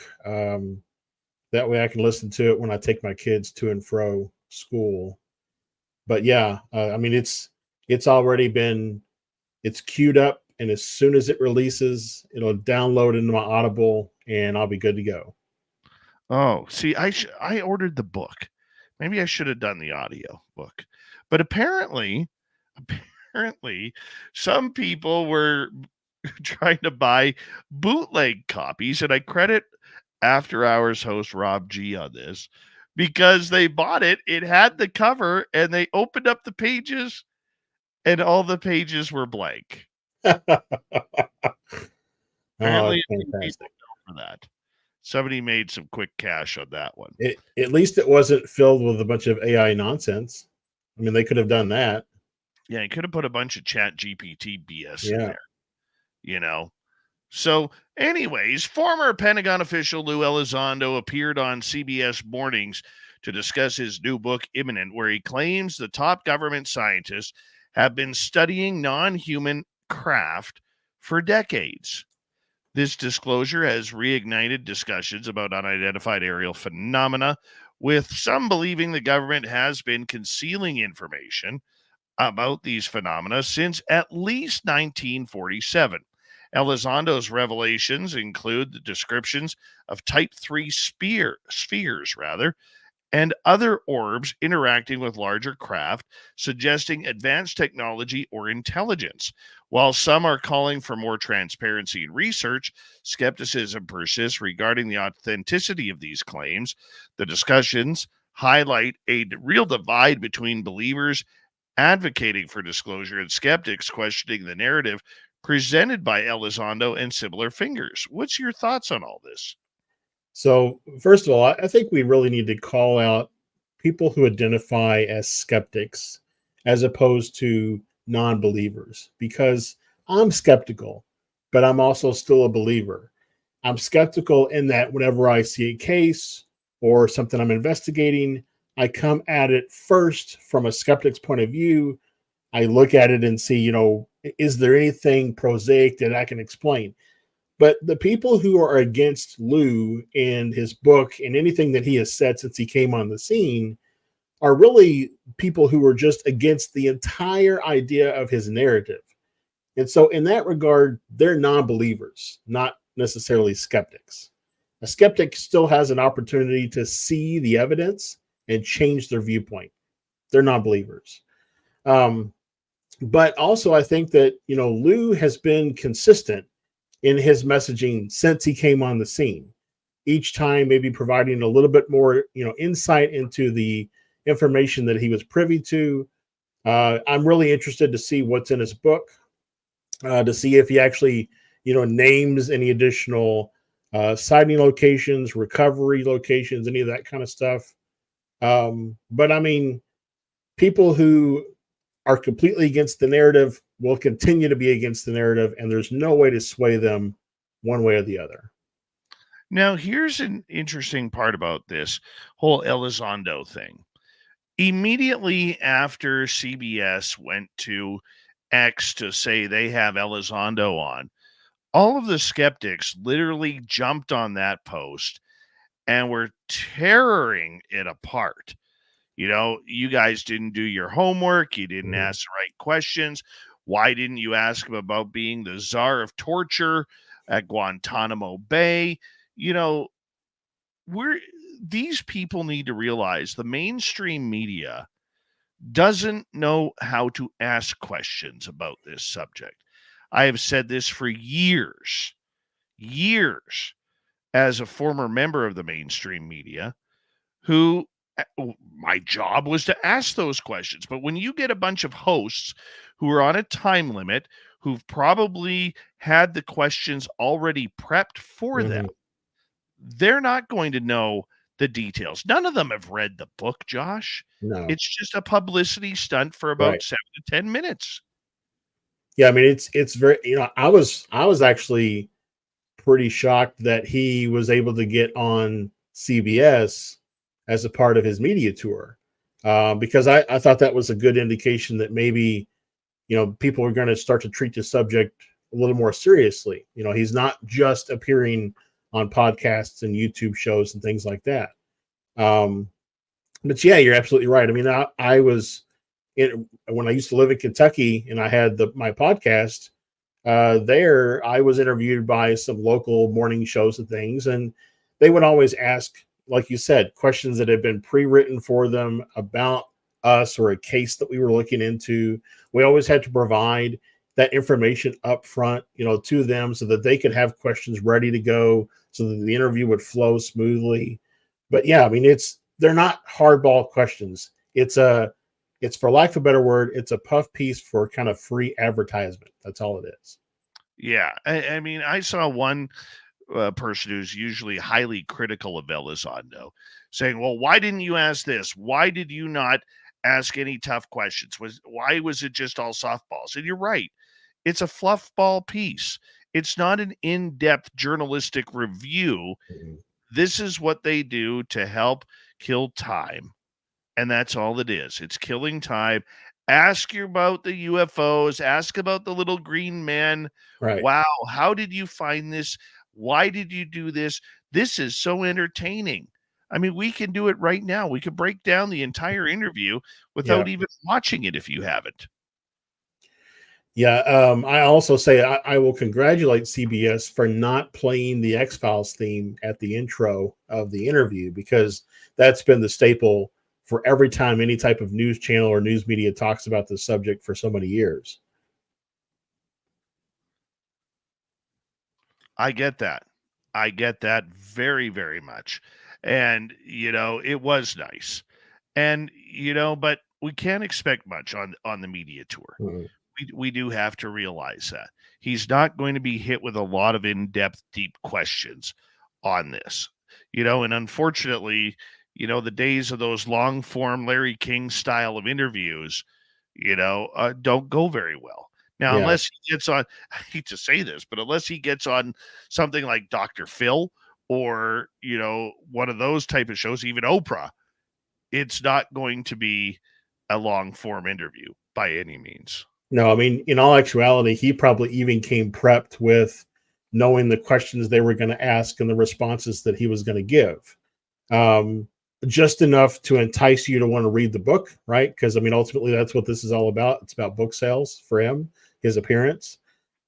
That way I can listen to it when I take my kids to and fro school. But yeah, I mean, it's already been, it's queued up, and as soon as it releases, it'll download into my Audible and I'll be good to go. Oh, see, I ordered the book. Maybe I should have done the audio book. But apparently, some people were trying to buy bootleg copies, and I credit After Hours host Rob G on this because they bought it. It had the cover, and they opened up the pages, and all the pages were blank. Apparently, that's fantastic. for that. Somebody made some quick cash on that one. At least it wasn't filled with a bunch of AI nonsense. I mean, they could have done that. Yeah, you could have put a bunch of Chat GPT BS in Yeah. there, you know. So, anyways, former Pentagon official Lou Elizondo appeared on CBS Mornings to discuss his new book, Imminent, where he claims the top government scientists have been studying non-human craft for decades. This disclosure has reignited discussions about unidentified aerial phenomena, with some believing the government has been concealing information about these phenomena since at least 1947. Elizondo's revelations include the descriptions of Type 3 spheres, and other orbs interacting with larger craft, suggesting advanced technology or intelligence. While some are calling for more transparency in research, skepticism persists regarding the authenticity of these claims. The discussions highlight a real divide between believers advocating for disclosure and skeptics questioning the narrative presented by Elizondo and similar figures. What's your thoughts on all this? So, first of all, I think we really need to call out people who identify as skeptics as opposed to non-believers, because I'm skeptical, but I'm also still a believer. I'm skeptical in that whenever I see a case or something I'm investigating, I come at it first from a skeptic's point of view. I look at it and see, is there anything prosaic that I can explain? But the people who are against Lou and his book and anything that he has said since he came on the scene are really people who are just against the entire idea of his narrative. And so in that regard, they're non-believers, not necessarily skeptics. A skeptic still has an opportunity to see the evidence and change their viewpoint. They're non-believers. But also I think that, Lou has been consistent in his messaging since he came on the scene, each time maybe providing a little bit more, insight into the information that he was privy to. I'm really interested to see what's in his book, to see if he actually, names any additional sighting locations, recovery locations, any of that kind of stuff. But I mean, people who are completely against the narrative will continue to be against the narrative, and there's no way to sway them one way or the other. Now, here's an interesting part about this whole Elizondo thing. Immediately after CBS went to X to say they have Elizondo on, all of the skeptics literally jumped on that post and were tearing it apart. You guys didn't do your homework. You didn't Mhm. ask the right questions. Why didn't you ask him about being the czar of torture at Guantanamo Bay? You know, these people need to realize the mainstream media doesn't know how to ask questions about this subject. I have said this for years, as a former member of the mainstream media who my job was to ask those questions. But when you get a bunch of hosts who are on a time limit, who've probably had the questions already prepped for them, they're not going to know the details. None of them have read the book, Josh. No. It's just a publicity stunt for about Right. 7 to 10 minutes. Yeah, I mean it's very, I was actually pretty shocked that he was able to get on CBS as a part of his media tour, because I thought that was a good indication that maybe people are going to start to treat the subject a little more seriously. He's not just appearing on podcasts and YouTube shows and things like that. But yeah, you're absolutely right. I mean, I was when I used to live in Kentucky and I had my podcast. There, I was interviewed by some local morning shows and things, and they would always ask, like you said, questions that had been pre-written for them about us or a case that we were looking into. We always had to provide that information up front, to them so that they could have questions ready to go, so that the interview would flow smoothly. But yeah, I mean, they're not hardball questions. It's for lack of a better word, it's a puff piece for kind of free advertisement. That's all it is. Yeah. I mean, I saw one person who's usually highly critical of Elizondo saying, well, why didn't you ask this? Why did you not ask any tough questions? Why was it just all softballs? And you're right. It's a fluff ball piece. It's not an in-depth journalistic review. Mhm. This is what they do to help kill time. And that's all it is. It's killing time. Ask you about the UFOs. Ask about the little green man. Right. Wow, how did you find this? Why did you do this? This is so entertaining. I mean, we can do it right now. We could break down the entire interview without even watching it if you haven't. Yeah. I also say I will congratulate CBS for not playing the X-Files theme at the intro of the interview, because that's been the staple for every time any type of news channel or news media talks about this subject for so many years. I get that. I get that very, very much. And, it was nice. And, but we can't expect much on the media tour. Mhm. We do have to realize that. He's not going to be hit with a lot of in-depth, deep questions on this. And unfortunately, the days of those long-form Larry King style of interviews, don't go very well. Now, Yeah. unless he gets on, I hate to say this, but unless he gets on something like Dr. Phil or, one of those type of shows, even Oprah, it's not going to be a long form interview by any means. No, I mean, in all actuality, he probably even came prepped with knowing the questions they were going to ask and the responses that he was going to give. Just enough to entice you to want to read the book, right? Because I mean, ultimately, that's what this is all about. It's about book sales for him, his appearance.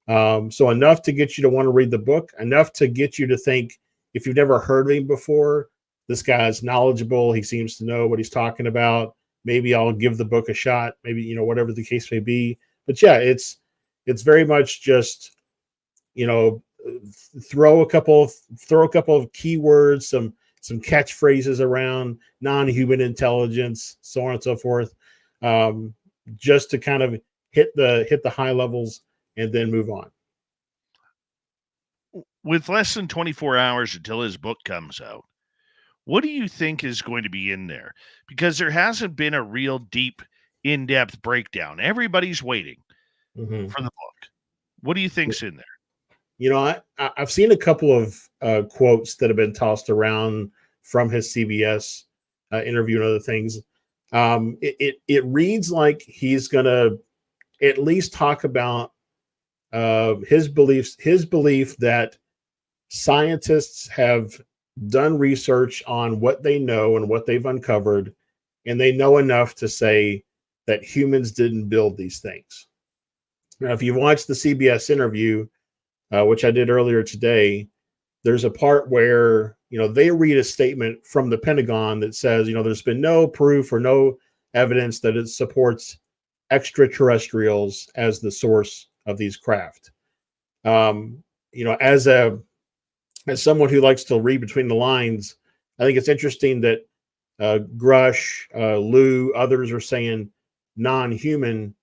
So enough to get you to want to read the book, enough to get you to think, if you've never heard of him before, this guy's knowledgeable. He seems to know what he's talking about. Maybe I'll give the book a shot. Maybe, whatever the case may be. But yeah, it's very much just, throw a couple of keywords, some catchphrases around non-human intelligence, so on and so forth, just to kind of hit the high levels and then move on. With less than 24 hours until his book comes out, what do you think is going to be in there? Because there hasn't been a real deep, in-depth breakdown. Everybody's waiting for the book. What do you think's in there? I've seen a couple of quotes that have been tossed around from his CBS interview and other things. It reads like he's going to at least talk about his belief that scientists have done research on what they know and what they've uncovered, and they know enough to say that humans didn't build these things. Now, if you watch the CBS interview, which I did earlier today, there's a part where, they read a statement from the Pentagon that says, there's been no proof or no evidence that it supports extraterrestrials as the source of these craft. As someone who likes to read between the lines, I think it's interesting that Grush, Lou, others are saying non-human.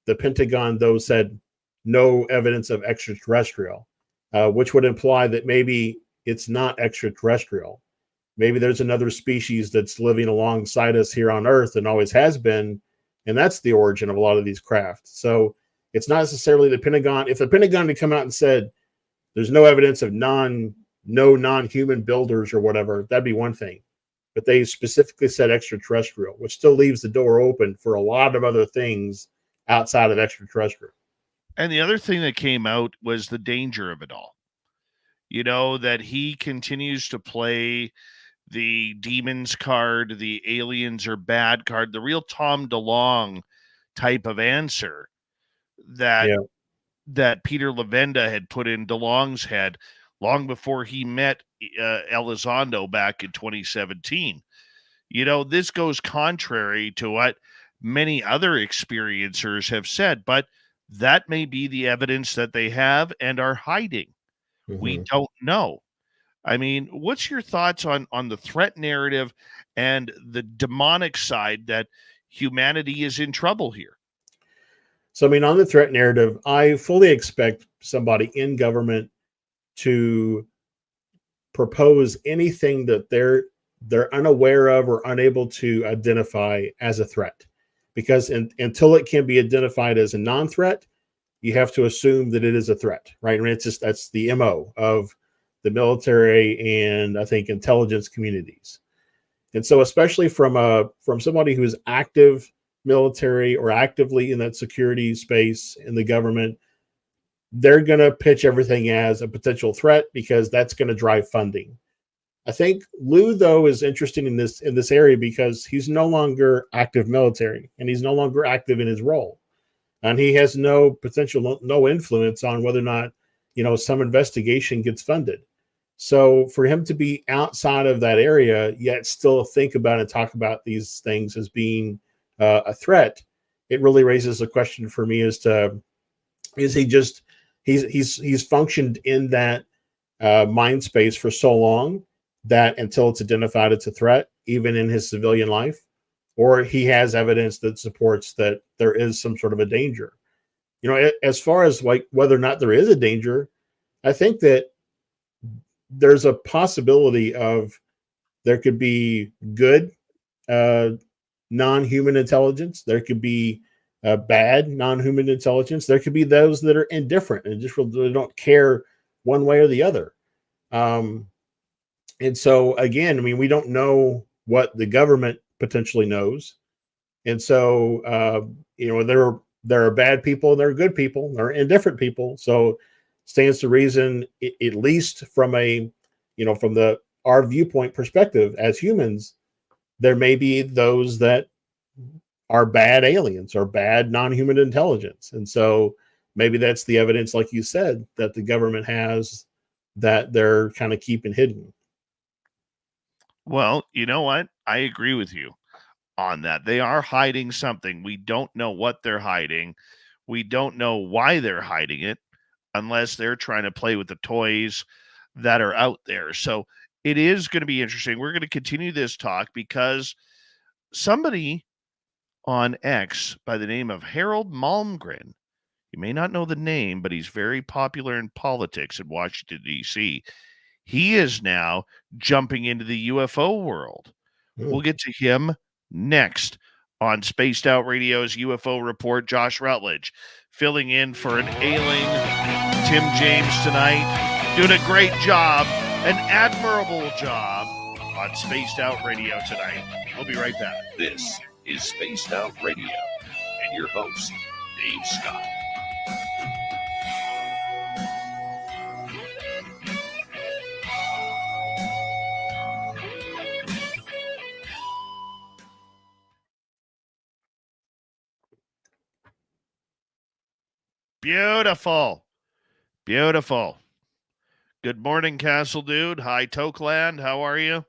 The Pentagon, though, said no evidence of extraterrestrial, which would imply that maybe it's not extraterrestrial. Maybe there's another species that's living alongside us here on Earth and always has been, and that's the origin of a lot of these craft. So it's not necessarily the Pentagon. If the Pentagon had come out and said there's no evidence of no non-human builders or whatever, that'd be one thing. But they specifically said extraterrestrial, which still leaves the door open for a lot of other things outside of extraterrestrial. And the other thing that came out was the danger of it all. That he continues to play the demons card, the aliens are bad card, the real Tom DeLonge type of answer that Peter Levenda had put in DeLonge's head long before he met Elizondo back in 2017. This goes contrary to what many other experiencers have said, but that may be the evidence that they have and are hiding. Mm-hmm. We don't know. I mean, what's your thoughts on the threat narrative and the demonic side that humanity is in trouble here? So, on the threat narrative, I fully expect somebody in government to propose anything that they're unaware of or unable to identify as a threat, because until it can be identified as a non-threat, you have to assume that it is a threat, right? That's the MO of the military and I think intelligence communities. And so, especially from somebody who is active military or actively in that security space in the government, they're going to pitch everything as a potential threat because that's going to drive funding. I think Lou, though, is interesting in this area because he's no longer active military and he's no longer active in his role. And he has no influence on whether or not, some investigation gets funded. So for him to be outside of that area, yet still think about and talk about these things as being a threat, it really raises a question for me as to, is he just, he's functioned in that mind space for so long that until it's identified it's a threat, even in his civilian life, or he has evidence that supports that there is some sort of a danger. As far as like whether or not there is a danger, I think that there's a possibility of there could be good non-human intelligence. There could be bad non-human intelligence. There could be those that are indifferent and just really don't care one way or the other. And so again, we don't know what the government potentially knows. And so, there are bad people and there are good people, there are indifferent people. So stands to reason, at least from our viewpoint perspective as humans, there may be those that are bad aliens or bad non-human intelligence. And so maybe that's the evidence, like you said, that the government has that they're kind of keeping hidden. Well, you know what? I agree with you on that. They are hiding something. We don't know what they're hiding. We don't know why they're hiding it unless they're trying to play with the toys that are out there. So it is going to be interesting. We're going to continue this talk because somebody on X by the name of Harold Malmgren, you may not know the name, but he's very popular in politics in Washington, D.C. He is now jumping into the UFO world. We'll get to him next on Spaced Out Radio's UFO Report. Josh Rutledge filling in for an ailing Tim James tonight, doing a great job, an admirable job on Spaced Out Radio tonight. We'll be right back. This is Spaced Out Radio and your host, Dave Scott. Beautiful. Beautiful. Good morning, Castle Dude. Hi, Tokeland. How are you?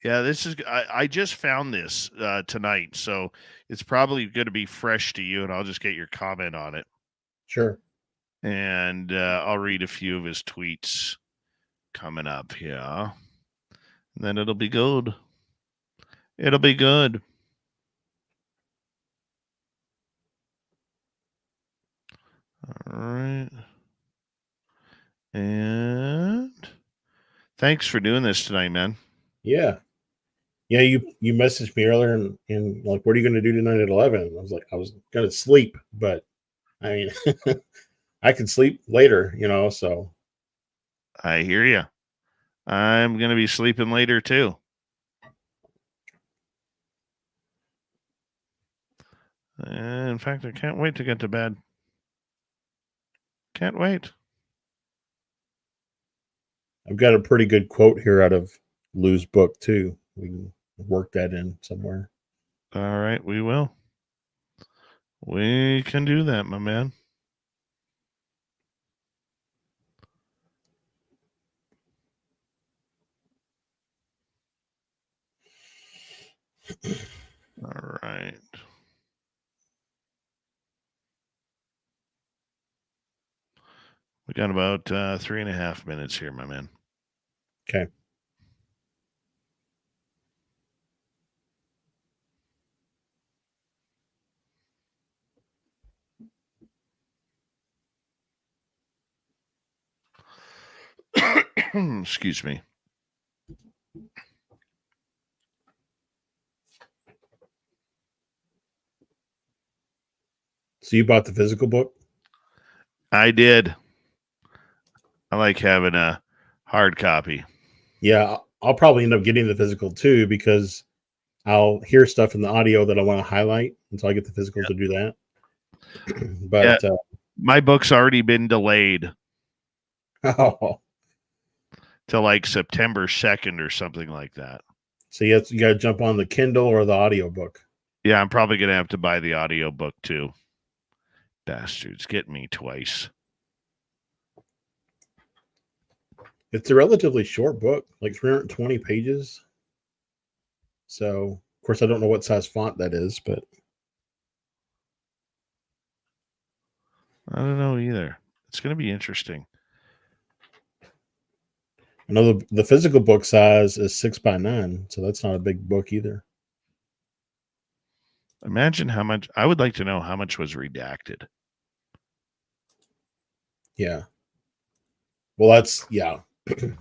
Yeah, this is. I just found this tonight, so it's probably going to be fresh to you, and I'll just get your comment on it. Sure. And I'll read a few of his tweets coming up here. And then it'll be good. It'll be good. All right. And thanks for doing this tonight, man. Yeah. Yeah, you messaged me earlier and like, what are you going to do tonight at 11? I was like, I was going to sleep, but I mean, I can sleep later, so. I hear you. I'm going to be sleeping later too. And in fact, I can't wait to get to bed. Can't wait. I've got a pretty good quote here out of Lou's book too. We can work that in somewhere. All right, we will. We can do that, my man. All right. We got about 3.5 minutes here, my man. Okay. Excuse me. So you bought the physical book? I did. I like having a hard copy. Yeah, I'll probably end up getting the physical too because I'll hear stuff in the audio that I want to highlight until I get the physical to do that. But my book's already been delayed oh, till like September 2nd or something like that. so you got to jump on the Kindle or the audio book. Yeah, I'm probably going to have to buy the audio book too. Bastards, get me twice. It's a relatively short book, like 320 pages. So, of course, I don't know what size font that is, but I don't know either. It's going to be interesting. I know the physical book size is 6x9, so that's not a big book either. Imagine how much. I would like to know how much was redacted. Yeah. Well, that's yeah. If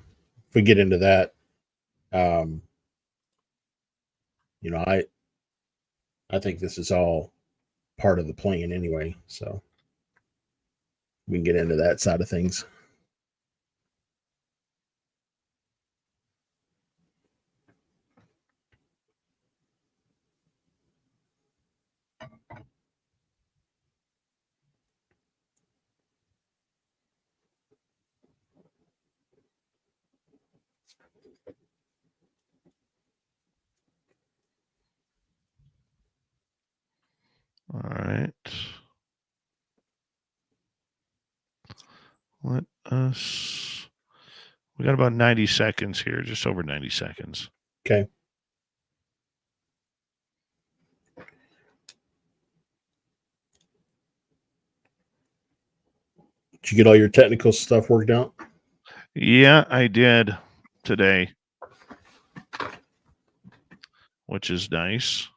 we get into that, I think this is all part of the plan anyway, so we can get into that side of things. All right. Let us. We got about 90 seconds here, just over 90 seconds. Okay. Did you get all your technical stuff worked out? Yeah, I did today, which is nice.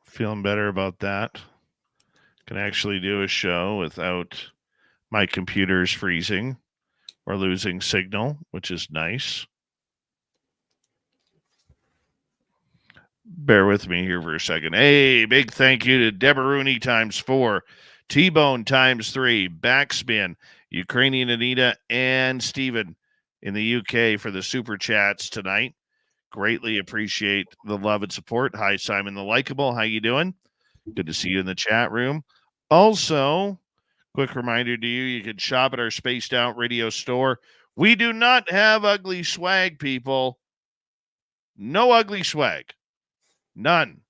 Feeling better about that. Can actually do a show without my computers freezing or losing signal, which is nice. Bear with me here for a second. Hey, big thank you to Debaruni ×4, T-Bone ×3, Backspin, Ukrainian Anita, and Steven in the UK for the super chats tonight. Greatly appreciate the love and support. Hi, Simon the Likeable. How you doing? Good to see you in the chat room. Also, quick reminder to you, you can shop at our Spaced Out Radio store We do not have ugly swag, people. No ugly swag. None.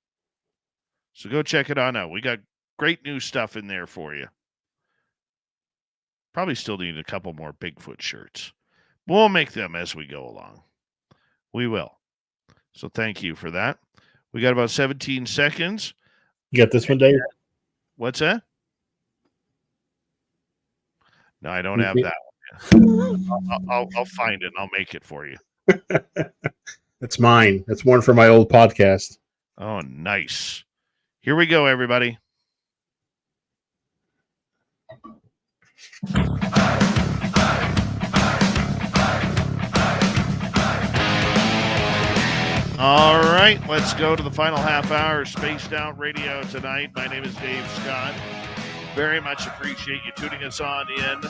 So go check it on out. We got great new stuff in there for you. Probably still need a couple more Bigfoot shirts. We'll make them as we go along. We will. So thank you for that. We got about 17 seconds. You got this one, Dave? What's that? No, I don't have that one. I'll find it and I'll make it for you. That's mine. That's one for my old podcast. Oh, nice. Here we go, everybody. All right, let's go to the final half hour of Spaced Out Radio tonight. My name is Dave Scott. Very much appreciate you tuning us on in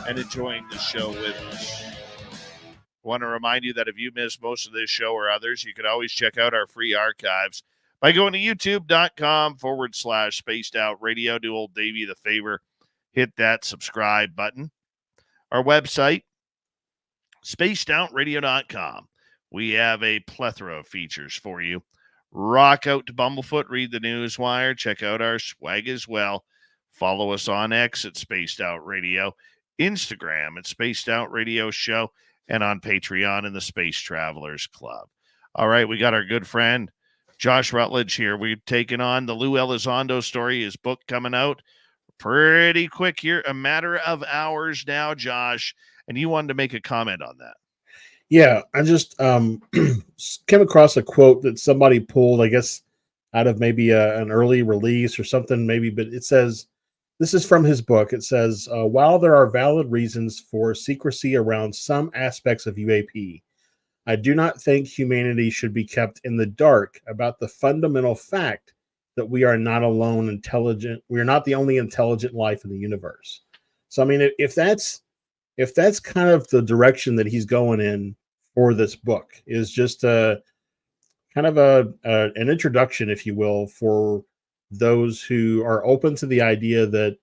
and enjoying the show with us. I want to remind you that if you missed most of this show or others, you can always check out our free archives by going to youtube.com/Spaced Out Radio. Do old Davey the favor, hit that subscribe button. Our website, spacedoutradio.com. We have a plethora of features for you. Rock out to Bumblefoot, read the Newswire, check out our swag as well. Follow us on X at Spaced Out Radio, Instagram at Spaced Out Radio Show, and on Patreon in the Space Travelers Club. All right, we got our good friend Josh Rutledge here. We've taken on the Lou Elizondo story, his book coming out pretty quick here, a matter of hours now, Josh, and you wanted to make a comment on that. Yeah, I just came across a quote that somebody pulled, I guess, out of maybe an early release or something, maybe, but it says, this is from his book. It says, while there are valid reasons for secrecy around some aspects of UAP, I do not think humanity should be kept in the dark about the fundamental fact that we are not alone intelligent. We are not the only intelligent life in the universe. So, I mean, if that's kind of the direction that he's going in for this book, is just a kind of an introduction, if you will, for those who are open to the idea that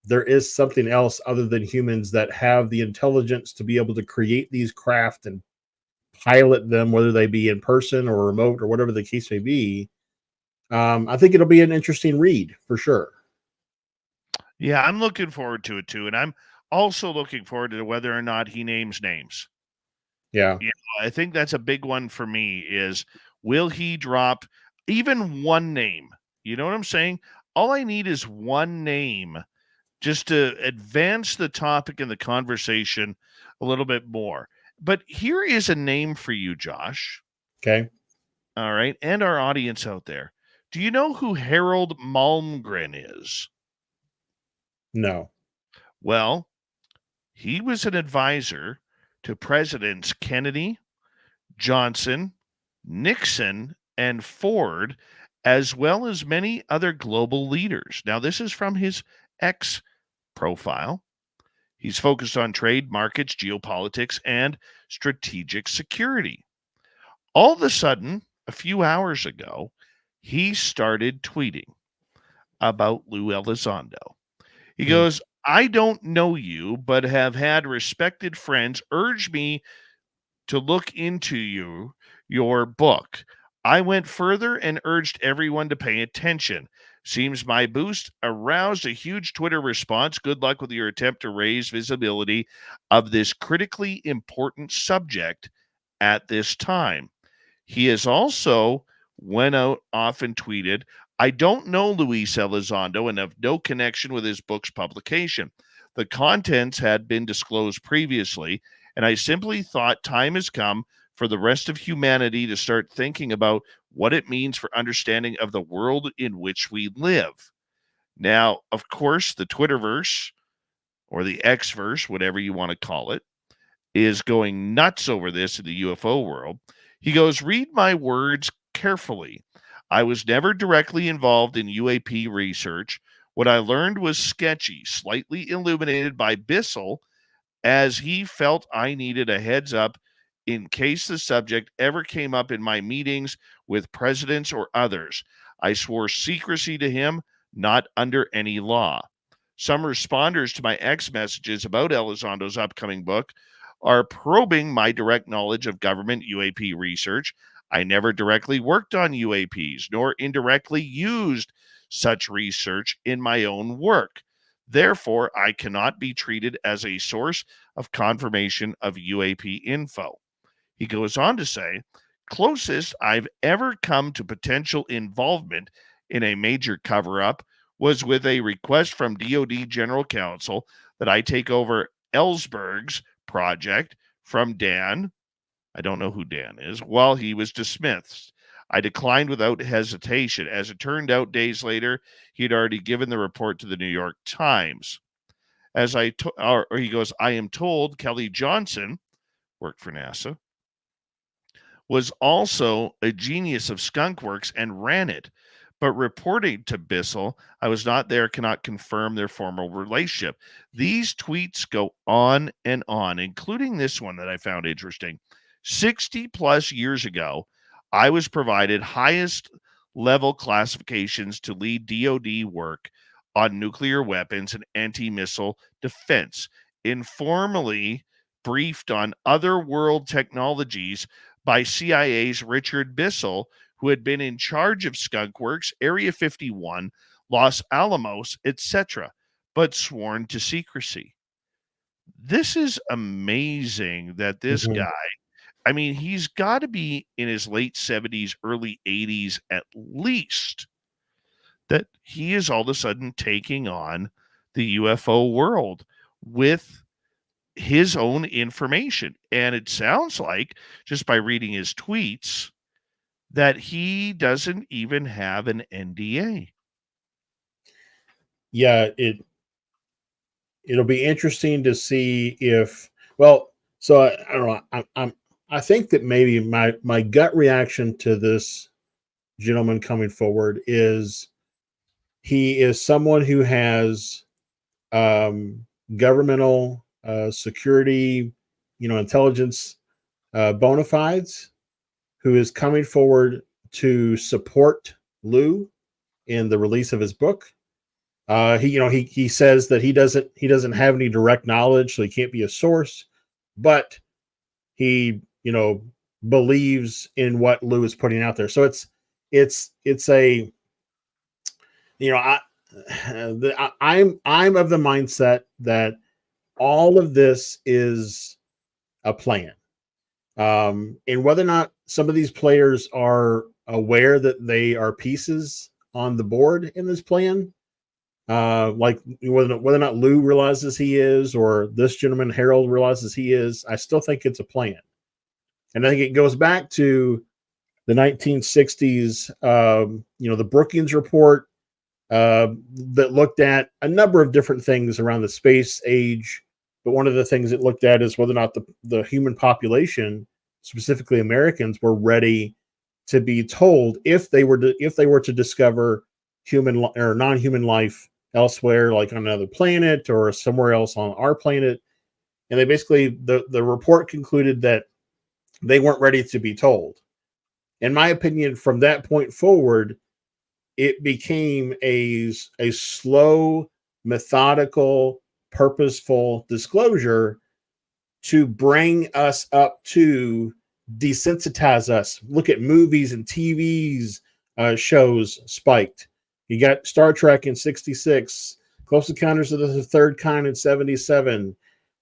there is something else other than humans that have the intelligence to be able to create these craft and pilot them, whether they be in person or remote or whatever the case may be. I think it'll be an interesting read for sure. Yeah, I'm looking forward to it too. And I'm also looking forward to whether or not he names names. Yeah. You know, I think that's a big one for me is, will he drop even one name? You know what I'm saying? All I need is one name just to advance the topic and the conversation a little bit more. But here is a name for you, Josh. Okay. All right. And our audience out there. Do you know who Harold Malmgren is? No. Well, he was an advisor to Presidents Kennedy, Johnson, Nixon, and Ford, as well as many other global leaders. Now, this is from his X profile. He's focused on trade, markets, geopolitics, and strategic security. All of a sudden, a few hours ago, he started tweeting about Lou Elizondo. He goes, I don't know you, but have had respected friends urge me to look into your book. I went further and urged everyone to pay attention. Seems my boost aroused a huge Twitter response. Good luck with your attempt to raise visibility of this critically important subject at this time. He has also went out off and tweeted, I don't know Luis Elizondo and have no connection with his book's publication. The contents had been disclosed previously, and I simply thought time has come for the rest of humanity to start thinking about what it means for understanding of the world in which we live. Now, of course, the Twitterverse or the Xverse, whatever you want to call it, is going nuts over this in the UFO world. He goes, read my words carefully. I was never directly involved in UAP research. What I learned was sketchy, slightly illuminated by Bissell, as he felt I needed a heads up in case the subject ever came up in my meetings with presidents or others. I swore secrecy to him, not under any law. Some responders to my X messages about Elizondo's upcoming book are probing my direct knowledge of government UAP research. I never directly worked on UAPs, nor indirectly used such research in my own work. Therefore, I cannot be treated as a source of confirmation of UAP info. He goes on to say, closest I've ever come to potential involvement in a major cover-up was with a request from DoD General Counsel that I take over Ellsberg's project from Dan, I don't know who Dan is, while he was dismissed. I declined without hesitation. As it turned out, days later, he had already given the report to the New York Times. He goes, I am told Kelly Johnson, worked for NASA, was also a genius of Skunk Works and ran it. But reporting to Bissell, I was not there, cannot confirm their formal relationship. These tweets go on, including this one that I found interesting. 60 plus years ago, I was provided highest level classifications to lead DoD work on nuclear weapons and anti-missile defense, informally briefed on other world technologies by CIA's Richard Bissell, who had been in charge of Skunk Works, Area 51, Los Alamos, etc., but sworn to secrecy. This is amazing that this guy, I mean, he's got to be in his late 70s, early 80s at least, that he is all of a sudden taking on the UFO world with his own information. And it sounds like, just by reading his tweets, that he doesn't even have an NDA. Yeah, it'll be interesting to see if, well, so I don't know. I think that maybe my gut reaction to this gentleman coming forward is he is someone who has governmental security, intelligence bona fides, who is coming forward to support Lou in the release of his book. He says that he doesn't have any direct knowledge, so he can't be a source, but he believes in what Lou is putting out there. So it's a I'm of the mindset that all of this is a plan. And whether or not some of these players are aware that they are pieces on the board in this plan, like whether or not Lou realizes he is, or this gentleman Harold realizes he is, I still think it's a plan. And I think it goes back to the 1960s, the Brookings report that looked at a number of different things around the space age. But one of the things it looked at is whether or not the human population, specifically Americans, were ready to be told if they were to discover human or non-human life elsewhere, like on another planet or somewhere else on our planet. And they basically, the report concluded that they weren't ready to be told. In my opinion, from that point forward, it became a slow, methodical, purposeful disclosure to bring us up to desensitize us. Look at movies and TVs shows spiked. You got Star Trek in 66, Close Encounters of the Third Kind in 77.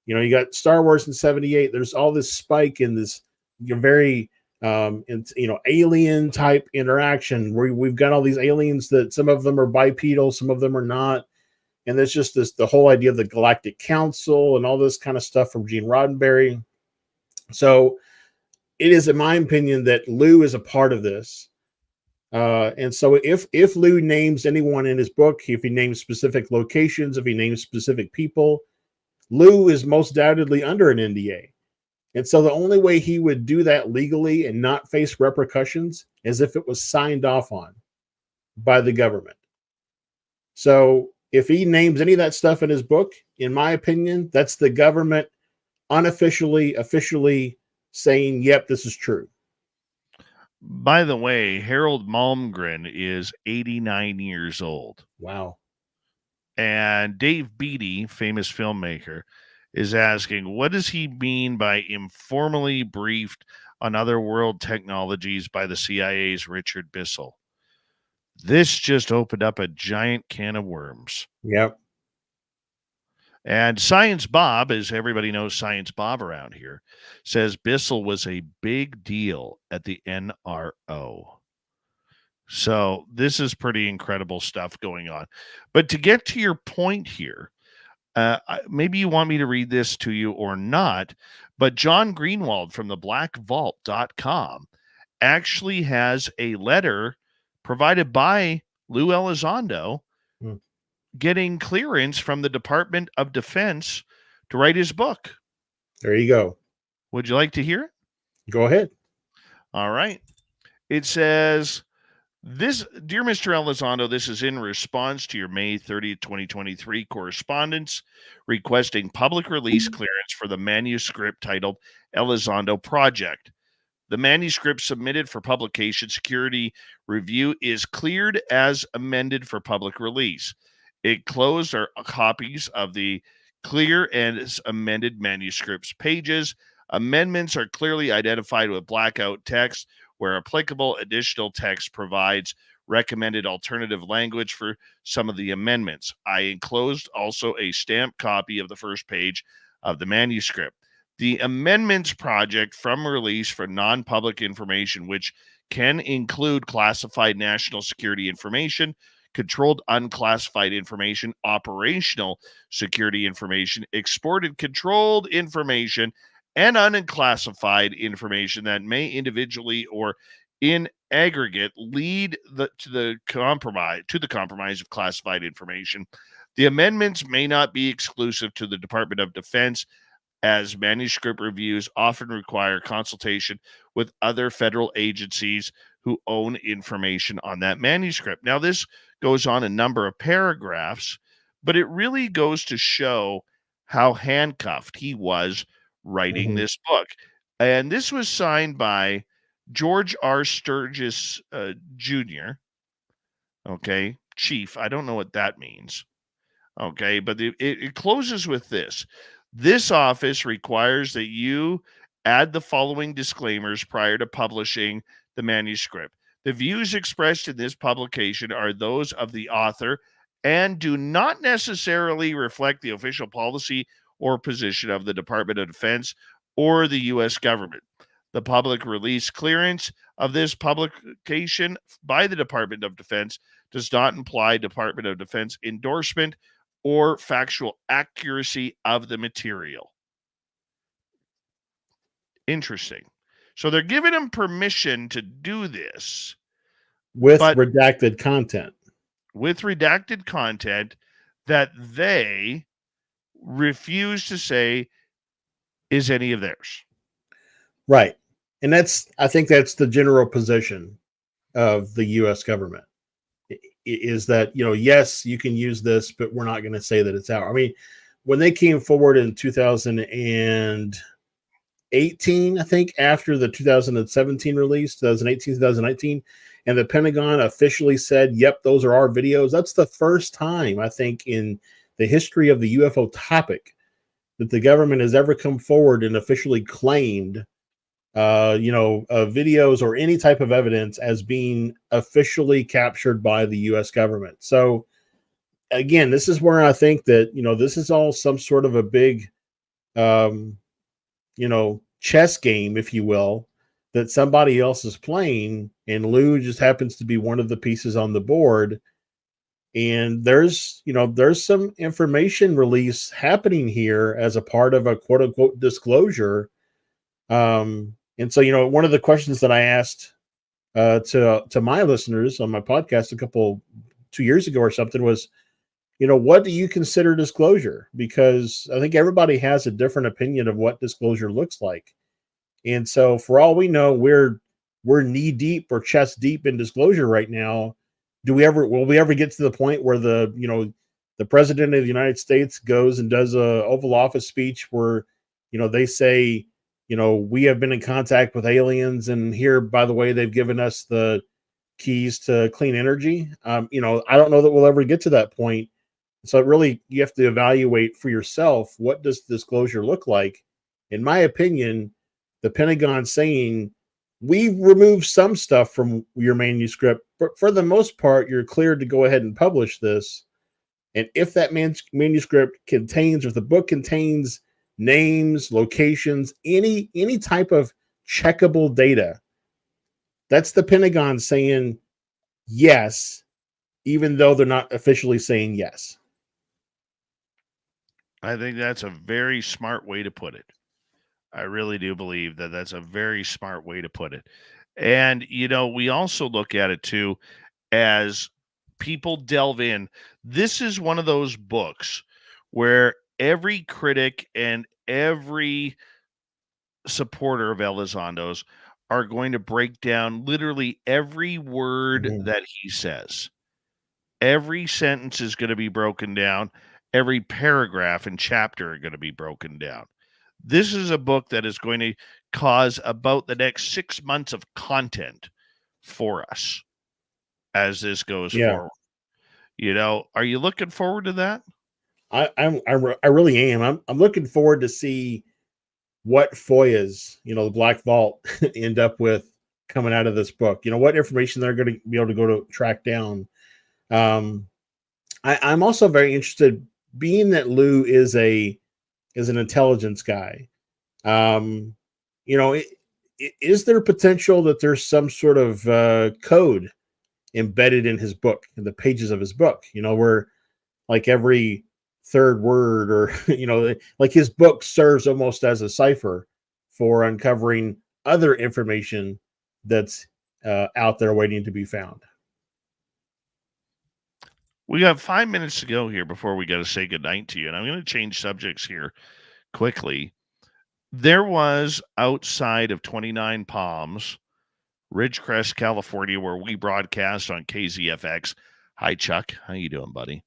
You got Star Wars in 78. There's all this spike in this very alien type interaction where we've got all these aliens that some of them are bipedal, some of them are not. And there's just the whole idea of the Galactic Council and all this kind of stuff from Gene Roddenberry. So it is, in my opinion, that Lou is a part of this. And so if Lou names anyone in his book, if he names specific locations, if he names specific people, Lou is most doubtedly under an NDA. And so the only way he would do that legally and not face repercussions is if it was signed off on by the government. So if he names any of that stuff in his book, in my opinion, that's the government officially saying, yep, this is true. By the way, Harold Malmgren is 89 years old. Wow. And Dave Beatty, famous filmmaker, is asking, what does he mean by informally briefed on other world technologies by the CIA's Richard Bissell? This just opened up a giant can of worms. Yep. And Science Bob, as everybody knows Science Bob around here, says Bissell was a big deal at the NRO. So this is pretty incredible stuff going on. But to get to your point here, maybe you want me to read this to you or not, but John Greenwald from the blackvault.com actually has a letter provided by Lou Elizondo getting clearance from the Department of Defense to write his book. There you go. Would you like to hear it? Go ahead. All right. It says, Dear Mr. Elizondo, this is in response to your May 30th, 2023 correspondence requesting public release clearance for the manuscript titled Elizondo Project. The manuscript submitted for publication security review is cleared as amended for public release. Enclosed are copies of the clear and amended manuscript's pages. Amendments are clearly identified with blackout text. Where applicable, additional text provides recommended alternative language for some of the amendments. I enclosed also a stamped copy of the first page of the manuscript. The amendments project from release for non-public information, which can include classified national security information, controlled unclassified information, operational security information, exported controlled information, and unclassified information that may individually or in aggregate lead to the compromise of classified information. The amendments may not be exclusive to the Department of Defense, as manuscript reviews often require consultation with other federal agencies who own information on that manuscript. Now, this goes on a number of paragraphs, but it really goes to show how handcuffed he was writing this book. And this was signed by George R. Sturgis Jr. Okay, chief. I don't know what that means. Okay, but it closes with this. This office requires that you add the following disclaimers prior to publishing the manuscript. The views expressed in this publication are those of the author and do not necessarily reflect the official policy or position of the Department of Defense or the U.S. government. The public release clearance of this publication by the Department of Defense does not imply Department of Defense endorsement or factual accuracy of the material. Interesting. So they're giving him permission to do this with redacted content. With redacted content that they refuse to say is any of theirs. Right. And I think that's the general position of the U.S. government, is that, yes, you can use this, but we're not going to say that it's ours. I mean, when they came forward in 2018, I think, after the 2017 release, 2018, 2019, and the Pentagon officially said, yep, those are our videos. That's the first time, I think, in the history of the UFO topic that the government has ever come forward and officially claimed videos or any type of evidence as being officially captured by the U.S. government. So again, this is where I think that, this is all some sort of a big, chess game, if you will, that somebody else is playing, and Lou just happens to be one of the pieces on the board. And there's some information release happening here as a part of a quote unquote disclosure. And so, one of the questions that I asked to my listeners on my podcast 2 years ago or something was, what do you consider disclosure? Because I think everybody has a different opinion of what disclosure looks like. And so for all we know, we're knee deep or chest deep in disclosure right now. Will we ever get to the point where the president of the United States goes and does a Oval Office speech where, they say, we have been in contact with aliens, and here, by the way, they've given us the keys to clean energy. I don't know that we'll ever get to that point. So really, you have to evaluate for yourself, what does disclosure look like? In my opinion, the Pentagon saying, we removed some stuff from your manuscript, but for the most part, you're cleared to go ahead and publish this. And if that manuscript contains, or if the book contains names, locations, any type of checkable data, that's the Pentagon saying yes, even though they're not officially saying yes. I think that's a very smart way to put it. I really do believe that that's a very smart way to put it. And, we also look at it too as people delve in. This is one of those books where every critic and every supporter of Elizondo's are going to break down literally every word that he says. Every sentence is going to be broken down. Every paragraph and chapter are going to be broken down. This is a book that is going to cause about the next 6 months of content for us as this goes forward. Are you looking forward to that? I really am. I'm looking forward to see what FOIAs, the Black Vault, end up with coming out of this book. What information they're going to be able to go to track down. I'm also very interested, being that Lou is an intelligence guy. Is there potential that there's some sort of code embedded in his book, in the pages of his book? Where like every third word, or like his book serves almost as a cipher for uncovering other information that's out there waiting to be found. We got 5 minutes to go here before we got to say goodnight to you. And I'm going to change subjects here quickly. There was, outside of 29 Palms, Ridgecrest, California, where we broadcast on KZFX. Hi, Chuck. How you doing, buddy?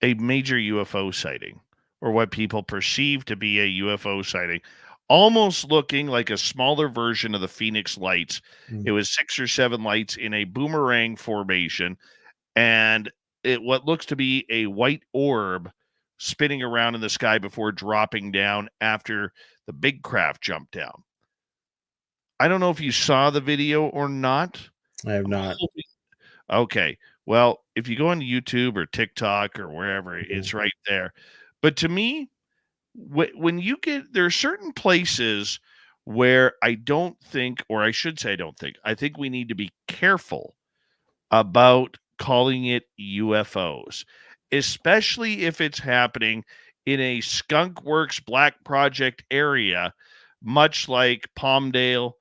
A major UFO sighting, or what people perceive to be a UFO sighting, almost looking like a smaller version of the Phoenix lights. It was 6 or 7 lights in a boomerang formation, and what looks to be a white orb spinning around in the sky before dropping down after the big craft jumped down. I don't know if you saw the video or not. I have not. Okay. Well, if you go on YouTube or TikTok or wherever, it's right there. But to me, when you there are certain places where I don't think, or I should say I think we need to be careful about calling it UFOs, especially if it's happening in a Skunk Works Black Project area, much like Palmdale,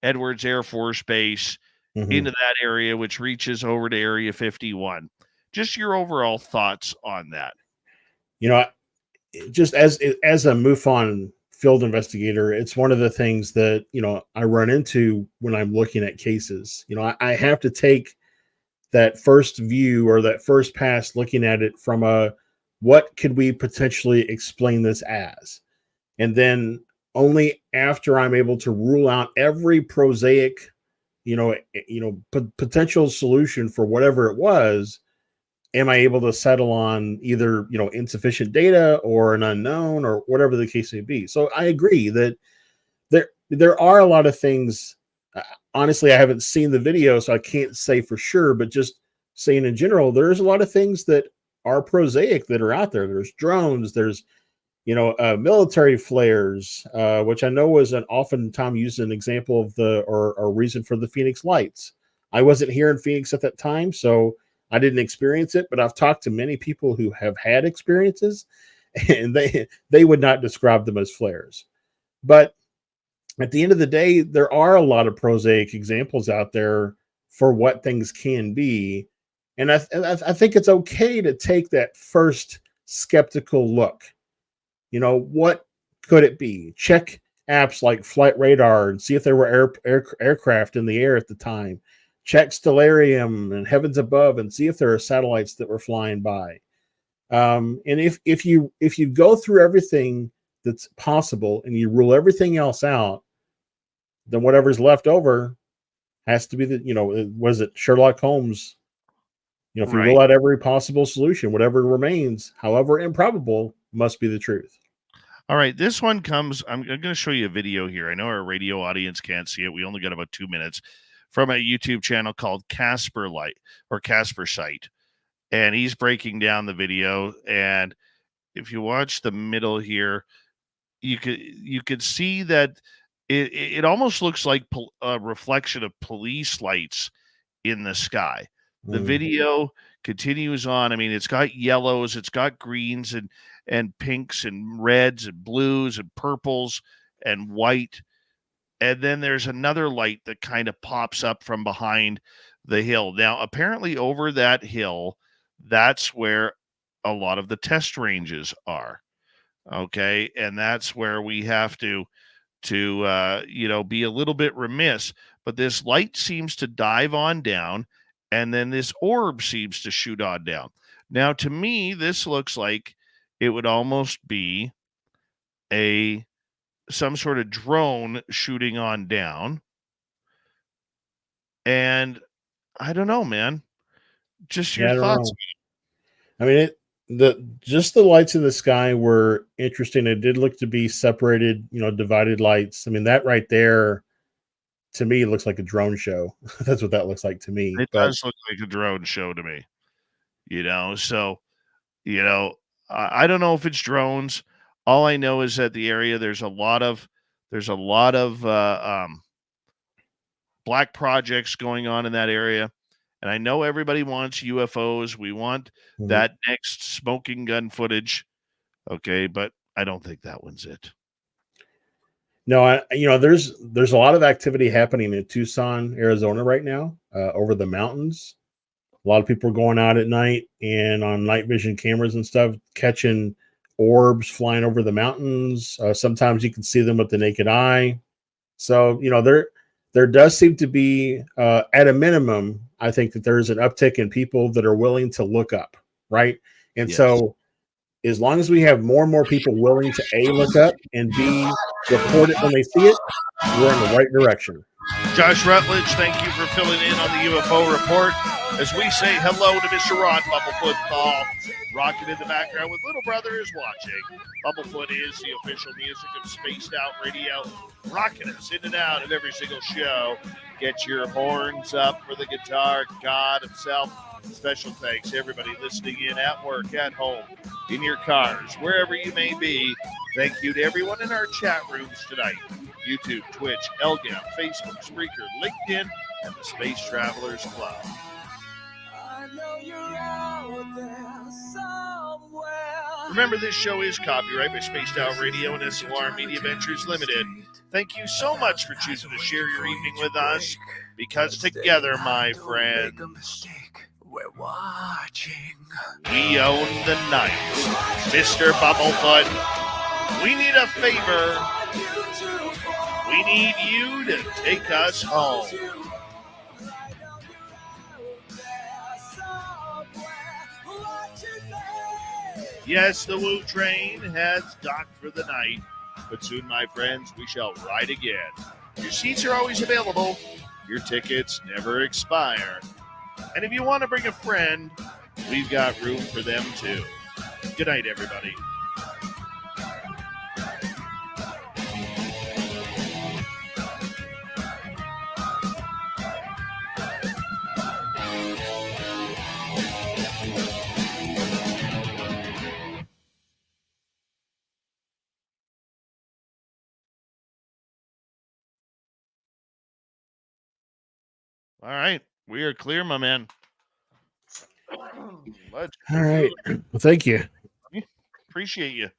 Edwards Air Force Base, into that area, which reaches over to Area 51. Just your overall thoughts on that. Just as a MUFON field investigator, it's one of the things that, I run into when I'm looking at cases. I have to take that first view, or that first pass looking at it from what could we potentially explain this as? And then after I'm able to rule out every prosaic, potential solution for whatever it was, am I able to settle on either, insufficient data or an unknown or whatever the case may be. So I agree that there are a lot of things. Honestly, I haven't seen the video, so I can't say for sure, but just saying in general, there's a lot of things that are prosaic that are out there. There's drones, there's, military flares, which I know was oftentimes used an example of or reason for the Phoenix lights. I wasn't here in Phoenix at that time, so I didn't experience it, but I've talked to many people who have had experiences, and they would not describe them as flares. But at the end of the day, there are a lot of prosaic examples out there for what things can be. And I think it's okay to take that first skeptical look. What could it be? Check apps like Flight Radar and see if there were aircraft in the air at the time. Check Stellarium and Heavens Above and see if there are satellites that were flying by. And if you go through everything that's possible and you rule everything else out, then whatever's left over has to be was it Sherlock Holmes If we Right. rule out every possible solution, whatever remains, however improbable, must be the truth. All right, this one comes. I'm going to show you a video here. I know our radio audience can't see it. We only got about 2 minutes from a YouTube channel called Casper Light or Casper Site, and he's breaking down the video. And if you watch the middle here, you could see that it almost looks like a reflection of police lights in the sky. The video continues on. I mean, it's got yellows, it's got greens and pinks and reds and blues and purples and white. And then there's another light that kind of pops up from behind the hill. Now, apparently over that hill, that's where a lot of the test ranges are. Okay. And that's where we have to be a little bit remiss. But this light seems to dive on down, and then this orb seems to shoot on down. Now, to me, this looks like it would almost be some sort of drone shooting on down. And I don't know, man. Just your thoughts. I mean, just the lights in the sky were interesting. It did look to be separated, divided lights. I mean, that right there, to me, looks like a drone show. That's what that looks like to me. It does look like a drone show to me. So, I don't know if it's drones. All I know is that the area, there's a lot of black projects going on in that area. And I know everybody wants UFOs. We want that next smoking gun footage. Okay, but I don't think that one's it. No, there's a lot of activity happening in Tucson, Arizona right now, over the mountains. A lot of people are going out at night and on night vision cameras and stuff, catching orbs flying over the mountains. Sometimes you can see them with the naked eye. So, there does seem to be, at a minimum, I think that there's an uptick in people that are willing to look up, right? And so as long as we have more and more people willing to A, look up, and B, report it when they see it, we're in the right direction. Josh Rutledge, thank you for filling in on the UFO report. As we say hello to Mr. Ron Bumblefoot Paul, rocking in the background with Little Brother is watching. Bumblefoot is the official music of Spaced Out Radio, rocking us in and out of every single show. Get your horns up for the guitar god himself. Special thanks to everybody listening in at work, at home, in your cars, wherever you may be. Thank you to everyone in our chat rooms tonight. YouTube, Twitch, LGAP, Facebook, Spreaker, LinkedIn, and the Space Travelers Club. Remember, this show is copyright by Spaced Out Radio and SOR Media Ventures Limited. Thank you so much for choosing to share your evening with us, because together, my friends, we're watching. We own the night. Mr. Bumblefoot, we need a favor. We need you to take us home. Yes, the Woo train has docked for the night, but soon, my friends, we shall ride again. Your seats are always available. Your tickets never expire. And if you want to bring a friend, we've got room for them too. Good night, everybody. All right. We are clear, my man. All right. Well, thank you. Appreciate you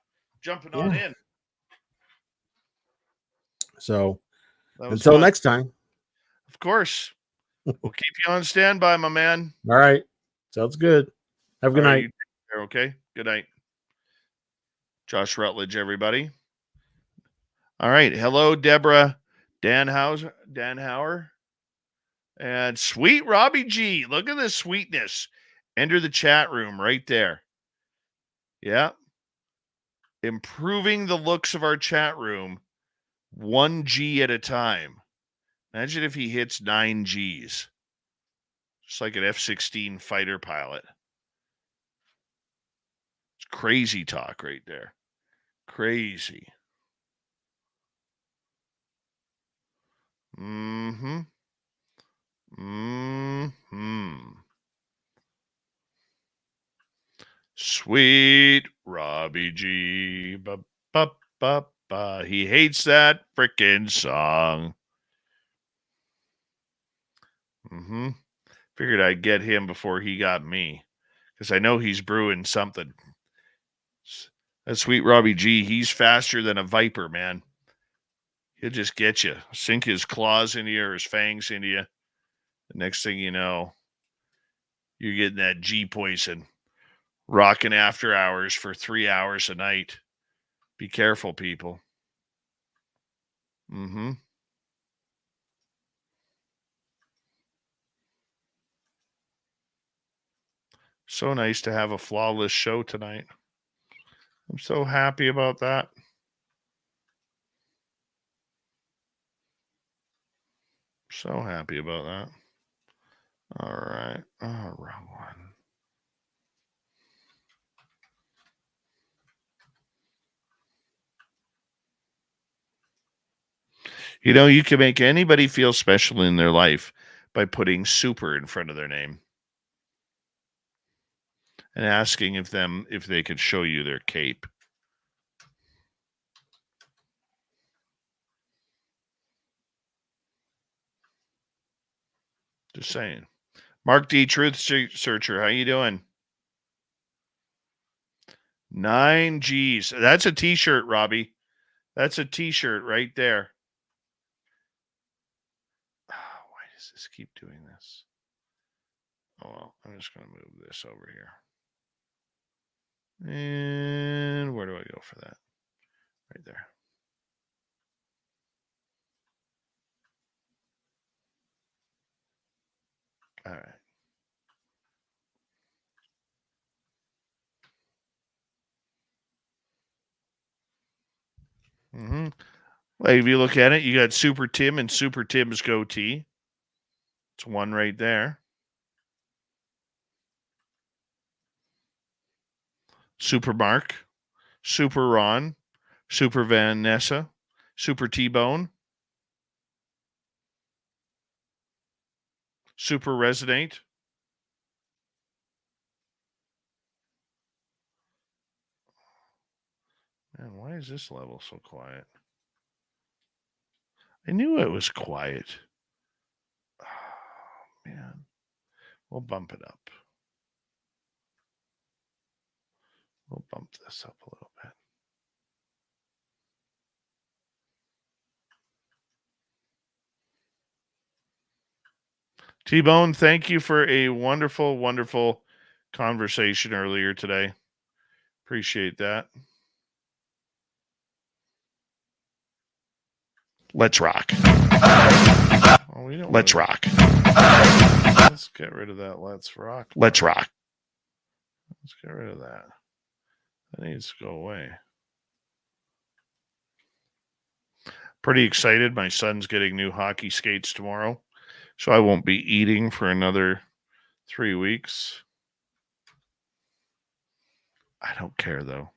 jumping on in. So until next time. Of course. We'll keep you on standby, my man. All right. Sounds good. Have a good night. Okay. Good night. Josh Rutledge, everybody. All right. Hello, Deborah Danhauer. And sweet Robbie G. Look at this sweetness. Enter the chat room right there. Yeah. Improving the looks of our chat room 1G at a time. Imagine if he hits 9 Gs. Just like an F-16 fighter pilot. It's crazy talk right there. Crazy. Mm-hmm. Mm-hmm. Sweet Robbie G. Ba, ba, ba, ba. He hates that frickin' song. Mm-hmm. Figured I'd get him before he got me. Because I know he's brewing something. That Sweet Robbie G, he's faster than a viper, man. He'll just get you. Sink his claws into you or his fangs into you. The next thing you know, you're getting that G poison. Rocking after hours for 3 hours a night. Be careful, people. Mm-hmm. So nice to have a flawless show tonight. I'm so happy about that. So happy about that. All right. Oh, wrong one. You know, you can make anybody feel special in their life by putting super in front of their name and asking if they could show you their cape. Just saying. Mark D. Truth Searcher, how you doing? 9 G's. That's a t-shirt, Robbie. That's a t-shirt right there. Why does this keep doing this? Oh, well, I'm just going to move this over here. And where do I go for that? Right there. All right. Mm-hmm. Like if you look at it, you got Super Tim and Super Tim's goatee. It's one right there. Super Mark, Super Ron, Super Vanessa, Super T-Bone, Super Resonate. Man, why is this level so quiet? I knew it was quiet. Oh, man. We'll bump it up. We'll bump this up a little bit. T-Bone, thank you for a wonderful, wonderful conversation earlier today. Appreciate that. Let's rock. Well, we don't Let's rock. Let's get rid of that. Let's rock. Let's rock. Let's get rid of that. That needs to go away. Pretty excited. My son's getting new hockey skates tomorrow, so I won't be eating for another 3 weeks. I don't care, though.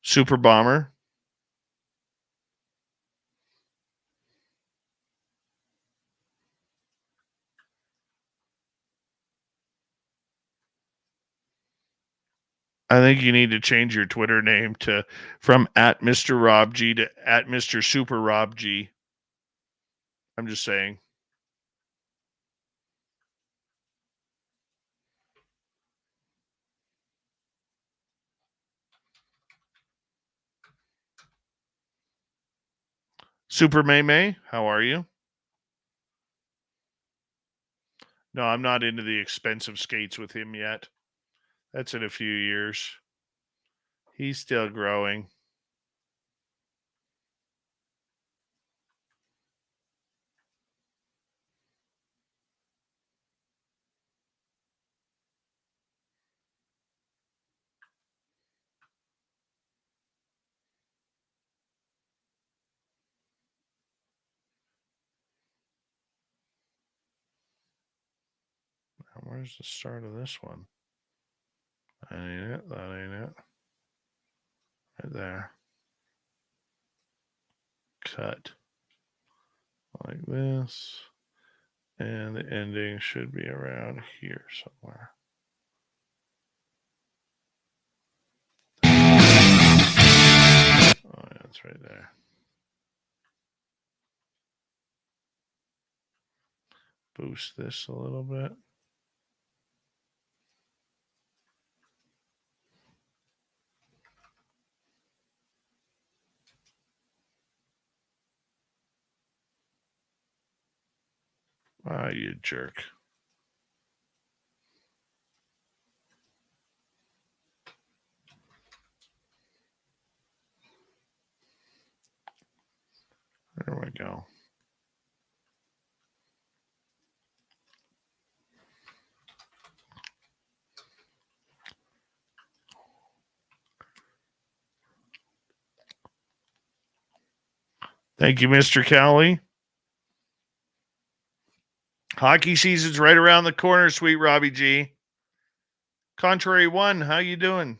Super Bomber. I think you need to change your Twitter name from @Mr. Rob G to @Mr. Super Rob G. I'm just saying. Super May, how are you? No, I'm not into the expensive skates with him yet. That's in a few years. He's still growing. Where's the start of this one? That ain't it. That ain't it. Right there. Cut. Like this. And the ending should be around here somewhere. Oh, yeah, it's right there. Boost this a little bit. Ah, you jerk. There we go. Thank you, Mr. Cowley. Hockey season's right around the corner, sweet Robbie G. Contrary One, how you doing?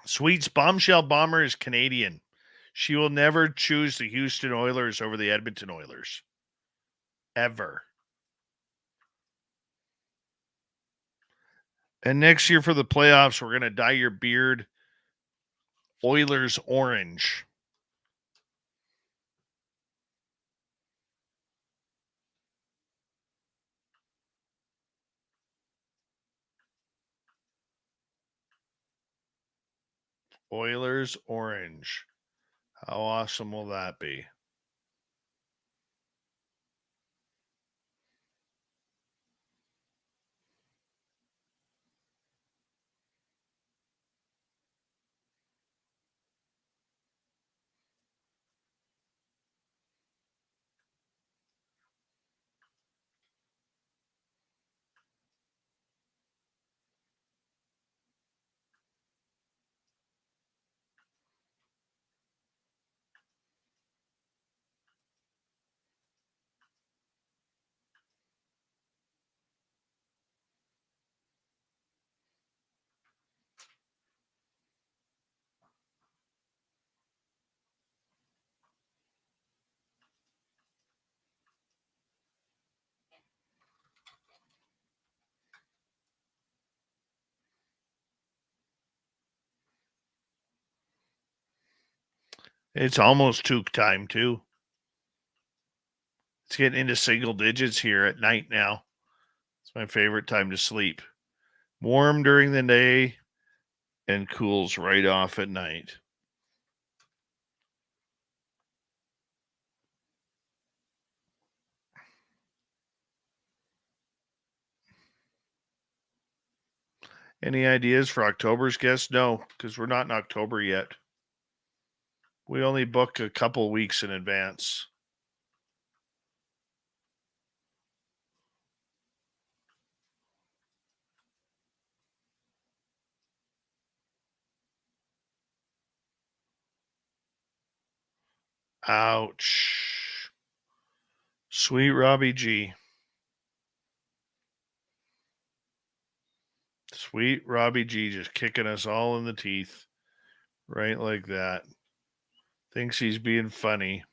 Sweet's bombshell bomber is Canadian. She will never choose the Houston Oilers over the Edmonton Oilers. Ever. And next year for the playoffs, we're going to dye your beard Oilers orange. Oilers orange. How awesome will that be? It's almost toque time, too. It's getting into single digits here at night now. It's my favorite time to sleep. Warm during the day and cools right off at night. Any ideas for October's guest? No, because we're not in October yet. We only book a couple weeks in advance. Ouch. Sweet Robbie G. Sweet Robbie G just kicking us all in the teeth. Right like that. Thinks he's being funny.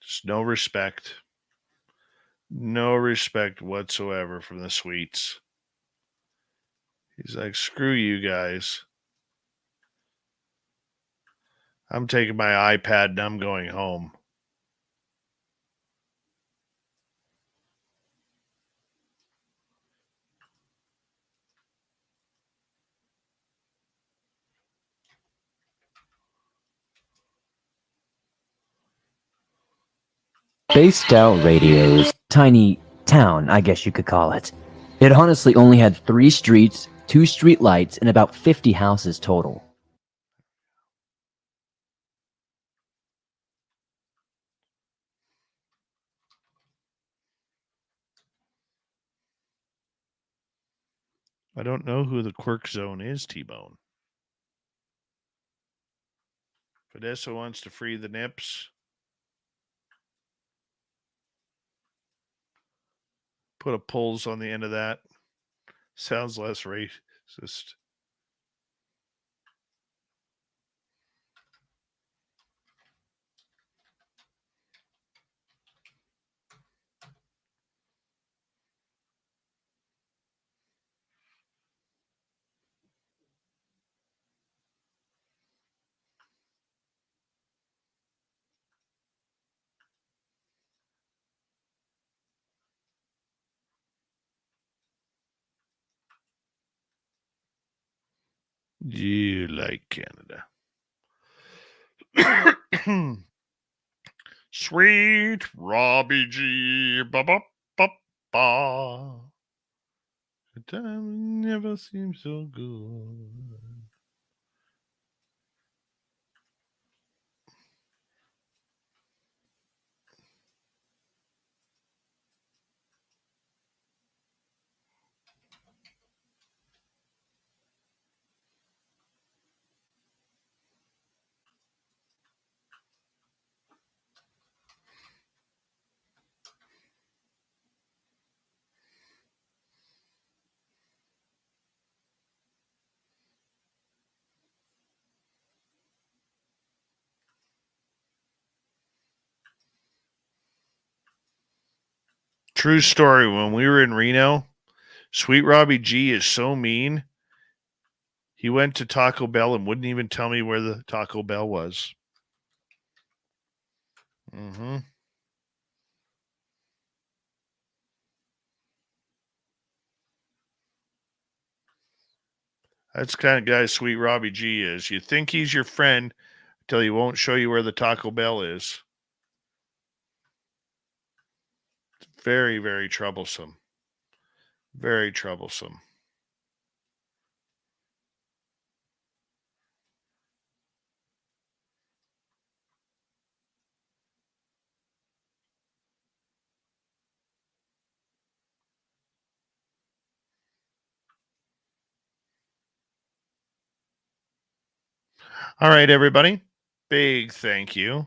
Just no respect. No respect whatsoever from the sweets. He's like, screw you guys. I'm taking my iPad and I'm going home. Spaced Out Radio's tiny town, I guess you could call it. It honestly only had 3 streets, 2 street lights, and about 50 houses total. I don't know who the Quirk Zone is, T-Bone. Vanessa wants to free the nips. Put a pulls on the end of that. Sounds less racist. You like Canada. Sweet Robbie G. Ba ba ba ba. The time never seems so good. True story. When we were in Reno, Sweet Robbie G is so mean. He went to Taco Bell and wouldn't even tell me where the Taco Bell was. Mm-hmm. That's the kind of guy Sweet Robbie G is. You think he's your friend until he won't show you where the Taco Bell is. It's very, very troublesome. Very troublesome. All right, everybody. Big thank you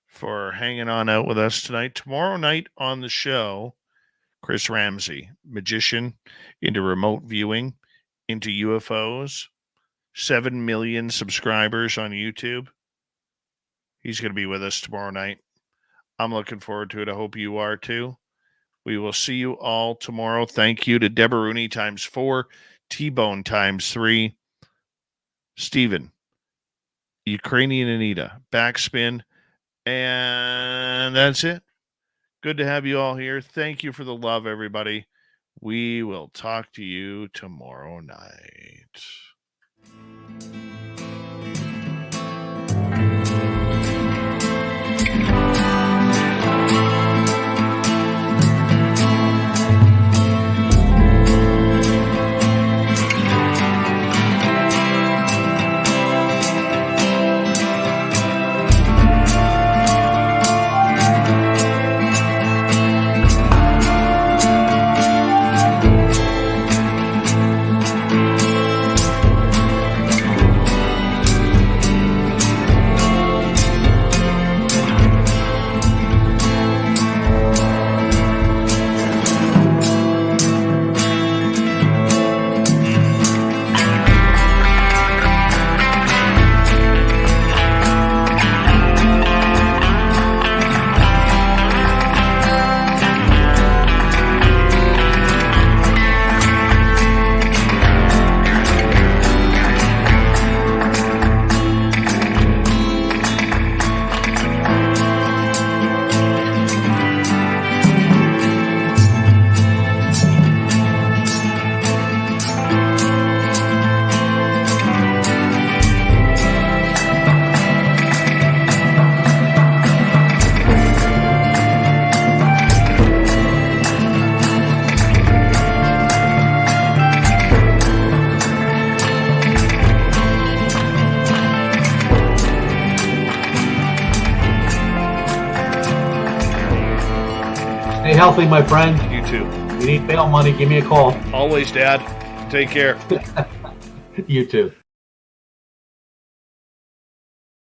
for hanging on out with us tonight. Tomorrow night on the show, Chris Ramsey, magician into remote viewing, into UFOs, 7 million subscribers on YouTube. He's going to be with us tomorrow night. I'm looking forward to it. I hope you are too. We will see you all tomorrow. Thank you to Deborah Rooney times 4, T-Bone times 3, Stephen, Ukrainian Anita, Backspin, and that's it. Good to have you all here. Thank you for the love, everybody. We will talk to you tomorrow night. Stay healthy, my friend. You too. If you need bail money, give me a call. Always, Dad. Take care. You too.